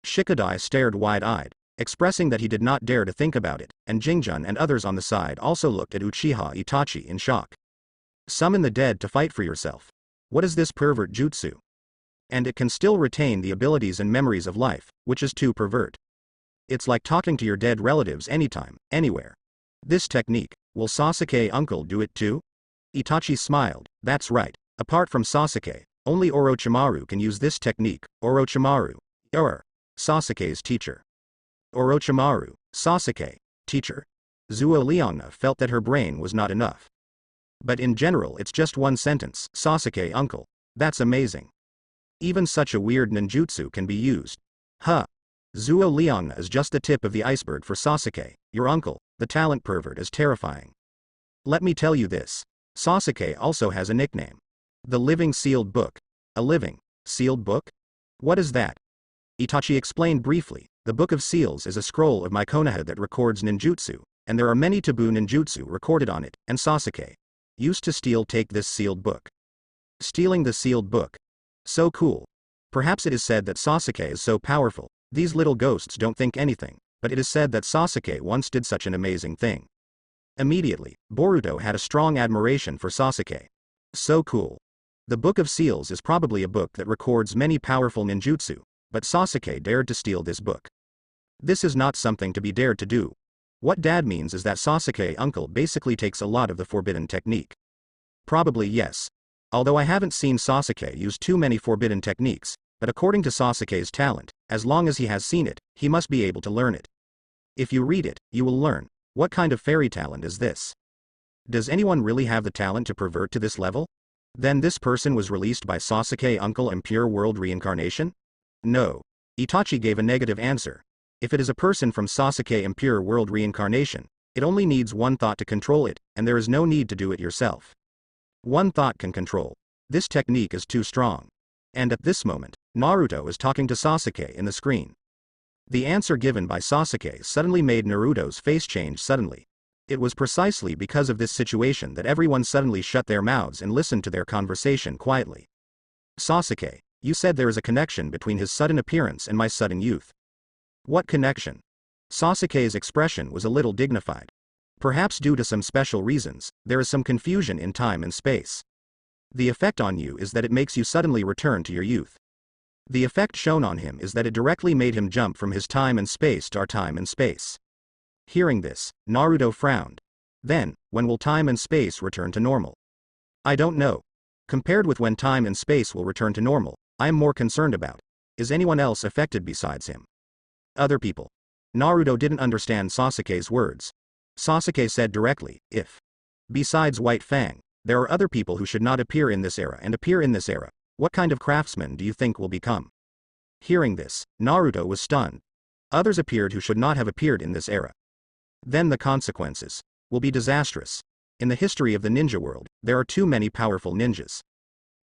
Shikadai stared wide-eyed, expressing that he did not dare to think about it, and Jingjun and others on the side also looked at Uchiha Itachi in shock. Summon the dead to fight for yourself. What is this pervert jutsu? And it can still retain the abilities and memories of life, which is too pervert. It's like talking to your dead relatives anytime, anywhere. This technique, will Sasuke uncle do it too? Itachi smiled. That's right. Apart from Sasuke, only Orochimaru can use this technique. Orochimaru. Sasuke's teacher. Orochimaru. Sasuke. Teacher. Zuo Liangna felt that her brain was not enough. But in general it's just one sentence, Sasuke uncle. That's amazing. Even such a weird ninjutsu can be used. Huh. Zuo Liangna is just the tip of the iceberg for Sasuke, your uncle, the talent pervert is terrifying. Let me tell you this. Sasuke also has a nickname. The Living Sealed Book. A living, sealed book? What is that? Itachi explained briefly, the Book of Seals is a scroll of my Konoha that records ninjutsu, and there are many taboo ninjutsu recorded on it, and Sasuke used to take this sealed book. Stealing the sealed book. So cool. Perhaps it is said that Sasuke is so powerful, these little ghosts don't think anything, but it is said that Sasuke once did such an amazing thing. Immediately, Boruto had a strong admiration for Sasuke. So cool. The Book of Seals is probably a book that records many powerful ninjutsu, but Sasuke dared to steal this book. This is not something to be dared to do. What dad means is that Sasuke uncle basically takes a lot of the forbidden technique. Probably yes. Although I haven't seen Sasuke use too many forbidden techniques, but according to Sasuke's talent, as long as he has seen it, he must be able to learn it. If you read it, you will learn. What kind of fairy talent is this? Does anyone really have the talent to pervert to this level? Then this person was released by Sasuke uncle and pure world reincarnation? No. Itachi gave a negative answer. If it is a person from Sasuke and pure world reincarnation, it only needs one thought to control it, and there is no need to do it yourself. One thought can control. This technique is too strong. And at this moment, Naruto is talking to Sasuke in the screen. The answer given by Sasuke suddenly made Naruto's face change suddenly. It was precisely because of this situation that everyone suddenly shut their mouths and listened to their conversation quietly. Sasuke, you said there is a connection between his sudden appearance and my sudden youth. What connection? Sasuke's expression was a little dignified. Perhaps due to some special reasons, there is some confusion in time and space. The effect on you is that it makes you suddenly return to your youth. The effect shown on him is that it directly made him jump from his time and space to our time and space. Hearing this, Naruto frowned. Then, when will time and space return to normal? I don't know. Compared with when time and space will return to normal, I am more concerned about. Is anyone else affected besides him? Other people. Naruto didn't understand Sasuke's words. Sasuke said directly, if. Besides White Fang, there are other people who should not appear in this era and appear in this era. What kind of craftsman do you think will become? Hearing this, Naruto was stunned. Others appeared who should not have appeared in this era. Then the consequences will be disastrous. In the history of the ninja world, there are too many powerful ninjas.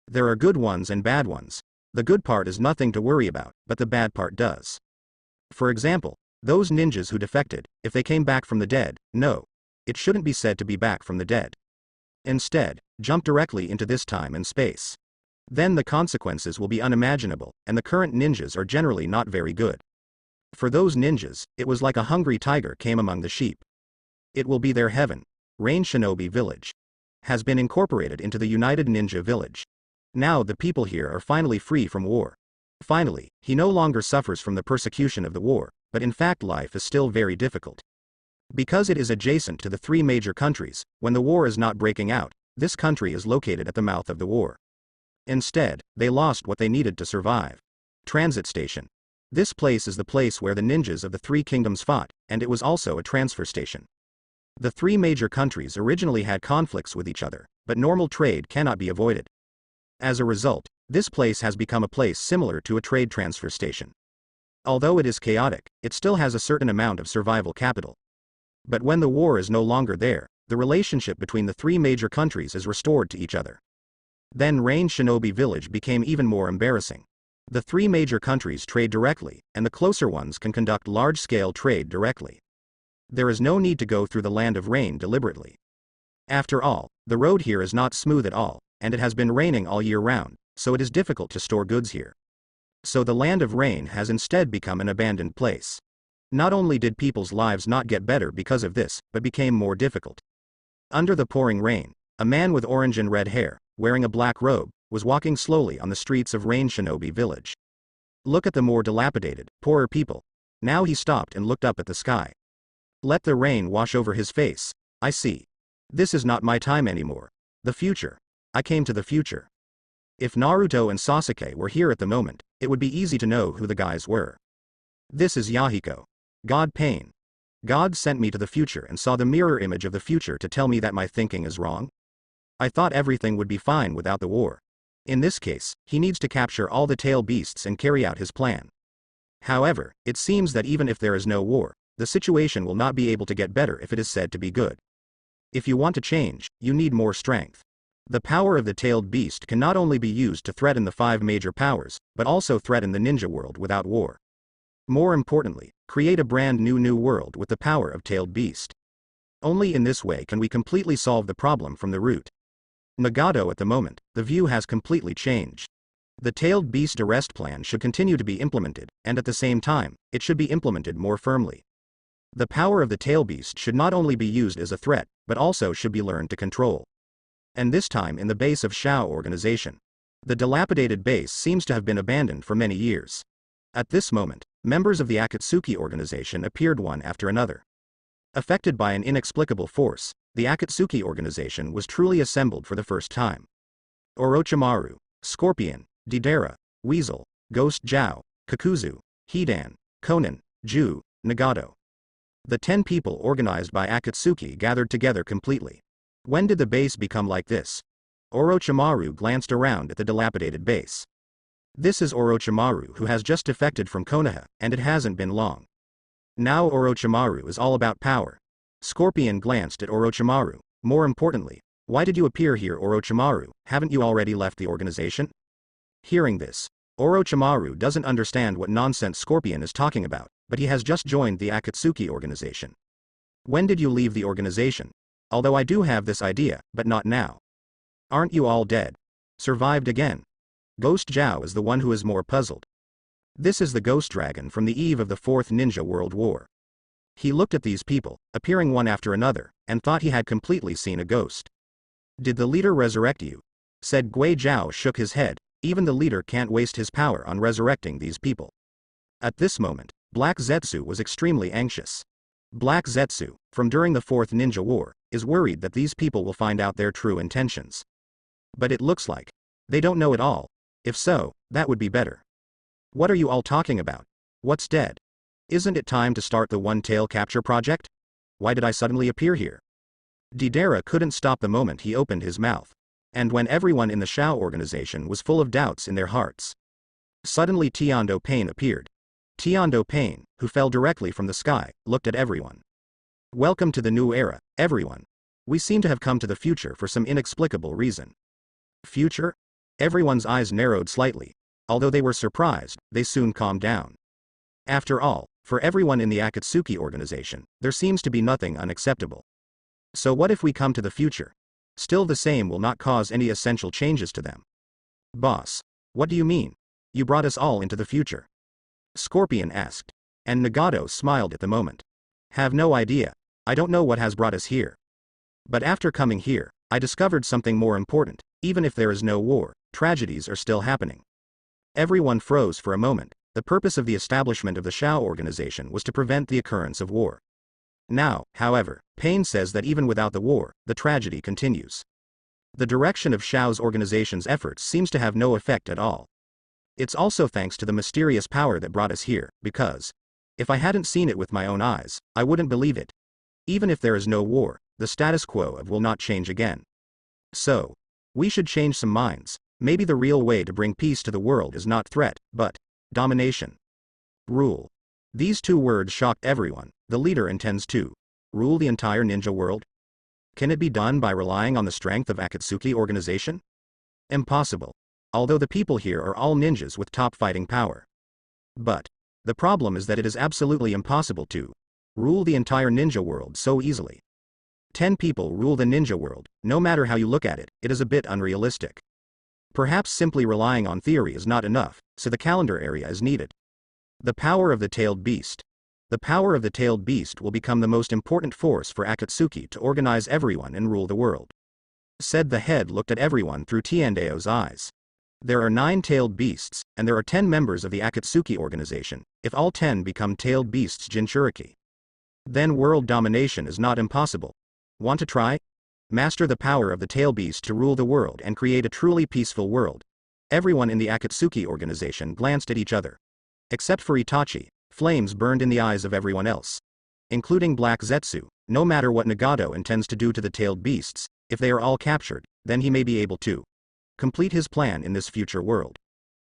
There are good ones and bad ones. The good part is nothing to worry about, but the bad part does. For example, those ninjas who defected, if they came back from the dead, no. It shouldn't be said to be back from the dead. Instead, jump directly into this time and space. Then the consequences will be unimaginable, and the current ninjas are generally not very good. For those ninjas, it was like a hungry tiger came among the sheep. It will be their heaven. Rain Shinobi Village has been incorporated into the United Ninja Village. Now the people here are finally free from war. Finally, he no longer suffers from the persecution of the war, but in fact life is still very difficult. Because it is adjacent to the three major countries, when the war is not breaking out, this country is located at the mouth of the war. Instead, they lost what they needed to survive. Transit station. This place is the place where the ninjas of the three kingdoms fought, and it was also a transfer station. The three major countries originally had conflicts with each other, but normal trade cannot be avoided. As a result, this place has become a place similar to a trade transfer station. Although it is chaotic, it still has a certain amount of survival capital. But when the war is no longer there, the relationship between the three major countries is restored to each other. Then Rain Shinobi Village became even more embarrassing. The three major countries trade directly, and the closer ones can conduct large-scale trade directly. There is no need to go through the land of rain deliberately. After all, the road here is not smooth at all, and it has been raining all year round, so it is difficult to store goods here. So the land of rain has instead become an abandoned place. Not only did people's lives not get better because of this, but became more difficult. Under the pouring rain, a man with orange and red hair, wearing a black robe, was walking slowly on the streets of Rain Shinobi Village. Look at the more dilapidated, poorer people. Now he stopped and looked up at the sky. Let the rain wash over his face. I see. This is not my time anymore. The future. I came to the future. If Naruto and Sasuke were here at the moment, it would be easy to know who the guys were. This is Yahiko. God Pain. God sent me to the future and saw the mirror image of the future to tell me that my thinking is wrong? I thought everything would be fine without the war. In this case, he needs to capture all the tail beasts and carry out his plan. However, it seems that even if there is no war, the situation will not be able to get better if it is said to be good. If you want to change, you need more strength. The power of the tailed beast can not only be used to threaten the 5 major powers, but also threaten the ninja world without war. More importantly, create a brand new world with the power of tailed beast. Only in this way can we completely solve the problem from the root. Nagato at the moment, the view has completely changed. The tailed beast arrest plan should continue to be implemented, and at the same time, it should be implemented more firmly. The power of the tail beast should not only be used as a threat, but also should be learned to control. And this time in the base of Shao organization. The dilapidated base seems to have been abandoned for many years. At this moment, members of the Akatsuki organization appeared one after another. Affected by an inexplicable force, the Akatsuki organization was truly assembled for the first time. Orochimaru, Scorpion, Deidara, Weasel, Ghost Zhao, Kakuzu, Hidan, Konan, Ju, Nagato. The 10 people organized by Akatsuki gathered together completely. When did the base become like this? Orochimaru glanced around at the dilapidated base. This is Orochimaru who has just defected from Konoha, and it hasn't been long. Now Orochimaru is all about power. Scorpion glanced at Orochimaru. More importantly, why did you appear here, Orochimaru? Haven't you already left the organization? Hearing this, Orochimaru doesn't understand what nonsense Scorpion is talking about, but he has just joined the Akatsuki organization. When did you leave the organization? Although I do have this idea, but not now. Aren't you all dead? Survived again? Ghost Zhao is the one who is more puzzled. This is the Ghost Dragon from the eve of the 4th Ninja World War. He looked at these people, appearing one after another, and thought he had completely seen a ghost. Did the leader resurrect you? Said Gui Zhao shook his head. Even the leader can't waste his power on resurrecting these people. At this moment, Black Zetsu was extremely anxious. Black Zetsu, from during the 4th Ninja War, is worried that these people will find out their true intentions. But it looks like they don't know it all. If so, that would be better. What are you all talking about? What's dead? Isn't it time to start the one-tail capture project? Why did I suddenly appear here? Deidara couldn't stop the moment he opened his mouth. And when everyone in the Shao organization was full of doubts in their hearts. Suddenly Tiando Pain appeared. Tiando Pain, who fell directly from the sky, looked at everyone. Welcome to the new era, everyone. We seem to have come to the future for some inexplicable reason. Future? Everyone's eyes narrowed slightly. Although they were surprised, they soon calmed down. After all, for everyone in the Akatsuki organization, there seems to be nothing unacceptable. So what if we come to the future? Still the same will not cause any essential changes to them. Boss, what do you mean? You brought us all into the future. Scorpion asked. And Nagato smiled at the moment. Have no idea. I don't know what has brought us here. But after coming here, I discovered something more important. Even if there is no war, tragedies are still happening. Everyone froze for a moment. The purpose of the establishment of the Shao organization was to prevent the occurrence of war. Now, however, Pain says that even without the war, the tragedy continues. The direction of Shao's organization's efforts seems to have no effect at all. It's also thanks to the mysterious power that brought us here, because if I hadn't seen it with my own eyes, I wouldn't believe it. Even if there is no war, the status quo will not change again. So, we should change some minds. Maybe the real way to bring peace to the world is not threat, but domination. Rule. These 2 words shocked everyone. The leader intends to rule the entire ninja world? Can it be done by relying on the strength of Akatsuki organization? Impossible. Although the people here are all ninjas with top fighting power. But the problem is that it is absolutely impossible to rule the entire ninja world so easily. 10 people rule the ninja world. No matter how you look at it, it is a bit unrealistic. Perhaps simply relying on theory is not enough, so the calendar area is needed. The power of the tailed beast. The power of the tailed beast will become the most important force for Akatsuki to organize everyone and rule the world. Said the head looked at everyone through Tiandao's eyes. There are 9 tailed beasts, and there are 10 members of the Akatsuki organization. If all 10 become tailed beasts Jinchuriki, then world domination is not impossible. Want to try? Master the power of the tail beast to rule the world and create a truly peaceful world. Everyone in the Akatsuki organization glanced at each other. Except for Itachi, flames burned in the eyes of everyone else. including Black Zetsu. No matter what Nagato intends to do to the tailed beasts, if they are all captured, then he may be able to complete his plan in this future world.